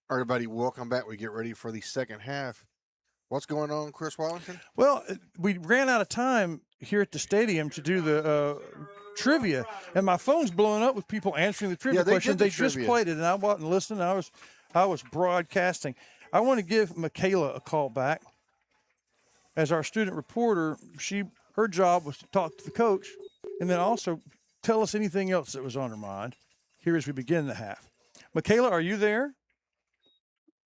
Everybody, welcome back. We get ready for the second half. What's going on, Chris Wallington? Well, we ran out of time here at the stadium to do the trivia, and my phone's blowing up with people answering the trivia questions. They just played it, and I wasn't listening. I was broadcasting. I want to give Michaela a call back. As our student reporter, her job was to talk to the coach and then also tell us anything else that was on her mind here as we begin the half. Michaela, are you there?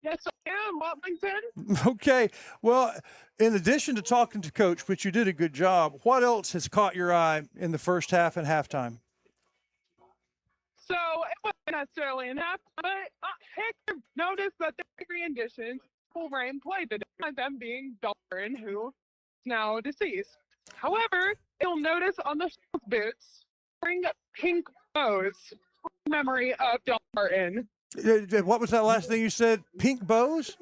Yes, I am, Watlington. Okay. Well, in addition to talking to Coach, which you did a good job, what else has caught your eye in the first half and halftime? So it wasn't necessarily enough, but Hector noticed that the renditions full rain played today, one of them being Dalton, who is now deceased. However, you'll notice on the boots wearing pink bows in memory of Dalton. What was that last thing you said? Pink bows?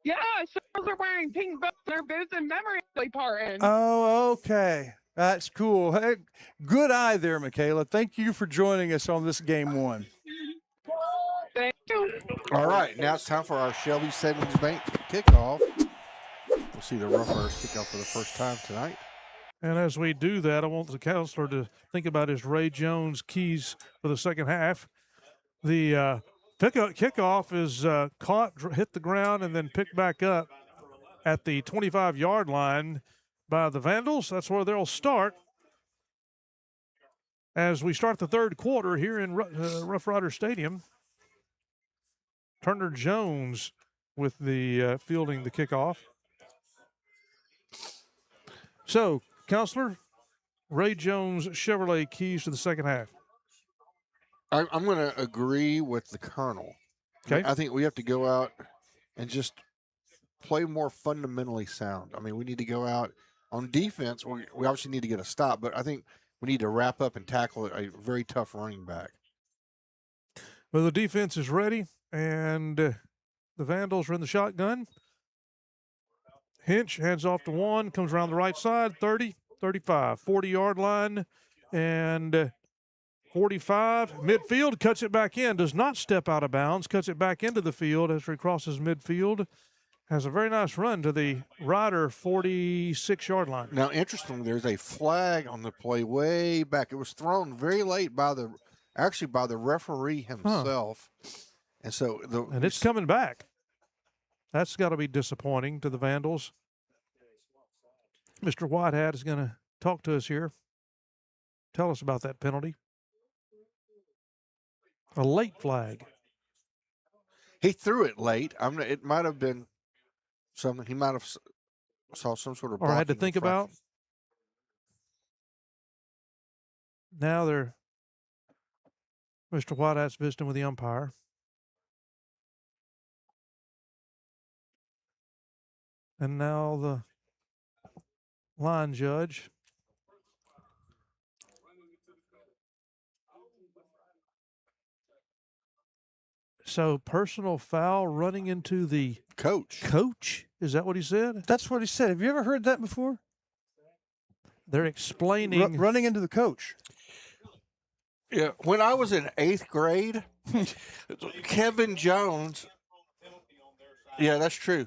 Yeah, Shells are wearing pink bows in their boots in memory of Parton. Oh, okay. That's cool. Hey, good eye there, Michaela. Thank you for joining us on this game one. Thank you. All right, now it's time for our Shelby Savings Bank kickoff. We'll see the Rough Riders kick off for the first time tonight. And as we do that, I want the counselor to think about his Ray Jones keys for the second half. The kickoff is caught, hit the ground, and then picked back up at the 25-yard line by the Vandals. That's where they'll start as we start the third quarter here in Rough Rider Stadium. Turner Jones with the fielding the kickoff. So, counselor, Ray Jones Chevrolet keys to the second half. I'm going to agree with the Colonel. Okay. I think we have to go out and just play more fundamentally sound. I mean, we need to go out on defense. We obviously need to get a stop, but I think we need to wrap up and tackle a very tough running back. Well, the defense is ready, and the Vandals are in the shotgun. Hinch hands off to one, comes around the right side, 30, 35, 40-yard line, and 45. Midfield, cuts it back in, does not step out of bounds, cuts it back into the field as he crosses midfield. Has a very nice run to the Rider 46-yard line. Now, interestingly, there's a flag on the play way back. It was thrown very late by the referee himself. And so and it's coming back. That's got to be disappointing to the Vandals. Mr. Whitehat is going to talk to us here. Tell us about that penalty. A late flag. He threw it late. It might have been something he might have saw some sort of or had to blocking think infraction. about. Now Mr. Whitehat's visiting with the umpire. And now the line judge. So personal foul running into the coach. Coach? Is that what he said? That's what he said. Have you ever heard that before? They're explaining. Running into the coach. Yeah, when I was in 8th grade, Kevin Jones. Yeah, that's true.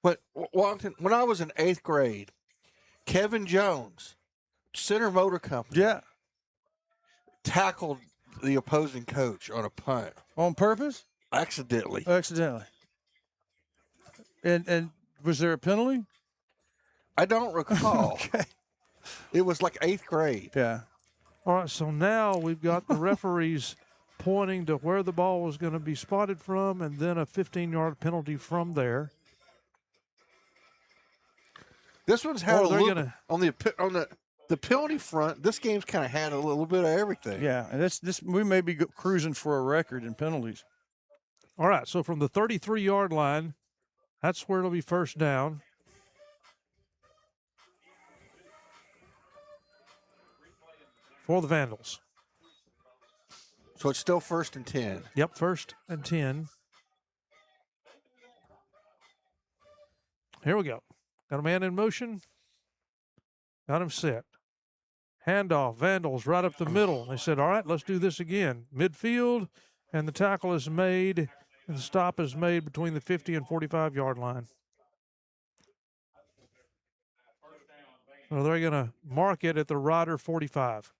But Washington, when I was in 8th grade, Kevin Jones, Center Motor Company, tackled the opposing coach on a punt on purpose. Accidentally. And was there a penalty? I don't recall. Okay. It was like 8th grade. Yeah. All right, so now we've got the referees pointing to where the ball was going to be spotted from, and then a 15-yard penalty from there. This one's had a little on the penalty front. This game's kind of had a little bit of everything. Yeah, and this we may be cruising for a record in penalties. All right, so from the 33-yard line, that's where it'll be first down. For the Vandals. So it's still 1st and 10. Yep, 1st and 10. Here we go. Got a man in motion. Got him set. Handoff. Vandals right up the middle. They said, all right, let's do this again. Midfield, and the tackle is made, and the stop is made between the 50 and 45-yard line. So they're going to mark it at the Rider 45.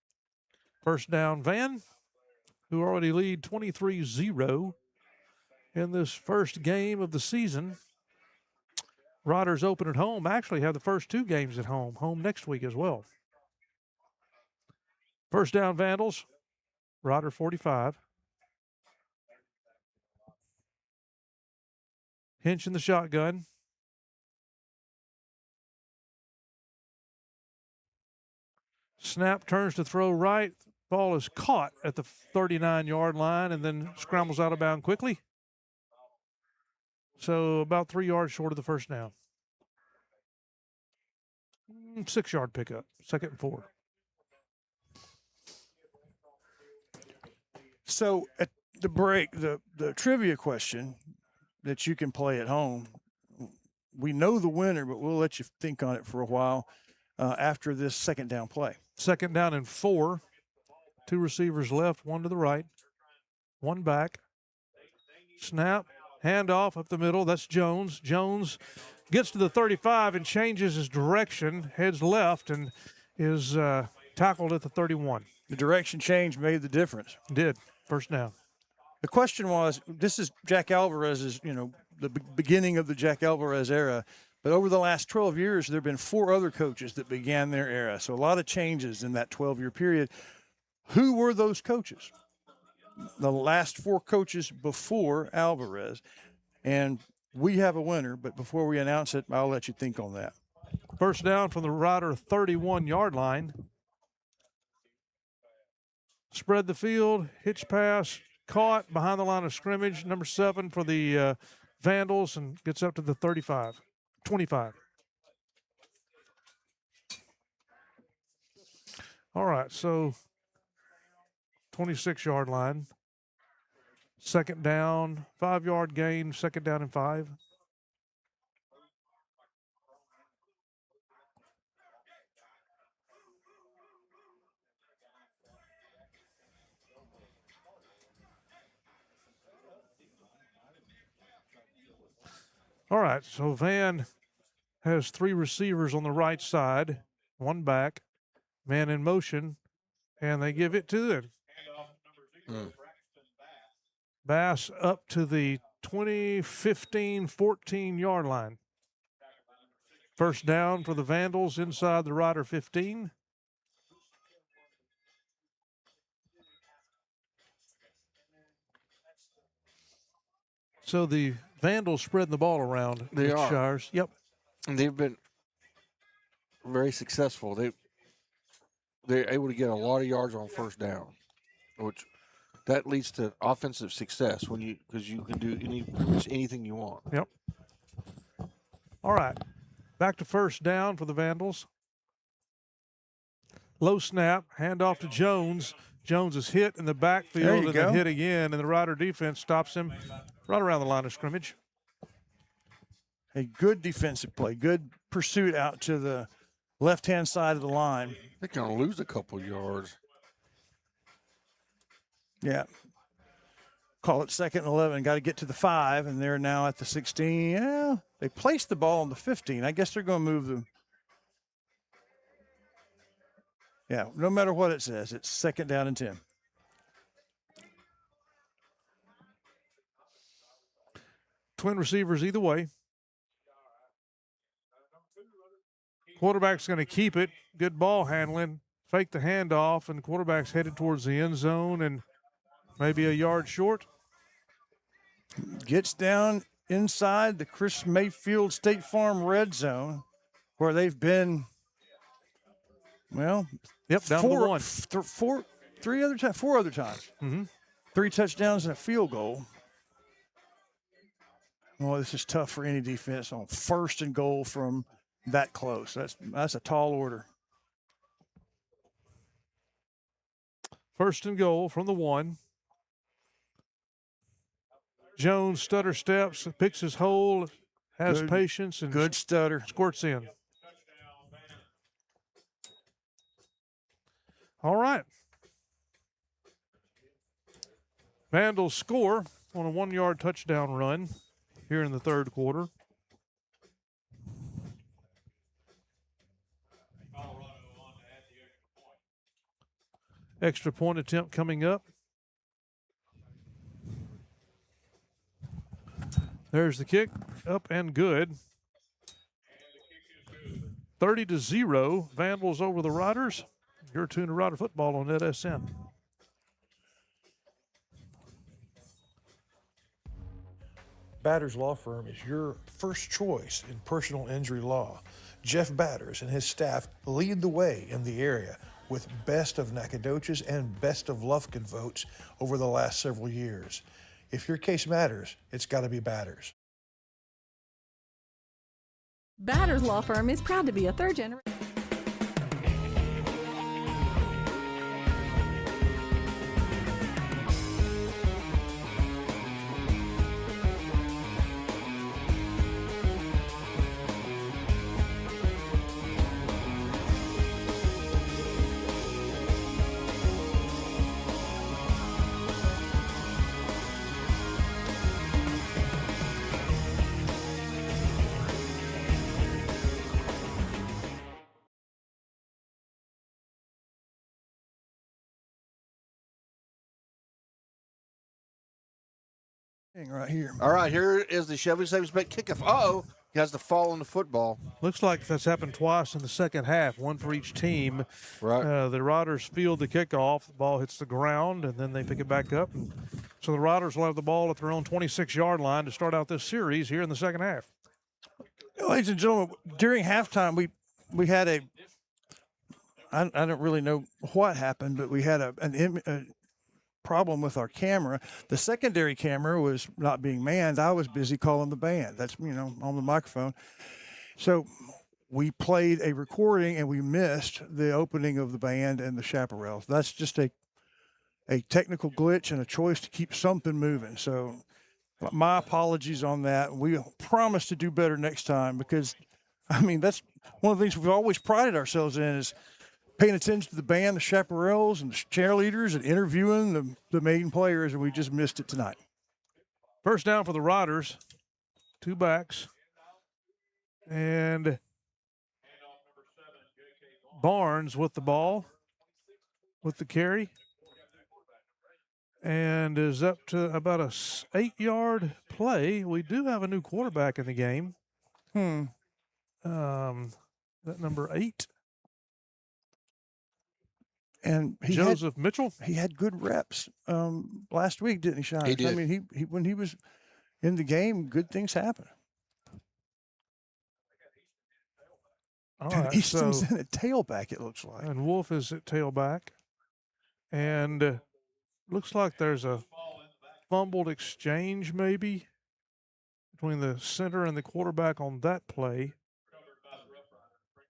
First down, Van, who already lead 23-0 in this first game of the season. Riders open at home. Actually have the first 2 games at home. Home next week as well. First down, Vandals. Rider 45. Hinch in the shotgun. Snap, turns to throw right. Ball is caught at the 39-yard line and then scrambles out of bounds quickly. So about 3 yards short of the first down. 6-yard pickup, 2nd and 4. So at the break, the trivia question that you can play at home, we know the winner, but we'll let you think on it for a while after this second down play. 2nd down and 4. 2 receivers left, 1 to the right, 1 back. Snap, handoff up the middle. That's Jones. Jones gets to the 35 and changes his direction, heads left, and is tackled at the 31. The direction change made the difference. Did. First down. The question was, this is Jack Alvarez's, the beginning of the Jack Alvarez era. But over the last 12 years, there have been 4 other coaches that began their era. So a lot of changes in that 12-year period. Who were those coaches? The last 4 coaches before Alvarez. And we have a winner, but before we announce it, I'll let you think on that. First down from the Rider 31-yard line. spread the field, hitch pass, caught behind the line of scrimmage. Number 7 for the Vandals, and gets up to the 25. All right, so 26-yard line. Second down, 5-yard gain, second down and 5. All right, so Van has 3 receivers on the right side, 1 back, man in motion, and they give it to them. Bass up to the 14-yard line. First down for the Vandals inside the Rider 15. So the Vandals spreading the ball around. They are. Shires. Yep. And they've been very successful. They're able to get a lot of yards on first down, which that leads to offensive success because you can do pretty much anything you want. Yep. All right. Back to first down for the Vandals. Low snap, handoff to Jones. Jones is hit in the backfield and then hit again, and the Rider defense stops him right around the line of scrimmage. A good defensive play, good pursuit out to the left-hand side of the line. They're going to lose a couple yards. Yeah. Call it 2nd and 11. Got to get to the 5, and they're now at the 16. Yeah, they placed the ball on the 15. I guess they're going to move them. Yeah, no matter what it says, it's 2nd down and 10. Twin receivers either way. Quarterback's going to keep it. Good ball handling. Fake the handoff, and the quarterback's headed towards the end zone and maybe a yard short. Gets down inside the Chris Mayfield State Farm red zone where they've been, well, down to 1. 4 other times. Mm-hmm. 3 touchdowns and a field goal. Well, this is tough for any defense on 1st and goal from that close. That's a tall order. 1st and goal from the 1. Jones stutter steps, picks his hole, has patience, and good stutter. Squirts in. All right. Vandals score on a 1-yard touchdown run here in the 3rd quarter. Extra point attempt coming up. There's the kick, up and good. 30-0, Vandals over the Riders. You're tuned to Rider Football on NETSN. Batters Law Firm is your first choice in personal injury law. Jeff Batters and his staff lead the way in the area with best of Nacogdoches and best of Lufkin votes over the last several years. If your case matters, it's got to be Batters. Batters Law Firm is proud to be a 3rd generation. Right here. All right, here is the Chevy Savings Bank kickoff. Uh-oh, he has to fall on the football. Looks like that's happened twice in the second half, one for each team. Right. The Riders field the kickoff. The ball hits the ground, and then they pick it back up. And so the Riders will have the ball at their own 26-yard line to start out this series here in the second half. Ladies and gentlemen, during halftime, we had I don't really know what happened, but we had a problem with our camera. The secondary camera was not being manned. I was busy calling the band. That's, on the microphone. So we played a recording and we missed the opening of the band and the chaparrals. That's just a technical glitch and a choice to keep something moving. So my apologies on that. We promise to do better next time because, that's one of the things we've always prided ourselves in is paying attention to the band, the chaparrals, and the cheerleaders, and interviewing the main players, and we just missed it tonight. First down for the Riders, 2 backs. And Barnes with the ball, with the carry, and is up to about a 8-yard play. We do have a new quarterback in the game. That number 8. And Joseph Mitchell. He had good reps last week, didn't he, Shine? He did. He when he was in the game, good things happen. All right, Easton's in a tailback, it looks like. And Wolf is at tailback. And looks like there's a fumbled exchange maybe between the center and the quarterback on that play.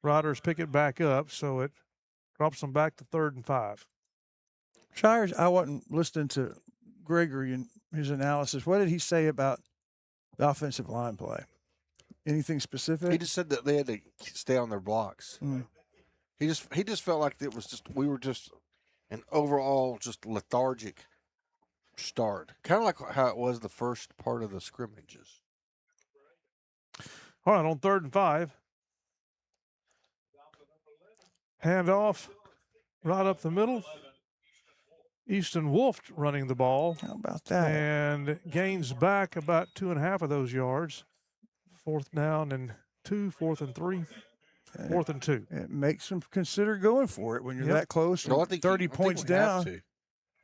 Riders pick it back up, so it drops them back to 3rd and 5. Shires, I wasn't listening to Gregory and his analysis. What did he say about the offensive line play? Anything specific? He just said that they had to stay on their blocks. He just felt like we were just an overall just lethargic start, kind of like how it was the first part of the scrimmages. All right, on 3rd and 5. Handoff right up the middle. Easton Wolf running the ball. How about that? And gains back about 2.5 of those yards. 4th down and 2, 4th and 3, 4th and 2. It makes them consider going for it when you're that close. No, I And think 30 I think points we have down. to.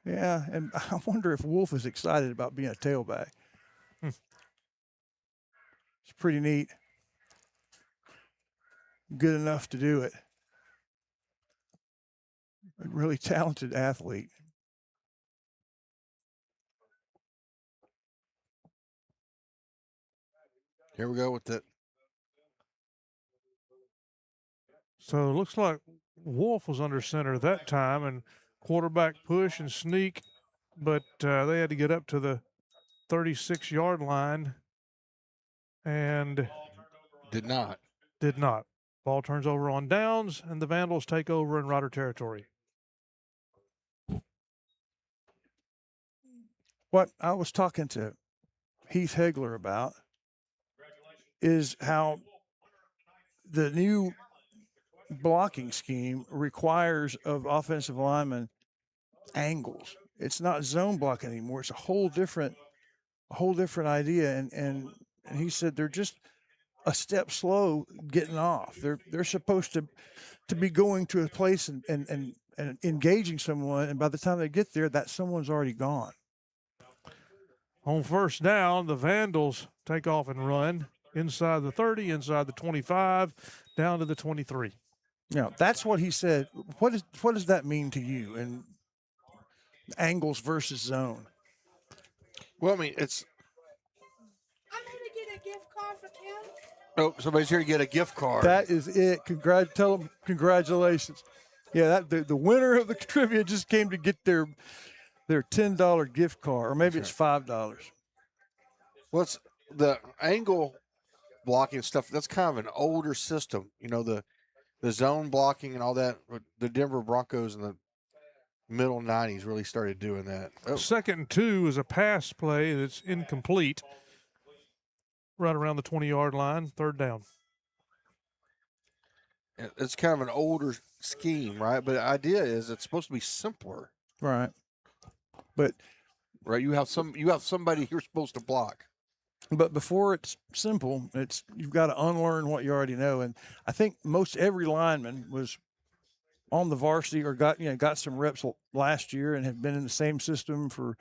Yeah, and I wonder if Wolf is excited about being a tailback. It's pretty neat. Good enough to do it. A really talented athlete. Here we go with it. So it looks like Wolf was under center that time and quarterback push and sneak, but they had to get up to the 36-yard line and did not. Ball turns over on downs, and the Vandals take over in Rider territory. What I was talking to Heath Hegler about is how the new blocking scheme requires of offensive linemen angles. It's not zone blocking anymore. It's a whole different idea. And he said they're just a step slow getting off. They're supposed to be going to a place and engaging someone, and by the time they get there, that someone's already gone. On 1st down, the Vandals take off and run inside the 30, inside the 25, down to the 23. Yeah, that's what he said. What does that mean to you? And angles versus zone. Well, I mean, it's. I'm going to get a gift card for Kim. Oh, somebody's here to get a gift card. That is it. Tell them congratulations. Yeah, the winner of the trivia just came to get their $10 gift card, or maybe it's $5. Well, it's the angle blocking stuff. That's kind of an older system. You know, the zone blocking and all that. The Denver Broncos in the middle 90s really started doing that. Oh. 2nd and 2 is a pass play that's incomplete. Right around the 20-yard line, 3rd down. It's kind of an older scheme, right? But the idea is it's supposed to be simpler. Right. But you have somebody you're supposed to block. But before it's simple, you've got to unlearn what you already know. And I think most every lineman was on the varsity or got some reps last year and have been in the same system for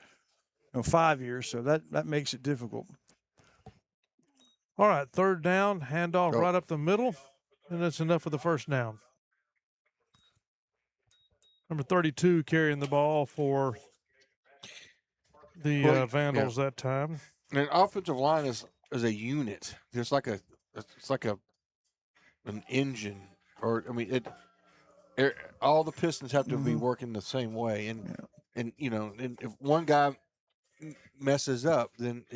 5 years. So that makes it difficult. All right, 3rd down, handoff right up the middle, and that's enough for the 1st down. Number 32 carrying the ball for the Vandals that time. And offensive line is a unit. There's like an engine, or I mean, all the Pistons have to be working the same way. And if one guy messes up, then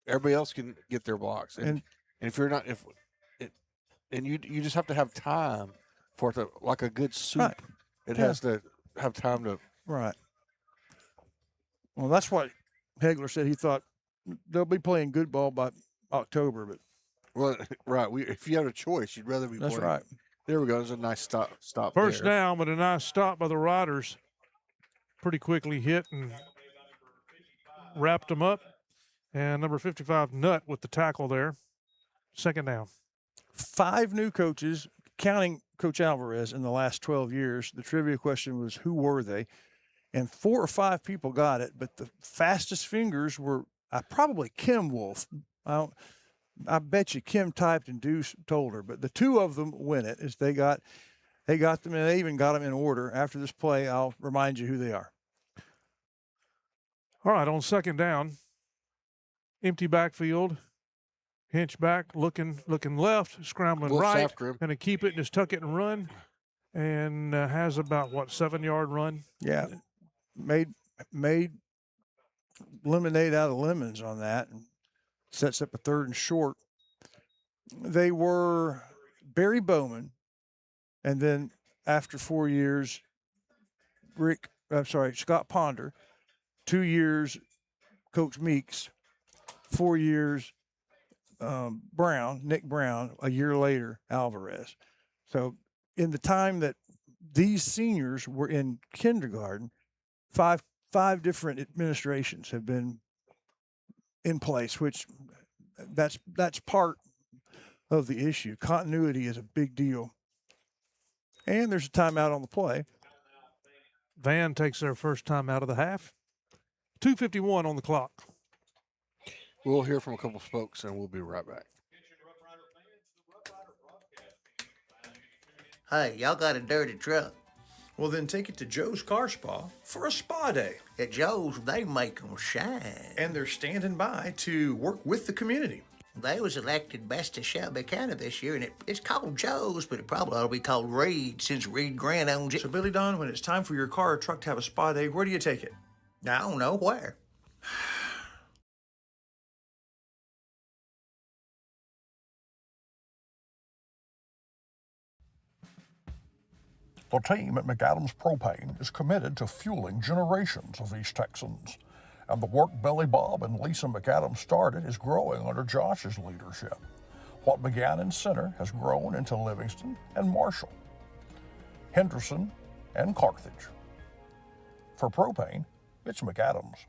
everybody else can get their blocks. And if you're not, you just have to have time for it to, like a good soup. Right. It has to have time to. Right. Well, that's what Hegler said. He thought they'll be playing good ball by October, but right. If you had a choice, you'd rather be. That's playing. right. There we go. There's a nice stop. First there. down, but a nice stop by the Riders. Pretty quickly hit and wrapped them up. And number 55, Nutt, with the tackle there. Second down. 5 new coaches, counting Coach Alvarez, in the last 12 years. The trivia question was, who were they? And 4 or 5 people got it, but the fastest fingers were probably Kim Wolf. I bet you Kim typed and Deuce told her, but the 2 of them win it. Is they got them, and they even got them in order. After this play, I'll remind you who they are. All right, on second down, empty backfield, hinch back, looking left, scrambling Wolf's right, after him. going to keep it and just tuck it and run, and has about 7-yard run. Yeah, made lemonade out of lemons on that, and sets up a 3rd and short. They were Barry Bowman, and then after 4 years, Scott Ponder. 2 years, Coach Meeks. 4 years, Nick Brown. A year later, Alvarez. So in the time that these seniors were in kindergarten, five different administrations have been in place, which that's part of the issue. Continuity is a big deal. And there's a timeout on the play. Van takes their first time out of the half. 2:51 on the clock. We'll hear from a couple folks, and we'll be right back. Hey, y'all got a dirty truck. Well, then take it to Joe's Car Spa for a spa day. At Joe's, they make them shine. And they're standing by to work with the community. They was elected best of Shelby County this year, and it's called Joe's, but it probably ought to be called Reed, since Reed Grant owns it. So, Billy Don, when it's time for your car or truck to have a spa day, where do you take it? I don't know where. The team at McAdams Propane is committed to fueling generations of East Texans. And the work Billy Bob and Lisa McAdams started is growing under Josh's leadership. What began in Center has grown into Livingston and Marshall, Henderson and Carthage. For propane, it's McAdams.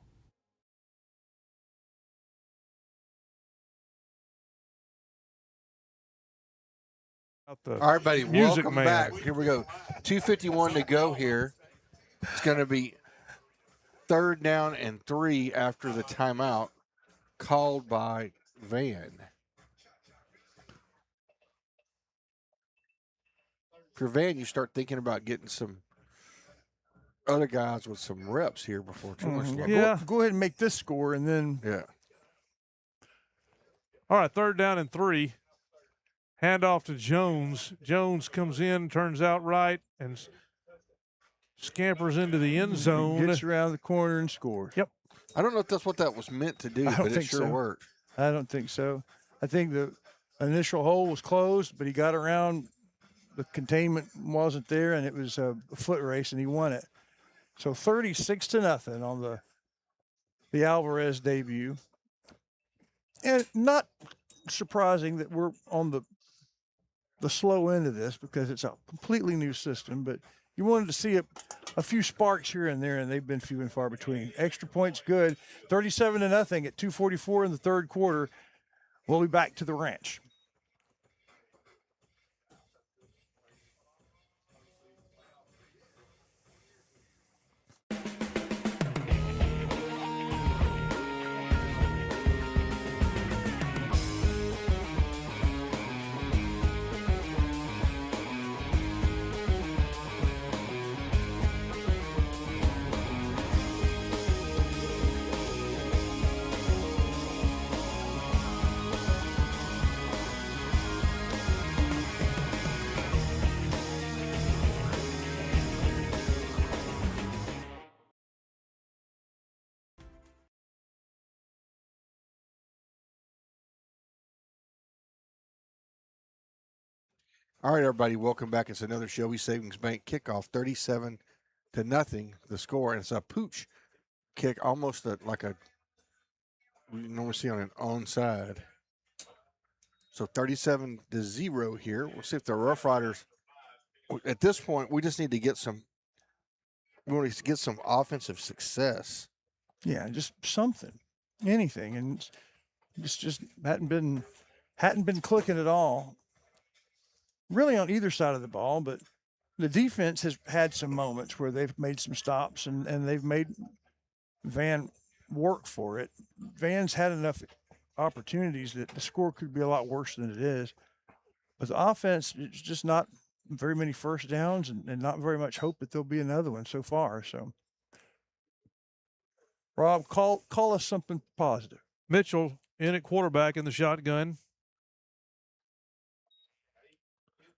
All right, buddy, welcome back. Here we go. 2:51 to go here. It's going to be 3rd down and 3 after the timeout called by Van. If you're Van, you start thinking about getting some other guys with some reps here before too much. Yeah. Go ahead and make this score, and then. Yeah. All right, 3rd down and 3. Hand off to Jones. Jones comes in, turns out right, and scampers into the end zone. Gets around the corner and scores. Yep. I don't know if that's what that was meant to do, but it sure worked. I don't think so. I think the initial hole was closed, but he got around. The containment wasn't there, and it was a foot race, and he won it. So 36-0 on the Alvarez debut. And not surprising that we're on the slow end of this, because it's a completely new system, but you wanted to see a few sparks here and there, and they've been few and far between. Extra points good. 37-0 at 2:44 in the 3rd quarter. We'll be back to the ranch. All right, everybody, welcome back. It's another Shelby Savings Bank kickoff, 37-0, the score. And it's a pooch kick, almost like we normally see on an onside. So 37-0 here. We'll see if the Rough Riders, at this point, we just need to get some, we want to get some offensive success. Yeah, just something, anything. And just hadn't been clicking at all, really, on either side of the ball. But the defense has had some moments where they've made some stops and they've made Van work for it. Van's had enough opportunities that the score could be a lot worse than it is. But the offense, it's just not very many first downs and not very much hope that there'll be another one so far. So, Rob, call us something positive. Mitchell in at quarterback in the shotgun.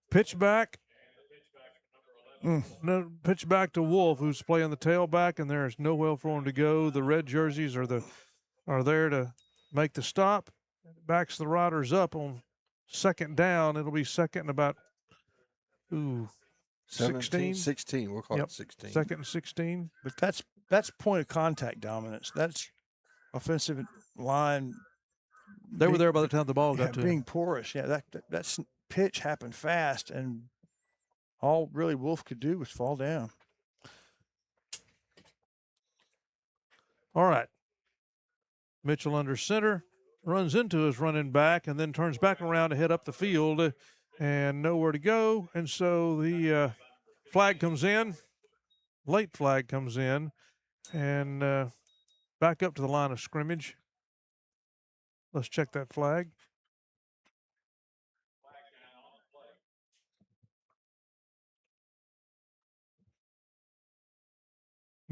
Pitch back. No, pitch back to Wolf, who's playing the tailback, and there's nowhere for him to go. The red jerseys are there to make the stop. Backs the Riders up on second down. It'll be second and about 16. 16. We'll call it 16. Second and 16. But that's point of contact dominance. That's offensive line. They were there by the time the ball got to being him. porous. Yeah, that pitch happened fast, and all really Wolf could do was fall down. All right. Mitchell under center, runs into his running back, and then turns back around to head up the field and nowhere to go. And so the flag comes in, late flag comes in, and back up to the line of scrimmage. Let's check that flag.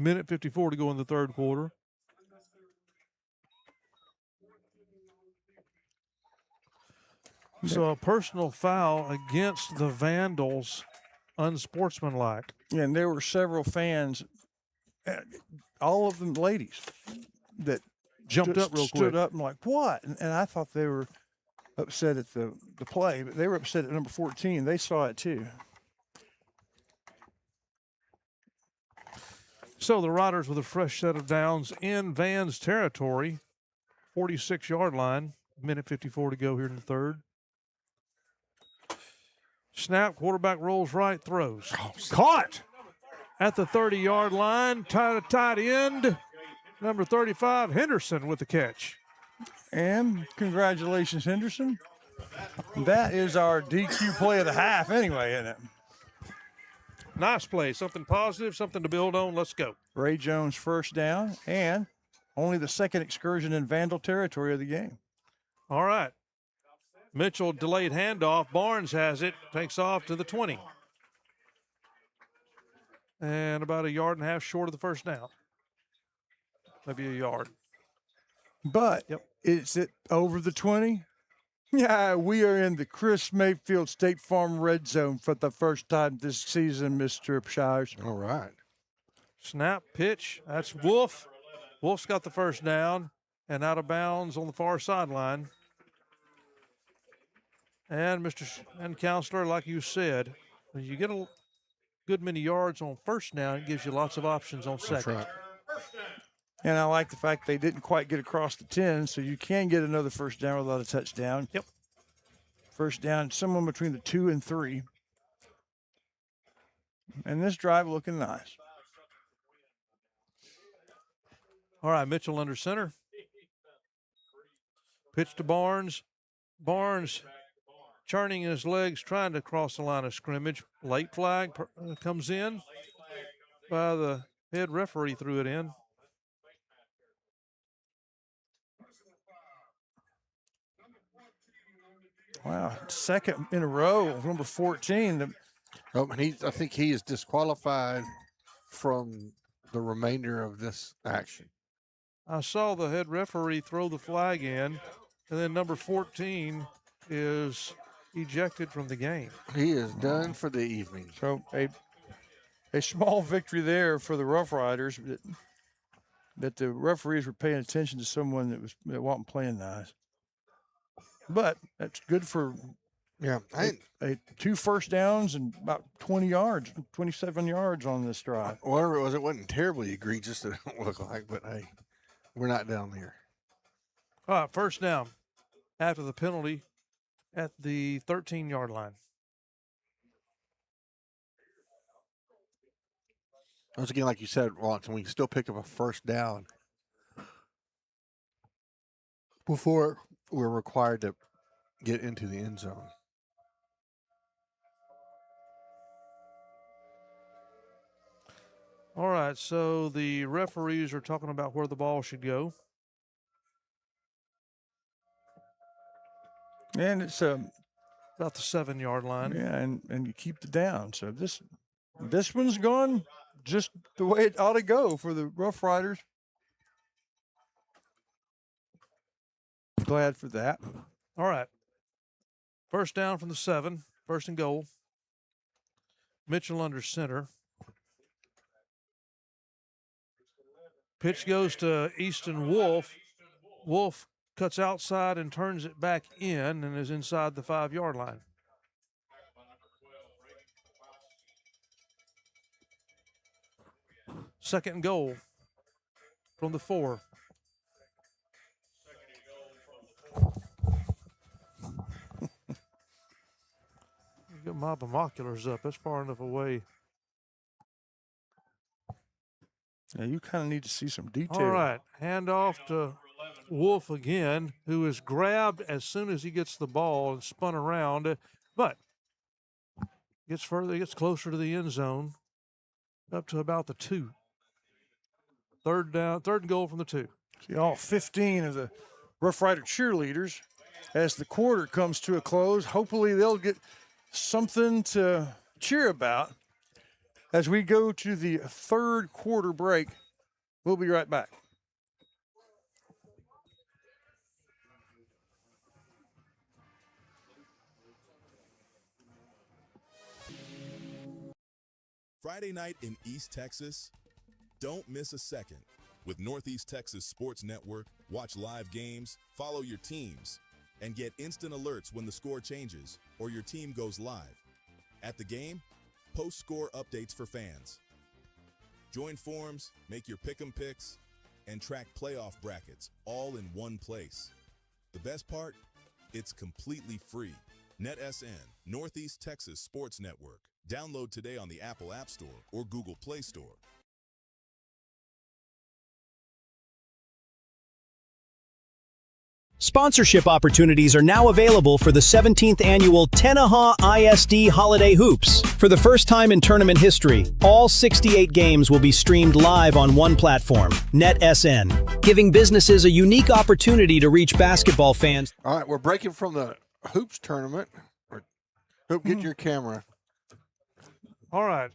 Minute 54 to go in the third quarter. So a personal foul against the Vandals, unsportsmanlike. Yeah, and there were several fans, all of them ladies, that jumped up real quick. Stood up and like, what? And I thought they were upset at the play, but they were upset at number 14. They saw it too. So the Riders with a fresh set of downs in Van's territory, 46-yard line, minute 54 to go here in the third. Snap, quarterback rolls right, throws. Caught at the 30-yard line, tight end, number 35, Henderson with the catch. And congratulations, Henderson. That is our DQ play of the half anyway, isn't it? Nice play, something positive, something to build on. Let's go. Ray Jones first down, and only the second excursion in Vandal territory of the game. All right. Mitchell delayed handoff. Barnes has it, takes off to the 20. And about a yard and a half short of the first down. Maybe a yard. But is it over the 20? Yeah, we are in the Chris Mayfield State Farm red zone for the first time this season, Mr. Shires. All right. Snap, pitch. That's Wolf. Wolf's got the first down and out of bounds on the far sideline. And and Counselor, like you said, when you get a good many yards on first down, it gives you lots of options on second. That's right. And I like the fact they didn't quite get across the 10, so you can get another first down without a touchdown. Yep. First down, somewhere between the 2 and 3. And this drive looking nice. All right, Mitchell under center. Pitch to Barnes. Barnes churning his legs, trying to cross the line of scrimmage. Late flag comes in by the head referee, threw it in. Wow, second in a row, number 14. And I think he is disqualified from the remainder of this action. I saw the head referee throw the flag in, and then number 14 is ejected from the game. He is done for the evening. So a small victory there for the Rough Riders, that the referees were paying attention to someone that wasn't playing nice. But that's good for Yeah, two first downs and about 20 yards, 27 yards on this drive. Whatever it was, it wasn't terribly egregious to look like, but hey, we're not down there. All right, first down after the penalty at the 13-yard line. Once again, like you said, Watson, we can still pick up a first down before we're required to get into the end zone. All right, so the referees are talking about where the ball should go. And it's about the 7-yard line. Yeah, and you keep the down. So this one's gone just the way it ought to go for the Rough Riders. Glad for that. All right. First down from the 7, first and goal. Mitchell under center. Pitch goes to Easton Wolf. Wolf cuts outside and turns it back in and is inside the 5-yard line. Second and goal from the 4. Get my binoculars up. That's far enough away. Yeah, you kind of need to see some detail. All right, handoff to Wolf again, who is grabbed as soon as he gets the ball and spun around, but gets further, gets closer to the end zone, up to about the 2. Third down, third and goal from the 2. See all 15 of the Rough Rider cheerleaders as the quarter comes to a close. Hopefully they'll get something to cheer about as we go to the third quarter break. We'll be right back. Friday night in East Texas? Don't miss a second. With Northeast Texas Sports Network, watch live games, follow your teams, and get instant alerts when the score changes or your team goes live. At the game, post score updates for fans. Join forums, make your pick'em picks, and track playoff brackets all in one place. The best part? It's completely free. NETSN, Northeast Texas Sports Network. Download today on the Apple App Store or Google Play Store. Sponsorship opportunities are now available for the 17th annual Tenaha ISD Holiday Hoops. For the first time in tournament history, all 68 games will be streamed live on one platform, NETSN, giving businesses a unique opportunity to reach basketball fans. All right, we're breaking from the hoops tournament. Hoop, get your camera. All right.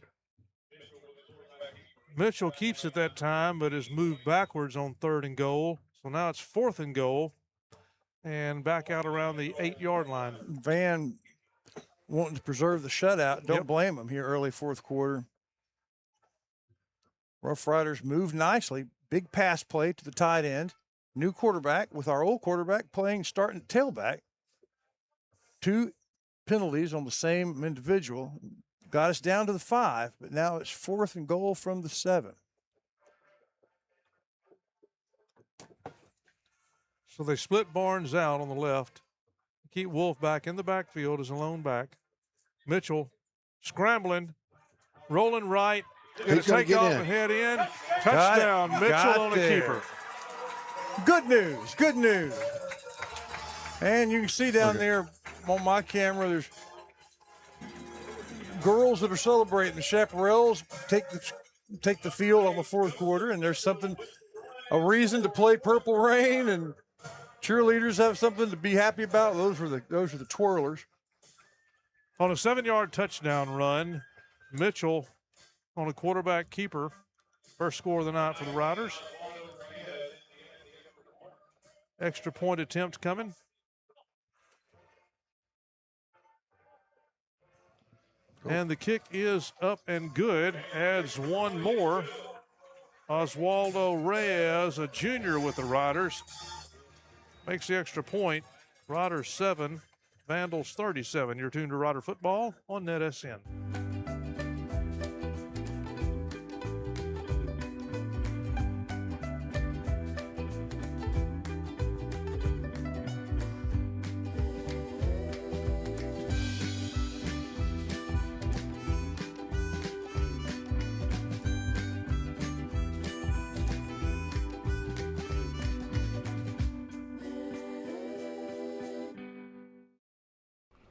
Mitchell keeps it that time, but is moved backwards on 3rd and goal. So now it's 4th and goal. And back out around the 8-yard line. Van wanting to preserve the shutout. Don't blame him here early 4th quarter. Rough Riders move nicely. Big pass play to the tight end. New quarterback with our old quarterback playing starting tailback. 2 penalties on the same individual. Got us down to the 5, but now it's 4th and goal from the 7. So they split Barnes out on the left. Keep Wolf back in the backfield as a lone back. Mitchell scrambling, rolling right. Going to take off and head in. Touchdown, Mitchell on a keeper. Good news, good news. And you can see down there on my camera, there's girls that are celebrating. The chaparrals take the field on the 4th quarter, and there's a reason to play Purple Rain, and cheerleaders have something to be happy about. Those are the twirlers. On a 7-yard touchdown run, Mitchell on a quarterback keeper. First score of the night for the Riders. Extra point attempt coming. And the kick is up and good. Adds one more. Oswaldo Reyes, a junior with the Riders, makes the extra point. Riders 7, Vandals 37. You're tuned to Rider Football on NETSN.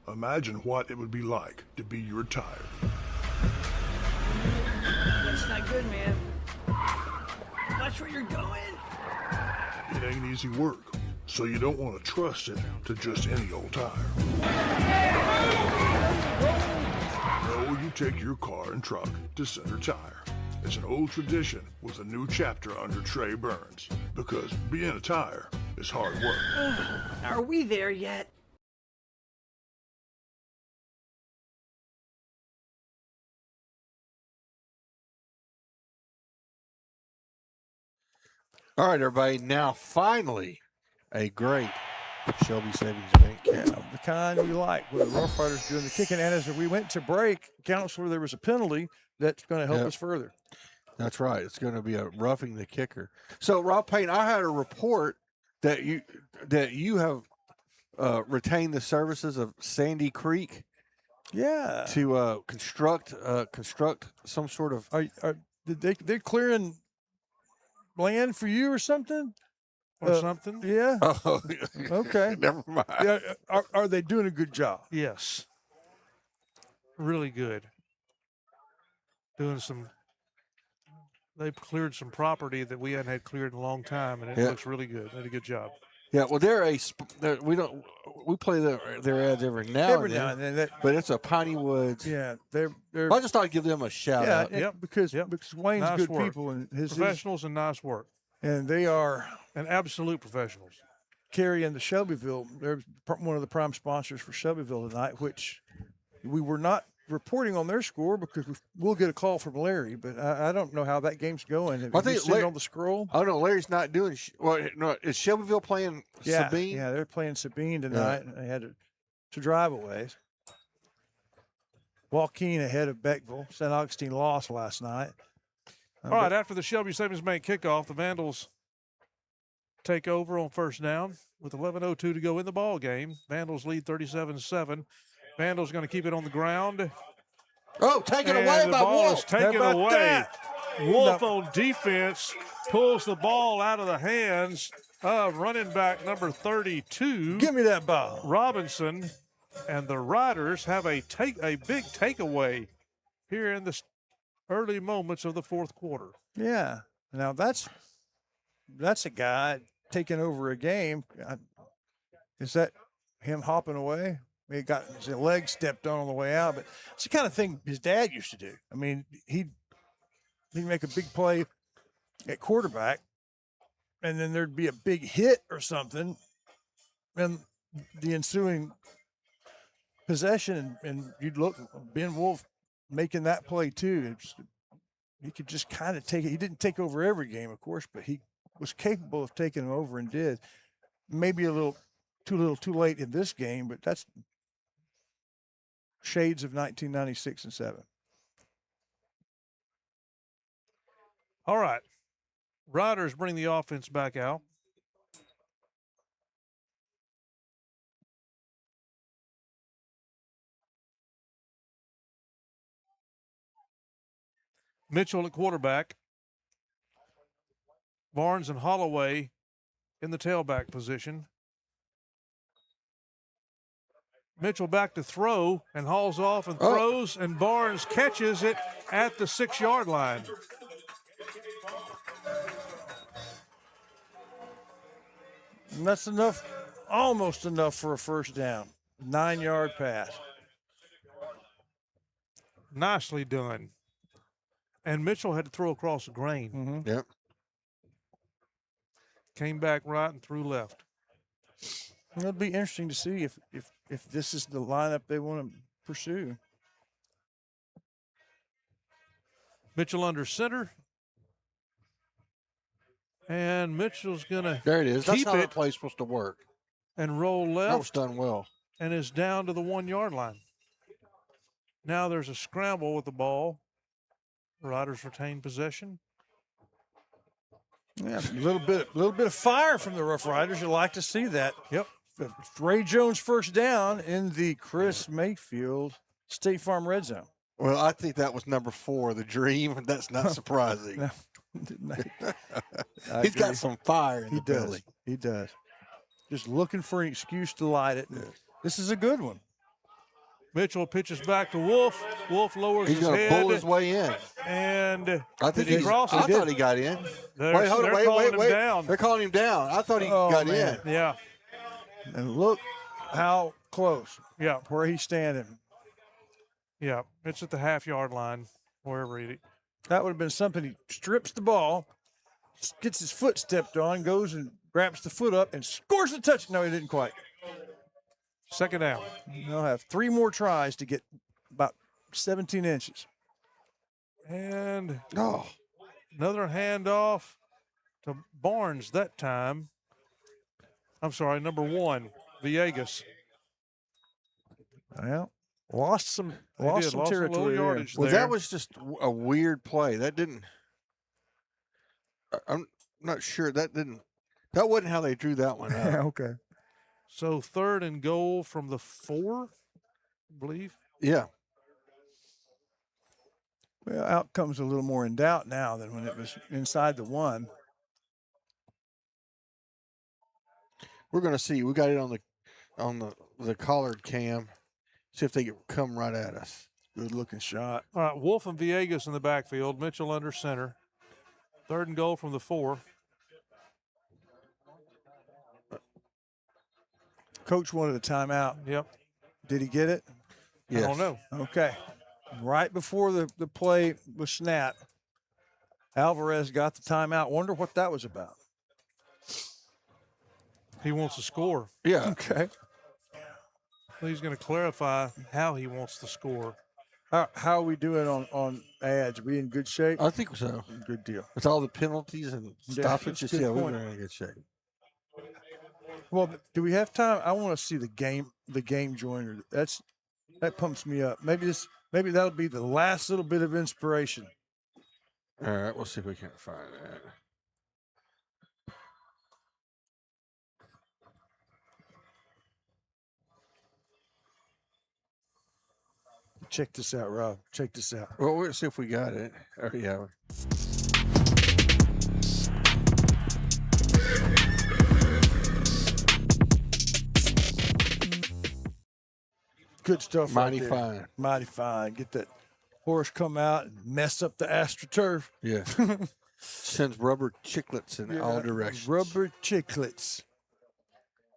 Imagine what it would be like to be your tire. That's not good, man. Watch where you're going. It ain't easy work, so you don't want to trust it to just any old tire. No, you take your car and truck to Center Tire. It's an old tradition with a new chapter under Trey Burns, because being a tire is hard work. Are we there yet? All right, everybody. Now, finally, a great Shelby Savings Bank kick. Yeah, the kind you like, where the Rough Riders doing the kicking. And as we went to break, Counselor, there was a penalty that's going to help us further. That's right. It's going to be a roughing the kicker. So, Rob Payne, I had a report that you have retained the services of Sandy Creek. Yeah. To construct some sort of. They're clearing land for you or something? Or something? Yeah. Oh, okay. Never mind. Yeah. Are they doing a good job? Yes. Really good. They've cleared some property that we hadn't had cleared in a long time, and it looks really good. They did a good job. Yeah, well, we play their ads every now and then. But it's a Piney Woods. Yeah, they're. I just thought I'd give them a shout out. Yeah, because Wayne's Nice good work. people and his Professionals and nice work. And they are absolute professionals. Carrie and the Shelbyville, they're one of the prime sponsors for Shelbyville tonight, which we were not reporting on their score because we'll get a call from Larry, but I don't know how that game's going. Have you seen it on the scroll? Oh no, Larry's not doing. No, is Shelbyville playing Sabine? Yeah, they're playing Sabine tonight. And they had to drive away. Joaquin ahead of Beckville. St. Augustine lost last night. All right, after the Shelby Savings Bank kickoff, the Vandals take over on first down with 11:02 to go in the ball game. Vandals lead 37-7. Vandals going to keep it on the ground. Oh, taken away by Wolf. Taken away. Wolf on defense pulls the ball out of the hands of running back number 32. Give me that ball. Robinson, and the Riders have a big takeaway here in the early moments of the fourth quarter. Yeah. Now that's a guy taking over a game. Is that him hopping away? He got his leg stepped on the way out, but it's the kind of thing his dad used to do. I mean, he'd make a big play at quarterback, and then there'd be a big hit or something, and the ensuing possession, and you'd look, Ben Wolf making that play too. He could just kind of take it. He didn't take over every game, of course, but he was capable of taking them over and did. Maybe a little too late in this game, but that's shades of 1996 and 7. All right. Riders bring the offense back out. Mitchell at quarterback. Barnes and Holloway in the tailback position. Mitchell back to throw and hauls off and throws, and Barnes catches it at the 6-yard line. And that's enough, almost enough for a first down. 9-yard pass. Nicely done. And Mitchell had to throw across the grain. Mm-hmm. Yep. Came back right and threw left. It'll be interesting to see if this is the lineup they want to pursue. Mitchell under center. And Mitchell's going to There it is. That's keep how the it play's supposed to work. and roll left. That was done well. and is down to the 1 yard line. Now there's a scramble with the ball. Riders retain possession. Yeah, a little bit of fire from the Rough Riders. You like to see that. Yep. Ray Jones first down in the Chris Mayfield State Farm red zone. Well, I think that was number 4, the Dream. That's not surprising. He's got some fire in the belly. He does. Just looking for an excuse to light it. This is a good one. Mitchell pitches back to Wolf. Wolf lowers He's his going to head. bull his way in. And I think did he cross it? I thought he got in. They're calling him down. They're calling him down. I thought he got in. Yeah. And look how close. Yeah. Where he's standing. Yeah. It's at the half-yard line, wherever he. That would have been something. He strips the ball, gets his foot stepped on, goes and grabs the foot up and scores the touch. No, he didn't quite. Second down. They'll have 3 more tries to get about 17 inches. And another handoff to Barnes that time. I'm sorry, number 1, Villegas. Well, lost some lost territory a little yardage Well, there. that was just a weird play. That didn't. I'm not sure. That wasn't how they drew that one out. Okay. So 3rd and goal from the 4, I believe. Yeah. Well, outcome's a little more in doubt now than when it was inside the 1. We're going to see. We got it on the collared cam. See if they come right at us. Good looking shot. All right, Wolf and Villegas in the backfield. Mitchell under center. 3rd and goal from the 4. Coach wanted a timeout. Yep. Did he get it? I don't know. Okay. Right before the play was snapped, Alvarez got the timeout. Wonder what that was about. He wants to score. Yeah. Okay. He's going to clarify how he wants to score. How are we doing on ads? Are we in good shape? I think so. Good deal. With all the penalties and stoppages, that's a good we're point. in good shape. Well, do we have time? I want to see the game joiner. That pumps me up. Maybe that'll be the last little bit of inspiration. All right, we'll see if we can find that. Check this out, Rob. Check this out. Well, we'll see if we got it. Oh, yeah. Good stuff. Mighty right there. fine. Mighty fine. Get that horse come out and mess up the AstroTurf. Yeah. Sends rubber chiclets in all directions. Rubber chiclets.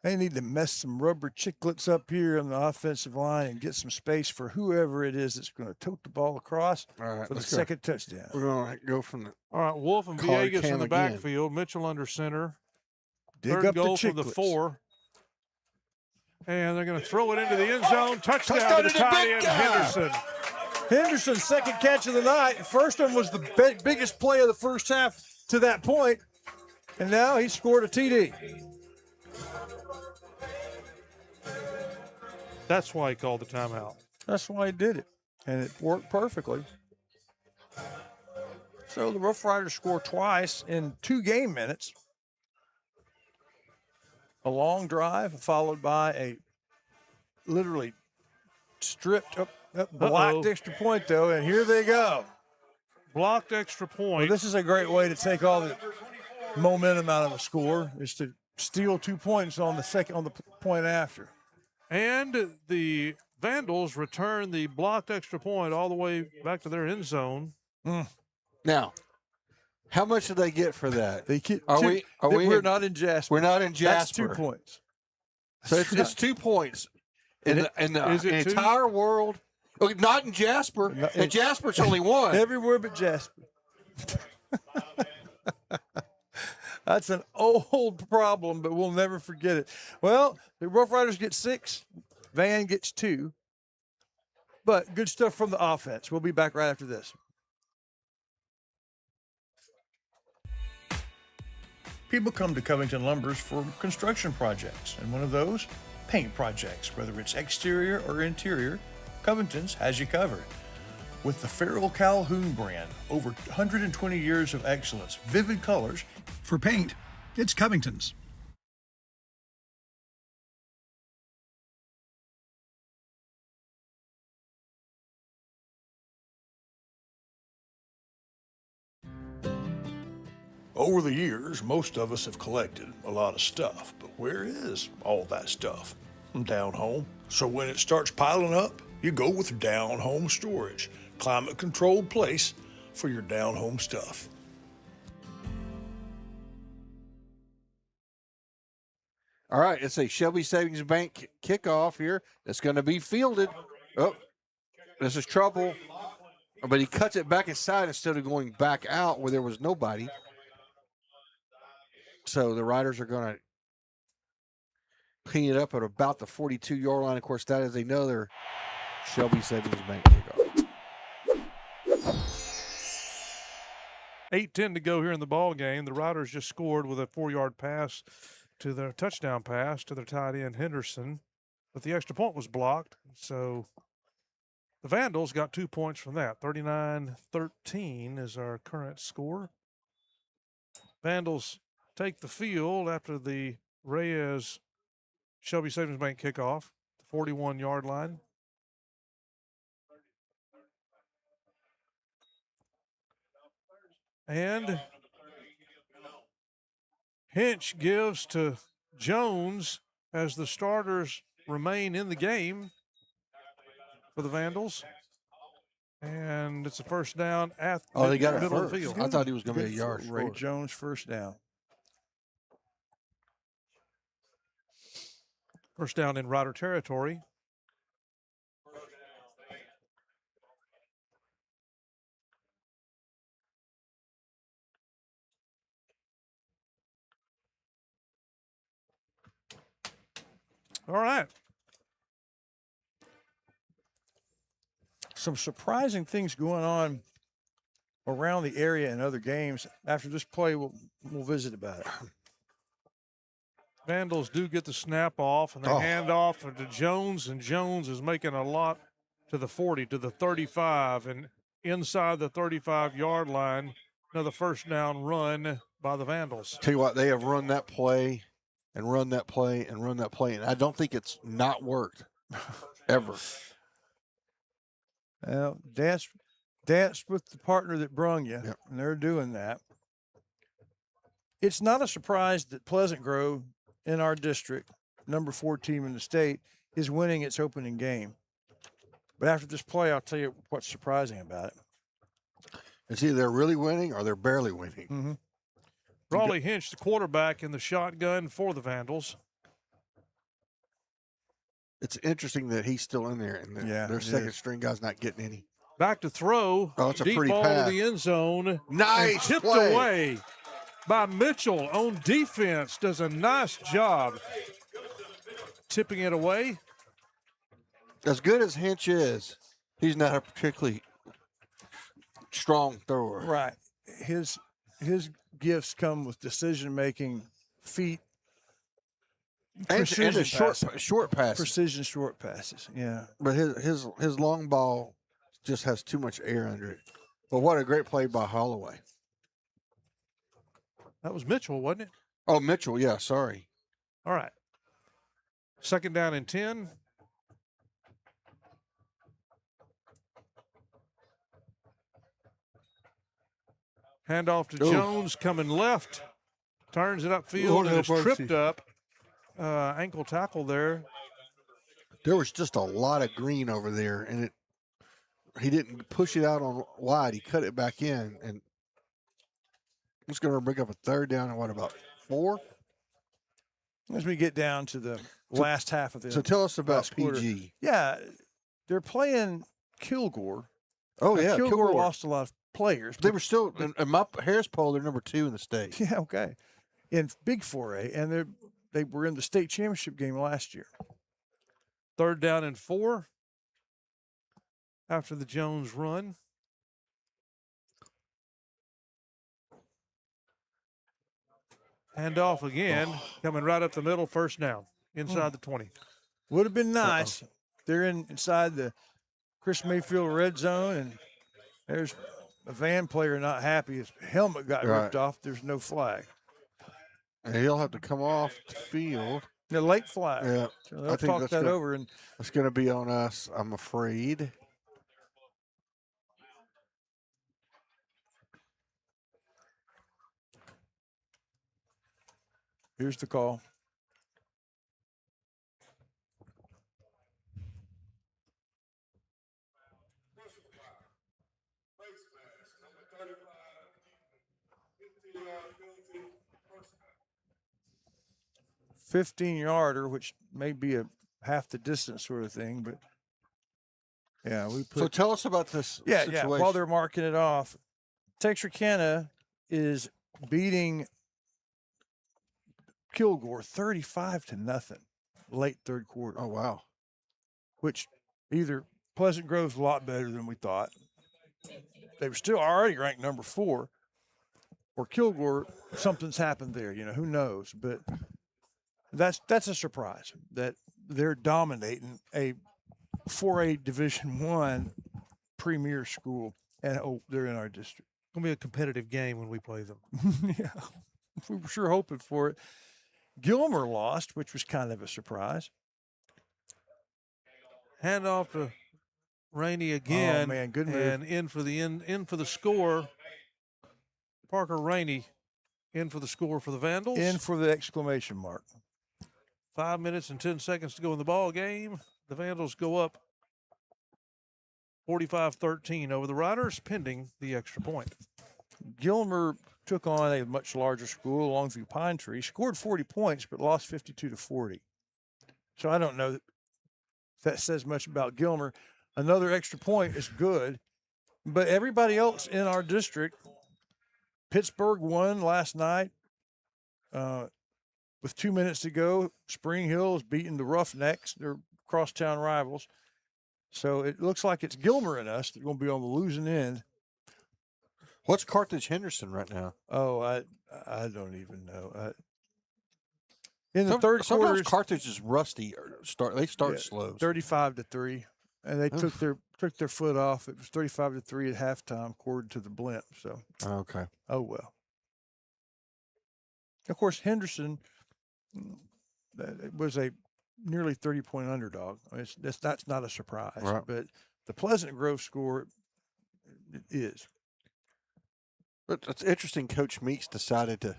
They need to mess some rubber chiclets up here on the offensive line and get some space for whoever it is that's going to tote the ball across All right, for the let's go. second touchdown. We're going to go from the All right, Wolf and Card Villegas in cam the again. backfield. Mitchell under center. Dig 3rd up the goal from the chiclets. 4. And they're going to throw it into the end zone. Touchdown Touchdown to to the tight big end guy. Henderson. Henderson's second catch of the night. First one was the biggest play of the first half to that point, and now he scored a TD. That's why he called the timeout. That's why he did it, and it worked perfectly. So the Rough Riders score twice in 2 game minutes. A long drive followed by a literally stripped up blocked extra point, though, and here they go. Blocked extra point. Well, this is a great way to take all the momentum out of a score, is to steal 2 points on the point after. And the Vandals return the blocked extra point all the way back to their end zone. Now, how much do they get for that? They get we're not in Jasper. We're not in That's Jasper. 2 points. So it's 2 points in the Is it two? entire world. Oh, not in Jasper. In Jasper, it's only 1. Everywhere but Jasper. That's an old problem, but we'll never forget it. Well, the Rough Riders get 6. Van gets 2. But good stuff from the offense. We'll be back right after this. People come to Covington Lumbers for construction projects, and one of those paint projects, whether it's exterior or interior, Covington's has you covered. With the Farrell Calhoun brand, over 120 years of excellence, vivid colors. For paint, it's Covington's. Over the years, most of us have collected a lot of stuff, but where is all that stuff? Down home. So when it starts piling up, you go with Down Home Storage, climate-controlled place for your down home stuff. All right, it's a Shelby Savings Bank kickoff here. It's going to be fielded. Oh, this is trouble. But he cuts it back inside instead of going back out where there was nobody. So the Riders are going to clean it up at about the 42-yard line. Of course, that is another Shelby Savings Bank kickoff. 8:10 to go here in the ball game. The Riders just scored with a 4-yard pass to their touchdown pass to their tight end Henderson, but the extra point was blocked. So the Vandals got 2 points from that. 39-13 is our current score. Vandals take the field after the Reyes Shelby Savings Bank kickoff, the 41-yard line. And Hinch gives to Jones as the starters remain in the game for the Vandals. And it's a first down at the they got it middle of first. the field. I thought he was going to be a yard Ray short. Jones, first down. First down in Rider territory. All right. Some surprising things going on around the area in other games. After this play, we'll visit about it. Vandals do get the snap off, and they hand off to Jones, and Jones is making a lot to the 40, to the 35, and inside the 35-yard line, another first down run by the Vandals. Tell you what, they have run that play and run that play and run that play, and I don't think it's not worked ever. Well, dance with the partner that brung you, and they're doing that. It's not a surprise that Pleasant Grove in our district, number 4 team in the state, is winning its opening game. But after this play, I'll tell you what's surprising about it. It's either they're really winning or they're barely winning. Mm-hmm. Raleigh Hinch, the quarterback, in the shotgun for the Vandals. It's interesting that he's still in there, and their second string guy's not getting any. Back to throw. Oh, it's a deep pretty ball pass. to the end zone. Nice and tipped play. away by Mitchell on defense. Does a nice job tipping it away. As good as Hinch is, he's not a particularly strong thrower. Right. His gifts come with decision-making, feet, And precision a short passes. Precision short passes, yeah. But his long ball just has too much air under it. But what a great play by Holloway. That was Mitchell, wasn't it? Oh, Mitchell, yeah, sorry. All right. Second down and 10. Handoff to Jones, coming left. Turns it upfield and is tripped up. Ankle tackle there. There was just a lot of green over there, and he didn't push it out on wide. He cut it back in, and it's going to bring up a third down and what, about 4? As we get down to the last half of the So tell us about PG. quarter. Yeah, they're playing Kilgore. Oh, yeah, Kilgore lost a lot of players. They were still, in my Harris poll, they're number 2 in the state. Yeah, okay. In Big 4A, and they were in the state championship game last year. Third down and 4 after the Jones run. Hand off again, coming right up the middle, first down, inside the 20. Would have been nice. They're inside the Chris Mayfield red zone, and there's a Van player not happy. His helmet got ripped off. There's no flag. And he'll have to come off the field. The late flag. Yeah. So they'll talk that over. And that's going to be on us, I'm afraid. Here's the call. $15-yarder, which may be a half the distance sort of thing, but yeah, we put. So tell us about this situation. Yeah. While they're marking it off, Texarkana is beating Kilgore 35-0 late third quarter. Oh wow! Which either Pleasant Grove's a lot better than we thought. They were still already ranked number 4, or Kilgore. Something's happened there. Who knows? But that's a surprise that they're dominating a 4A Division I premier school, and they're in our district. It's gonna be a competitive game when we play them. Yeah, we were sure hoping for it. Gilmer lost, which was kind of a surprise. Hand off to Rainey again. Oh man, good move. And in for the score. Parker Rainey in for the score for the Vandals. In for the exclamation mark. 5 minutes and 10 seconds to go in the ball game. The Vandals go up 45-13 over the Riders, pending the extra point. Gilmer took on a much larger school, Longview Pine Tree, scored 40 points, but lost 52-40. So I don't know if that says much about Gilmer. Another extra point is good, but everybody else in our district, Pittsburgh won last night with 2 minutes to go. Spring Hill is beating the Roughnecks. They're crosstown rivals. So it looks like it's Gilmer and us that are going to be on the losing end. What's Carthage Henderson right now? Oh, I don't even know. In the third quarter, sometimes Carthage is rusty. They start slow. 35-3, and they took their foot off. It was 35-3 at halftime, according to the blimp. So okay. Oh well. Of course, Henderson was a nearly 30-point underdog. I mean, that's not a surprise, right. But the Pleasant Grove score is. But it's interesting. Coach Meeks decided to.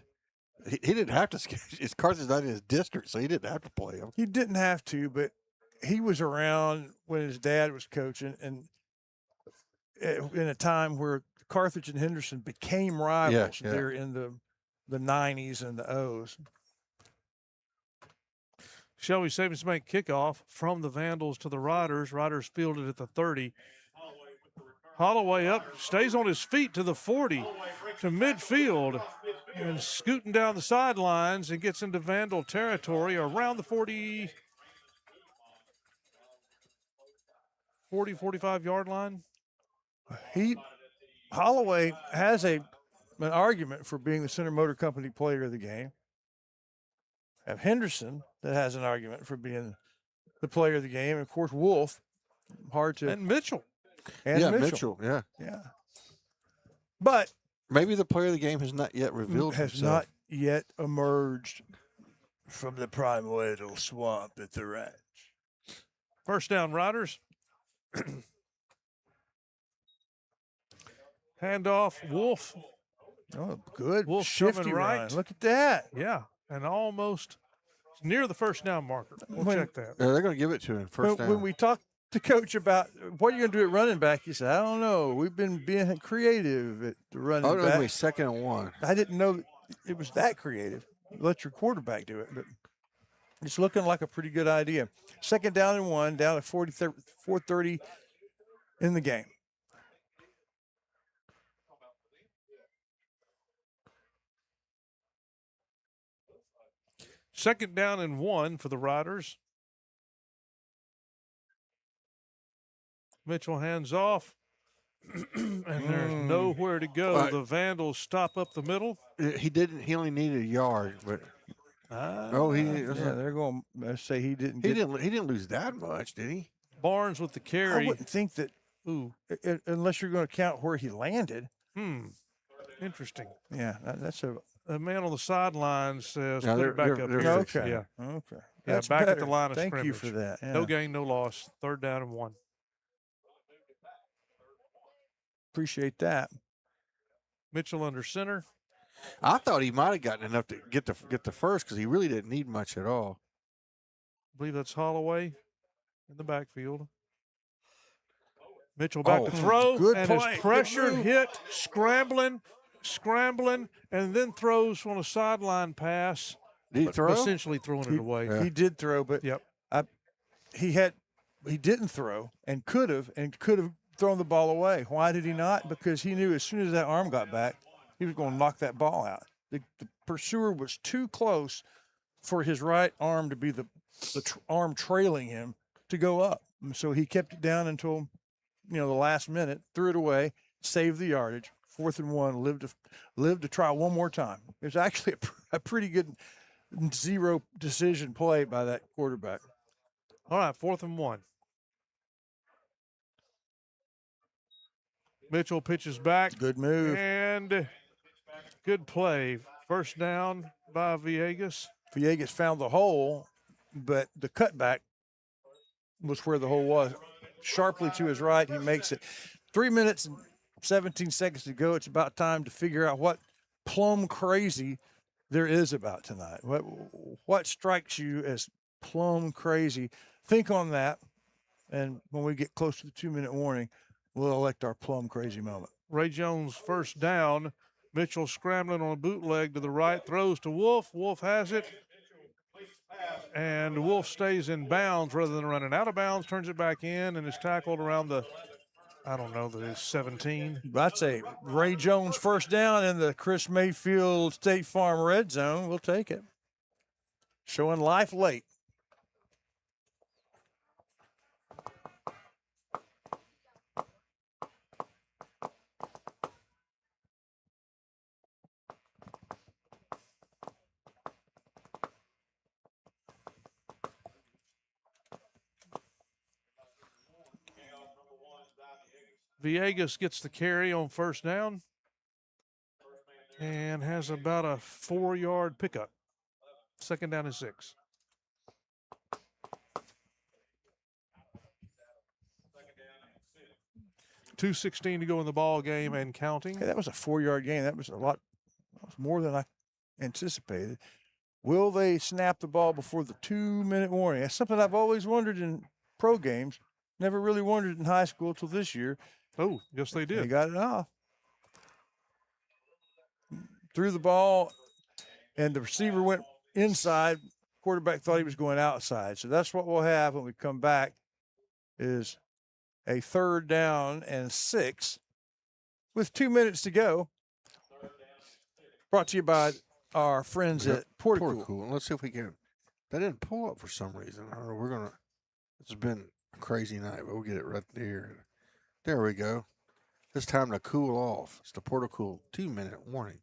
He didn't have to. It's Carthage not in his district, so he didn't have to play him. He didn't have to, but he was around when his dad was coaching, and in a time where Carthage and Henderson became rivals. Yeah. There in the 90s and the O's. Shelby Savings Bank kickoff from the Vandals to the Riders. Riders fielded at the 30. Holloway up, stays on his feet to the 40, to midfield, and scooting down the sidelines and gets into Vandal territory around the 45-yard line. Holloway has an argument for being the Center Motor Company player of the game. Have Henderson that has an argument for being the player of the game. And of course, Wolf, and Mitchell. And Mitchell. Yeah. But maybe the player of the game has not yet revealed has himself. not yet emerged from the primordial swamp at the ranch. First down, Riders. Handoff, Wolf. Oh, good. Wolf shifty coming right. run. Look at that. Yeah, and almost near the first down marker. We'll check that. Yeah, they're going to give it to him first down. When we talked to Coach about what are you going to do at running back, he said, I don't know. We've been being creative at the running back. Only 2nd and 1. I didn't know it was that creative. Let your quarterback do it, but it's looking like a pretty good idea. 2nd down and 1, down at 4:30 in the game. Second down and 1 for the Riders. Mitchell hands off, and there's nowhere to go. The Vandals stop up the middle. He only needed a yard, but They're going to say he didn't. He didn't lose that much, did he? Barnes with the carry. I wouldn't think that. Unless you're going to count where he landed. Interesting. Yeah, that's a man on the sidelines says, No, put it back up here. Okay. Yeah. Okay. Yeah, That's back at the better. line of Thank scrimmage. you for that. Yeah. No gain, no loss. 3rd down and 1. Appreciate that. Mitchell under center. I thought he might have gotten enough to get the first because he really didn't need much at all. I believe that's Holloway in the backfield. Mitchell back to throw, good and play. his pressure Good move. hit, scrambling, and then throws on a sideline pass. Did he throw? Essentially throwing it away. He did throw, but he didn't throw and could have thrown the ball away. Why did he not? Because he knew as soon as that arm got back, he was going to knock that ball out. The pursuer was too close for his right arm to be the arm trailing him to go up. And so he kept it down until the last minute, threw it away, saved the yardage. 4th and 1, lived to try one more time. It was actually a pretty good zero decision play by that quarterback. All right, 4th and 1. Mitchell pitches back. Good move. And good play. 1st down by Villegas. Villegas found the hole, but the cutback was where the hole was. Sharply to his right, he makes it. 3 minutes and 17 seconds to go. It's about time to figure out what plumb crazy there is about tonight. What strikes you as plumb crazy? Think on that, and when we get close to the 2-minute warning, we'll elect our plumb crazy moment. Ray Jones 1st down. Mitchell scrambling on a bootleg to the right, throws to Wolf. Wolf has it. And Wolf stays in bounds rather than running out of bounds, turns it back in, and is tackled around the 17. I'd say Ray Jones 1st down in the Chris Mayfield State Farm red zone. We'll take it. Showing life late. Villegas gets the carry on 1st down and has about a 4-yard pickup. 2nd down and 6. .216 to go in the ball game and counting. Hey, that was a 4-yard gain. That was more than I anticipated. Will they snap the ball before the 2-minute warning? That's something I've always wondered in pro games. Never really wondered in high school till this year. Oh, yes, they did. They got it off. Threw the ball, and the receiver went inside. Quarterback thought he was going outside. So that's what we'll have when we come back is a 3rd down and 6 with 2 minutes to go. Brought to you by our friends at Porticool. Let's see if we can. That didn't pull up for some reason. I don't know. It's been a crazy night, but we'll get it right there. There we go. It's time to cool off. It's the Porticool 2-minute warning.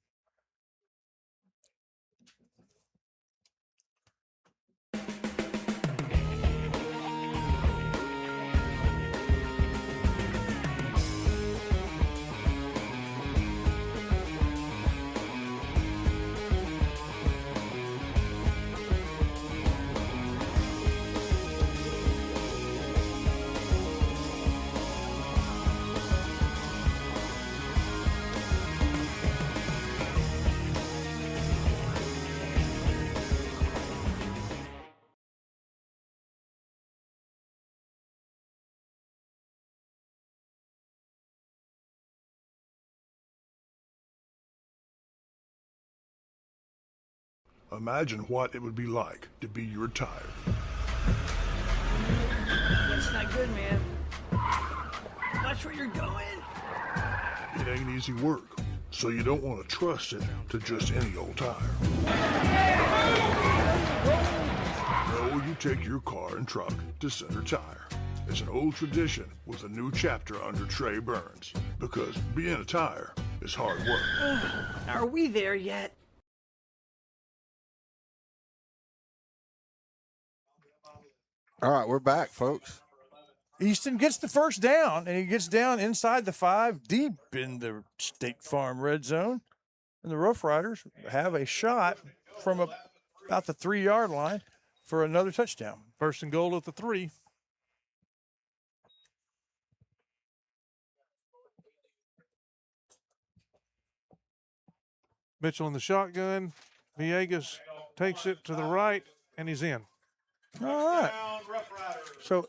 Imagine what it would be like to be your tire. That's not good, man. Watch where you're going. It ain't easy work, so you don't want to trust it to just any old tire. No, you take your car and truck to Center Tire. It's an old tradition with a new chapter under Trey Burns, because being a tire is hard work. Are we there yet? All right, we're back, folks. Easton gets the first down, and he gets down inside the 5, deep in the State Farm red zone. And the Rough Riders have a shot from about the 3-yard line for another touchdown. First and goal at the 3. Mitchell in the shotgun. Villegas takes it to the right, and he's in. All right. So,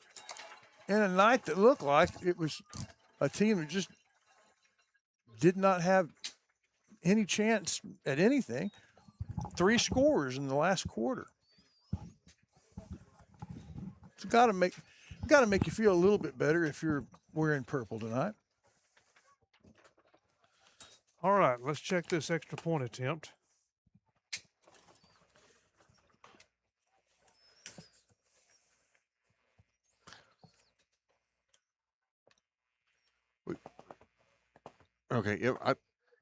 in a night that looked like it was a team that just did not have any chance at anything, 3 scores in the last quarter. It's got to make you feel a little bit better if you're wearing purple tonight. All right, let's check this extra point attempt. Okay, yeah,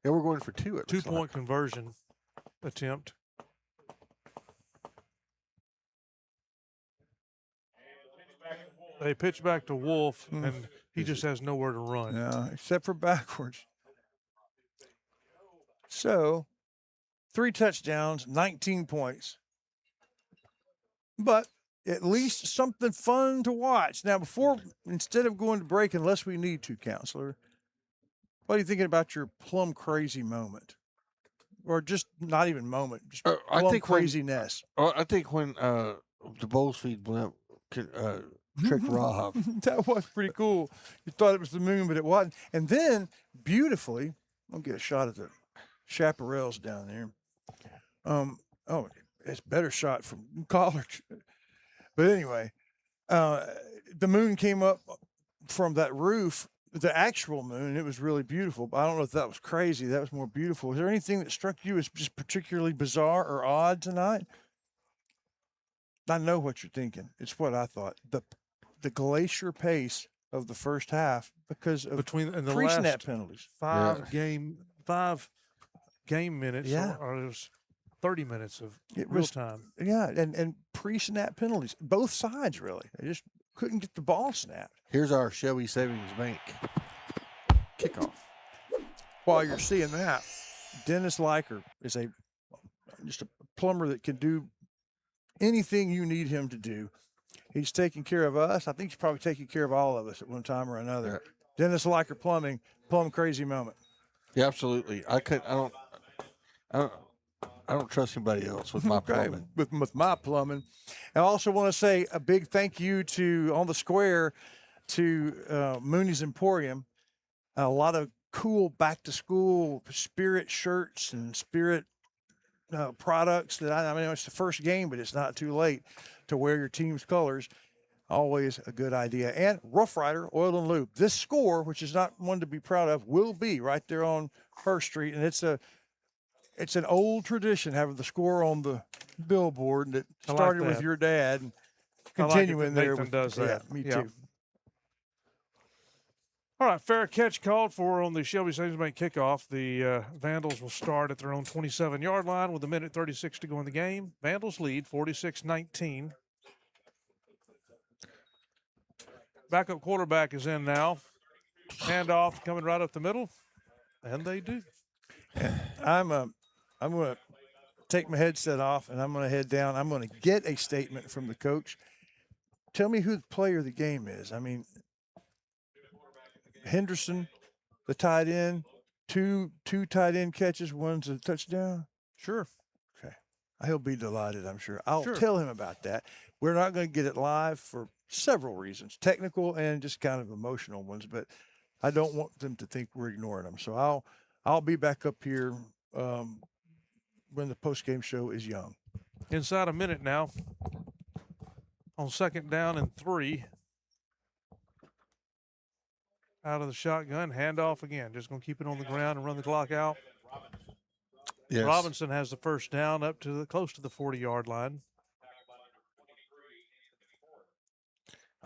we're going for 2. 2-point conversion attempt. They pitch back to Wolf, and he just has nowhere to run. Yeah, except for backwards. So, 3 touchdowns, 19 points. But at least something fun to watch. Now, instead of going to break, unless we need to, Counselor, what are you thinking about your plum crazy moment? Or just not even moment, just plum craziness? I think when the Bowles feed blimp tricked Rob. That was pretty cool. You thought it was the moon, but it wasn't. And then, beautifully, I'll get a shot at the chaparrals down there. It's a better shot from College. But anyway, the moon came up from that roof, the actual moon. It was really beautiful. But I don't know if that was crazy. That was more beautiful. Is there anything that struck you as just particularly bizarre or odd tonight? I know what you're thinking. It's what I thought. The glacier pace of the first half because of pre-snap penalties. 5 game minutes. Yeah. Or it was 30 minutes of real time. Yeah, and pre-snap penalties. Both sides, really. They just couldn't get the ball snapped. Here's our Shelby Savings Bank kickoff. While you're seeing that, Dennis Liker is just a plumber that can do anything you need him to do. He's taking care of us. I think he's probably taking care of all of us at one time or another. Yeah. Dennis Liker Plumbing, plum crazy moment. Yeah, absolutely. I don't trust anybody else with my plumbing. With my plumbing. I also want to say a big thank you to On the Square to Mooney's Emporium. A lot of cool back to school Spirit shirts and Spirit products that I mean, it's the first game, but it's not too late to wear your team's colors. Always a good idea. And Rough Rider Oil and Lube. This score, which is not one to be proud of, will be right there on First Street, and it's an old tradition having the score on the billboard that started with your dad and continuing there. Nathan does that. Yeah, me too. All right, fair catch called for on the Shelby Savings Bank kickoff. The Vandals will start at their own 27-yard line with 1:36 to go in the game. Vandals lead 46-19. Backup quarterback is in now. Handoff coming right up the middle, and they do. I'm going to take my headset off, and I'm going to head down. I'm going to get a statement from the coach. Tell me who the player of the game is. I mean, Henderson, the tight end, two tight end catches, one's a touchdown. Sure. Okay. He'll be delighted, I'm sure. I'll tell him about that. We're not going to get it live for several reasons, technical and just kind of emotional ones, but I don't want them to think we're ignoring them. So I'll be back up here when the post-game show is young. Inside a minute now. On 2nd down and 3. Out of the shotgun, handoff again. Just going to keep it on the ground and run the clock out. Yes. Robinson has the first down up to close to the 40-yard line.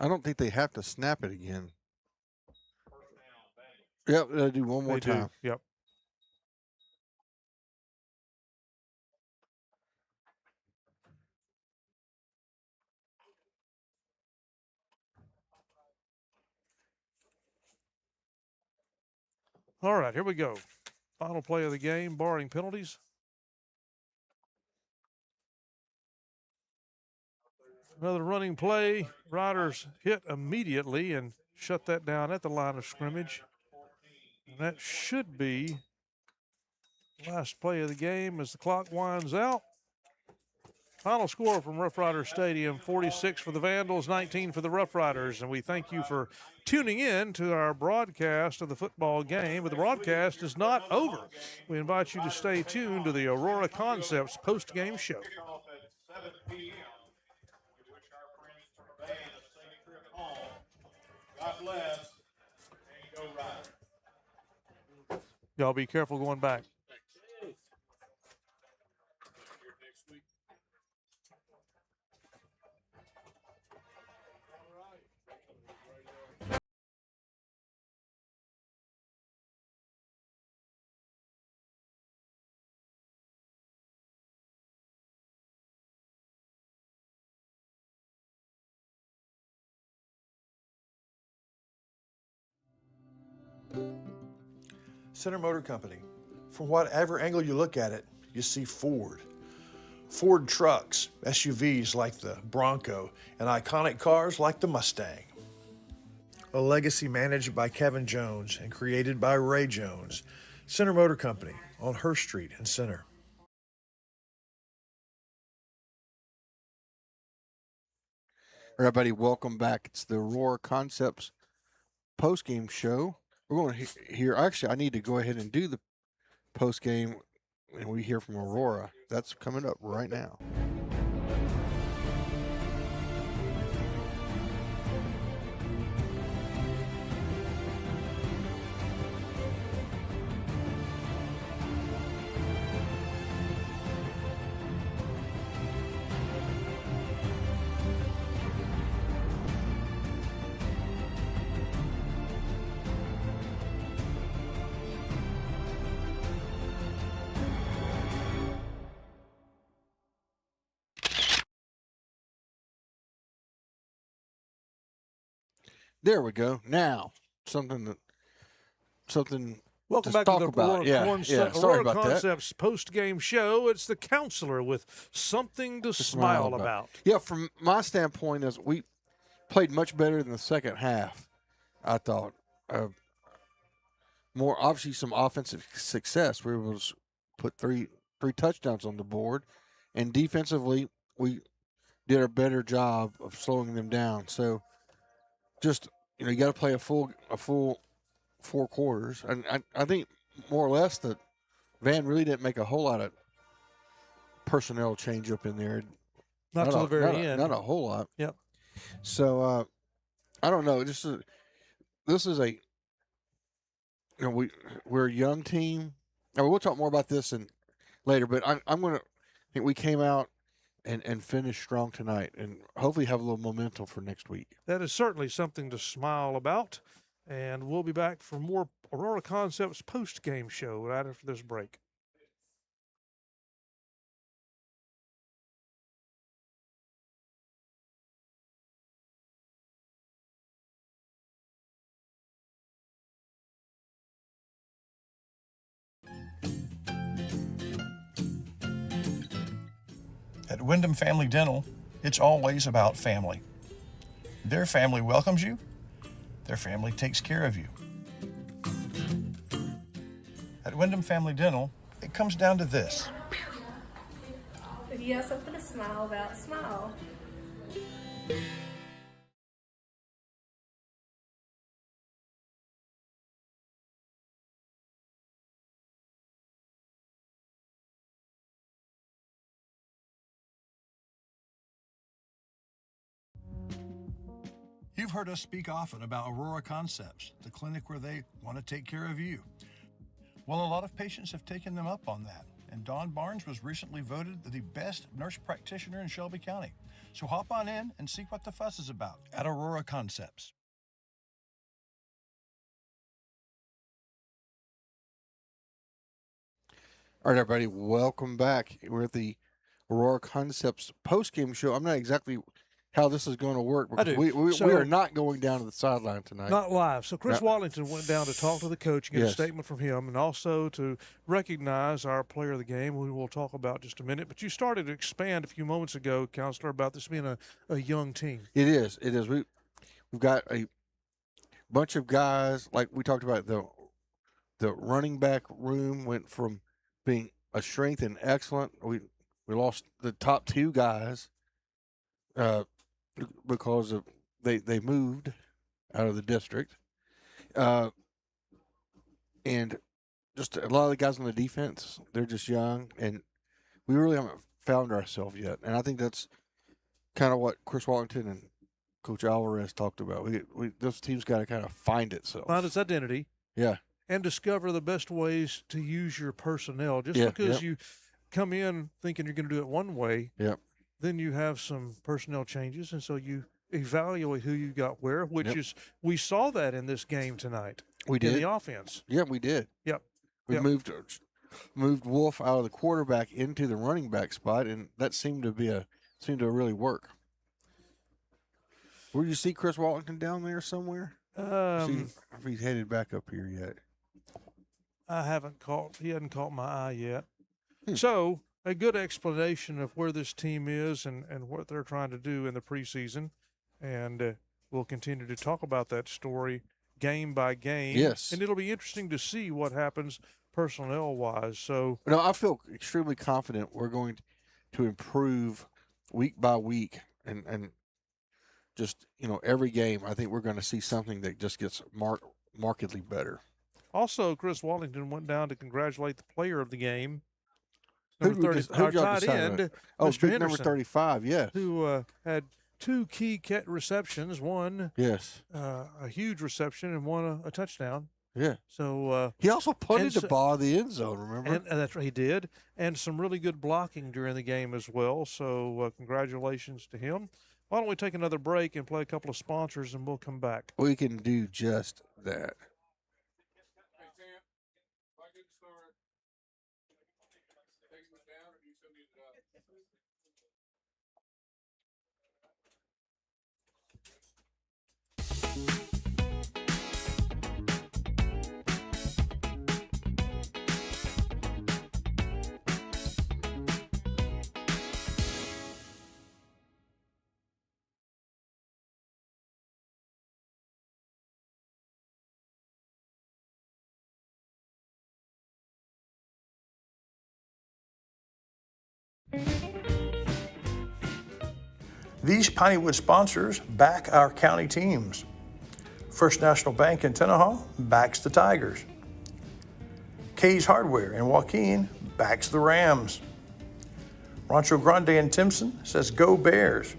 I don't think they have to snap it again. Yep, they'll do one more time. Yep. All right, here we go. Final play of the game, barring penalties. Another running play. Riders hit immediately and shut that down at the line of scrimmage. And that should be the last play of the game as the clock winds out. Final score from Rough Rider Stadium, 46 for the Vandals, 19 for the Rough Riders. And we thank you for tuning in to our broadcast of the football game. But the broadcast is not over. We invite you to stay tuned to the Aurora Concepts post-game show. God bless. And go Riders. Y'all be careful going back. Center Motor Company. From whatever angle you look at it, you see Ford. Ford trucks, SUVs like the Bronco, and iconic cars like the Mustang. A legacy managed by Kevin Jones and created by Ray Jones. Center Motor Company on Hurst Street in Center. Everybody, welcome back. It's the Aurora Concepts post-game show. We're going to hear, actually, I need to go ahead and do the post-game, and we hear from Aurora. That's coming up right now. There we go. Now, something Welcome to back talk to the about. Aurora Concepts post-game show. It's the counselor with something to smile about. Yeah, from my standpoint, is we played much better than the second half. I thought more obviously some offensive success. We were able to put three touchdowns on the board, and defensively we did a better job of slowing them down. So, just you got to play a full 4 quarters, and I think more or less that Van really didn't make a whole lot of personnel change up in there. Not till the very end. Not a whole lot. Yep. So I don't know. This is a we're a young team. We'll talk more about this later, but I think we came out and finished strong tonight, and hopefully have a little momentum for next week. That is certainly something to smile about. And we'll be back for more Aurora Concepts post-game show right after this break. At Wyndham Family Dental, it's always about family. Their family welcomes you. Their family takes care of you. At Wyndham Family Dental, it comes down to this. If you have something to smile about, smile. You've heard us speak often about Aurora Concepts, the clinic where they want to take care of you. Well, a lot of patients have taken them up on that, and Dawn Barnes was recently voted the best nurse practitioner in Shelby County. So hop on in and see what the fuss is about at Aurora Concepts. All right, everybody, welcome back. We're at the Aurora Concepts post-game show. I'm not exactly how this is going to work I because do. we are not going down to the sideline tonight. Not live. So Chris No. Wallington went down to talk to the coach and get a Yes. statement from him, and also to recognize our player of the game, who we'll talk about in just a minute. But you started to expand a few moments ago, Counselor, about this being a young team. It is. It is. We've got a bunch of guys, like we talked about, the running back room went from being a strength and excellent. We lost the top 2 guys because of they moved out of the district. And just a lot of the guys on the defense, they're just young, and we really haven't found ourselves yet. And I think that's kind of what Chris Wallington and Coach Alvarez talked about. This team's got to kind of find itself. Find its identity. Yeah. And discover the best ways to use your personnel. Just Yeah, because yep. you come in thinking you're going to do it one way, Yep. then you have some personnel changes, and so you evaluate who you got where, which Yep. is we saw that in this game tonight. We in did. the offense. Yeah, we did. Yep. We Yep. moved Wolf out of the quarterback into the running back spot, and that seemed to really work. Where do you see Chris Wallington down there somewhere? If he's headed back up here yet. He hadn't caught my eye yet. So a good explanation of where this team is and what they're trying to do in the preseason. And we'll continue to talk about that story game by game. Yes. And it'll be interesting to see what happens personnel-wise. So, No, I feel extremely confident we're going to improve week by week and just, every game. I think we're going to see something that just gets markedly better. also, Chris Wallington went down to congratulate the player of the game. Who Number 30, our tight end, Oh, Mr. big Henderson, number 35, yes. who had 2 key receptions, one Yes. a huge reception and one a touchdown. Yeah. So he also punted and the so- ball in the end zone, remember? And that's right, he did, and some really good blocking during the game as well. So congratulations to him. Why don't we take another break and play a couple of sponsors, and we'll come back. We can do just that. These Pineywood sponsors back our county teams. First National Bank in Tenaha backs the Tigers. Kay's Hardware in Joaquin backs the Rams. Rancho Grande in Timpson says go Bears.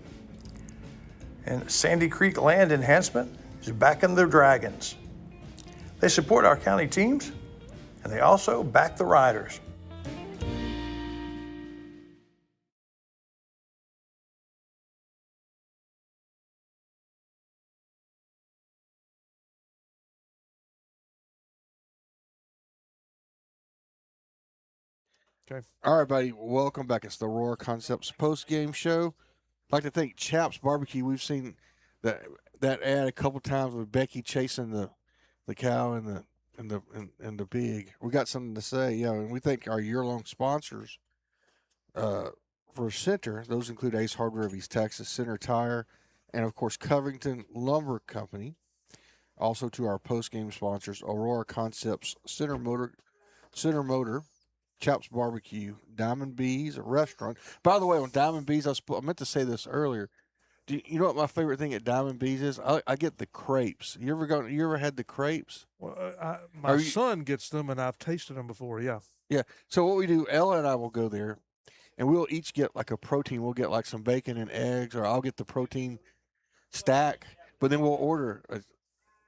And Sandy Creek Land Enhancement is backing the Dragons. They support our county teams, and they also back the Riders. Okay. All right, buddy. Welcome back. It's the Aurora Concepts post-game show. I'd like to thank Chaps Barbecue. We've seen that ad a couple times with Becky chasing the cow and the pig. We got something to say, and we thank our year-long sponsors for Center. Those include Ace Hardware of East Texas, Center Tire, and of course Covington Lumber Company. Also to our post-game sponsors, Aurora Concepts, Center Motor, Chaps Barbecue, Diamond Bees, a restaurant. By the way, on Diamond Bees, I meant to say this earlier. Do you know what my favorite thing at Diamond Bees is? I get the crepes. You ever had the crepes? Well, my son gets them, and I've tasted them before. Yeah. Yeah. So what we do, Ella and I will go there, and we'll each get like a protein. We'll get like some bacon and eggs, or I'll get the protein stack. But then we'll order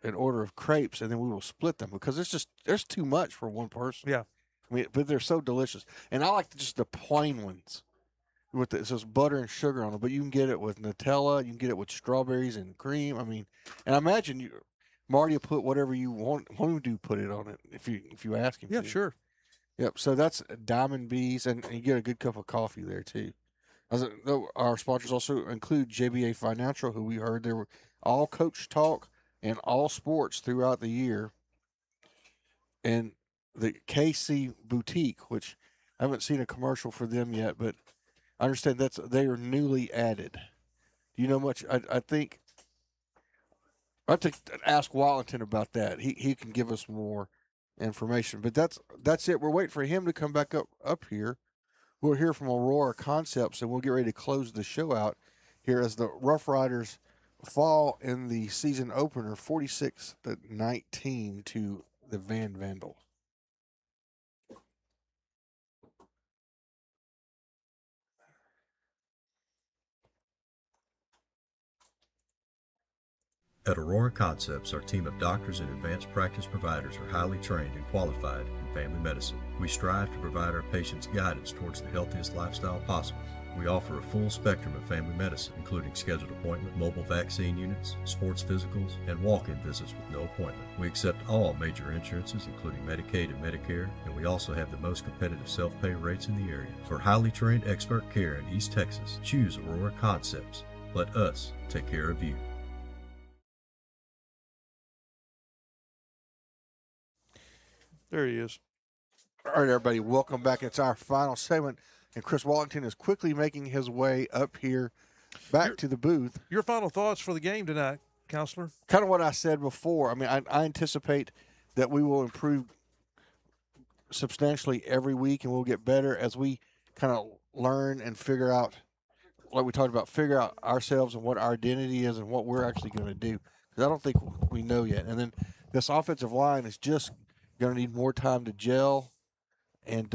an order of crepes, and then we will split them because there's too much for one person. Yeah. I mean, but they're so delicious, and I like just the plain ones with it says butter and sugar on them. But you can get it with Nutella, you can get it with strawberries and cream. I mean, and I imagine Marty will put whatever you want him to put it on it if you ask him. Yeah, to. sure. Yep. So that's Diamond Bees, and you get a good cup of coffee there too. Our sponsors also include JBA Financial, who we heard there were all coach talk and all sports throughout the year. And the KC Boutique, which I haven't seen a commercial for them yet, but I understand they are newly added. Do you know much? I think I have to ask Wallington about that. He can give us more information. But that's it. We're waiting for him to come back up here. We'll hear from Aurora Concepts, and we'll get ready to close the show out here as the Rough Riders fall in the season opener 46-19 to the Van Vandals. At Aurora Concepts, our team of doctors and advanced practice providers are highly trained and qualified in family medicine. We strive to provide our patients guidance towards the healthiest lifestyle possible. We offer a full spectrum of family medicine, including scheduled appointment, mobile vaccine units, sports physicals, and walk-in visits with no appointment. We accept all major insurances, including Medicaid and Medicare, and we also have the most competitive self-pay rates in the area. For highly trained expert care in East Texas, choose Aurora Concepts. Let us take care of you. There he is. All right, everybody, welcome back. It's our final segment, and Chris Wallington is quickly making his way up here back to the booth. Your final thoughts for the game tonight, Counselor? Kind of what I said before. I mean, I anticipate that we will improve substantially every week, and we'll get better as we kind of learn and figure out, like we talked about, figure out ourselves and what our identity is and what we're actually going to do. Because I don't think we know yet. And then this offensive line is just going to need more time to gel, and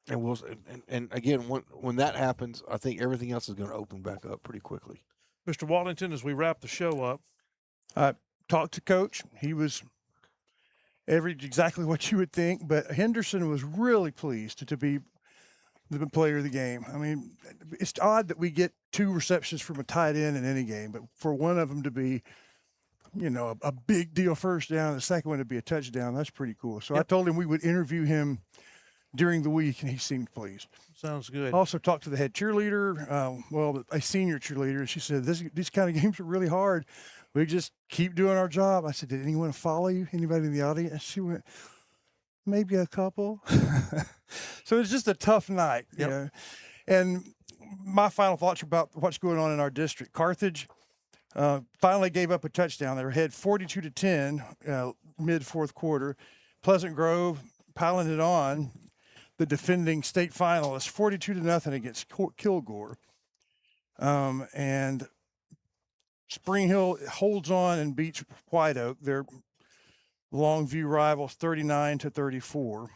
we'll and again when that happens, I think everything else is going to open back up pretty quickly. Mr. Wallington, as we wrap the show up, I talked to Coach. He was exactly what you would think, but Henderson was really pleased to be the player of the game. I mean, it's odd that we get 2 receptions from a tight end in any game, but for one of them to be, you know, a big deal first down, the second one to be a touchdown, that's pretty cool. So I told him we would interview him during the week, and he seemed pleased. Sounds good. Also talked to the head cheerleader, a senior cheerleader, and she said, these kind of games are really hard. We just keep doing our job. I said, did anyone follow you? Anybody in the audience? She went, maybe a couple. So it's just a tough night, you know. And my final thoughts about what's going on in our district. Carthage finally gave up a touchdown. They were ahead 42-10 mid fourth quarter. Pleasant Grove piling it on, the defending state finalists, 42-0 against Kilgore. And Spring Hill holds on and beats White Oak, their Longview rivals, 39-34.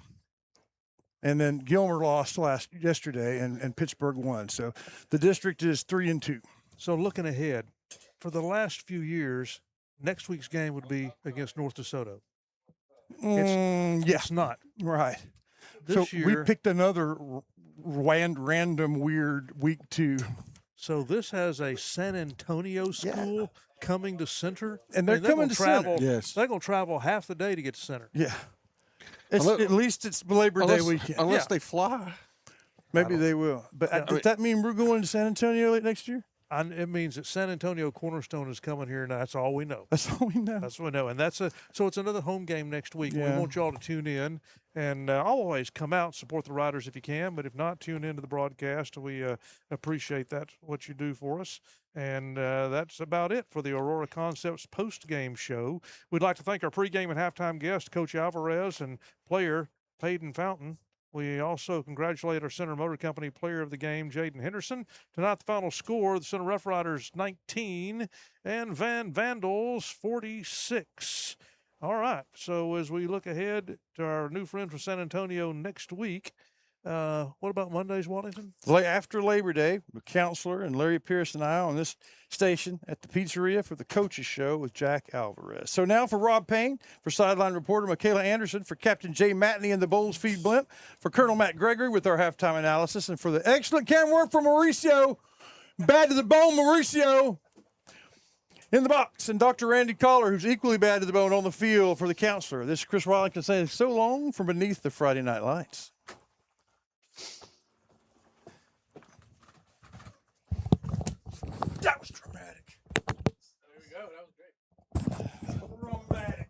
And then Gilmer lost yesterday, and Pittsburgh won. So the district is 3-2. So looking ahead, for the last few years, next week's game would be against North DeSoto. It's not. Right. This year, we picked another random weird week 2. So this has a San Antonio school coming to Center. And they're coming to travel. Center. Yes. They're going to travel half the day to get to Center. Yeah. At least it's Labor Day weekend. Unless they fly. Maybe they will. But does that mean we're going to San Antonio next year? It means that San Antonio Cornerstone is coming here, and that's all we know. That's all we know. That's what we know. And so it's another home game next week. Yeah. We want y'all to tune in, and always come out and support the Riders if you can. But if not, tune into the broadcast. We appreciate that, what you do for us. And that's about it for the Aurora Concepts post-game show. We'd like to thank our pregame and halftime guests, Coach Alvarez and player Peyton Fountain. We also congratulate our Center Motor Company player of the game, Jaden Henderson. Tonight, the final score, the Center Rough Riders 19 and Van Vandals 46. All right, so as we look ahead to our new friend from San Antonio next week, what about Mondays, Wallington? After Labor Day, the counselor and Larry Pierce and I on this station at the pizzeria for the Coaches Show with Jack Alvarez. So now for Rob Payne, for sideline reporter Michaela Anderson, for Captain Jay Matney and the Bowles Feed Blimp, for Colonel Matt Gregory with our halftime analysis, and for the excellent camera work for Mauricio, bad to the bone Mauricio, in the box, and Dr. Randy Collar, who's equally bad to the bone on the field for the counselor. This is Chris Wallington saying so long from beneath the Friday Night Lights. That was dramatic. There we go. That was great. Dramatic.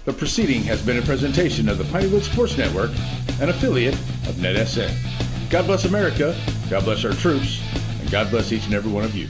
The proceeding has been a presentation of the Pineywood Sports Network, an affiliate of NETSN. God bless America, God bless our troops, and God bless each and every one of you.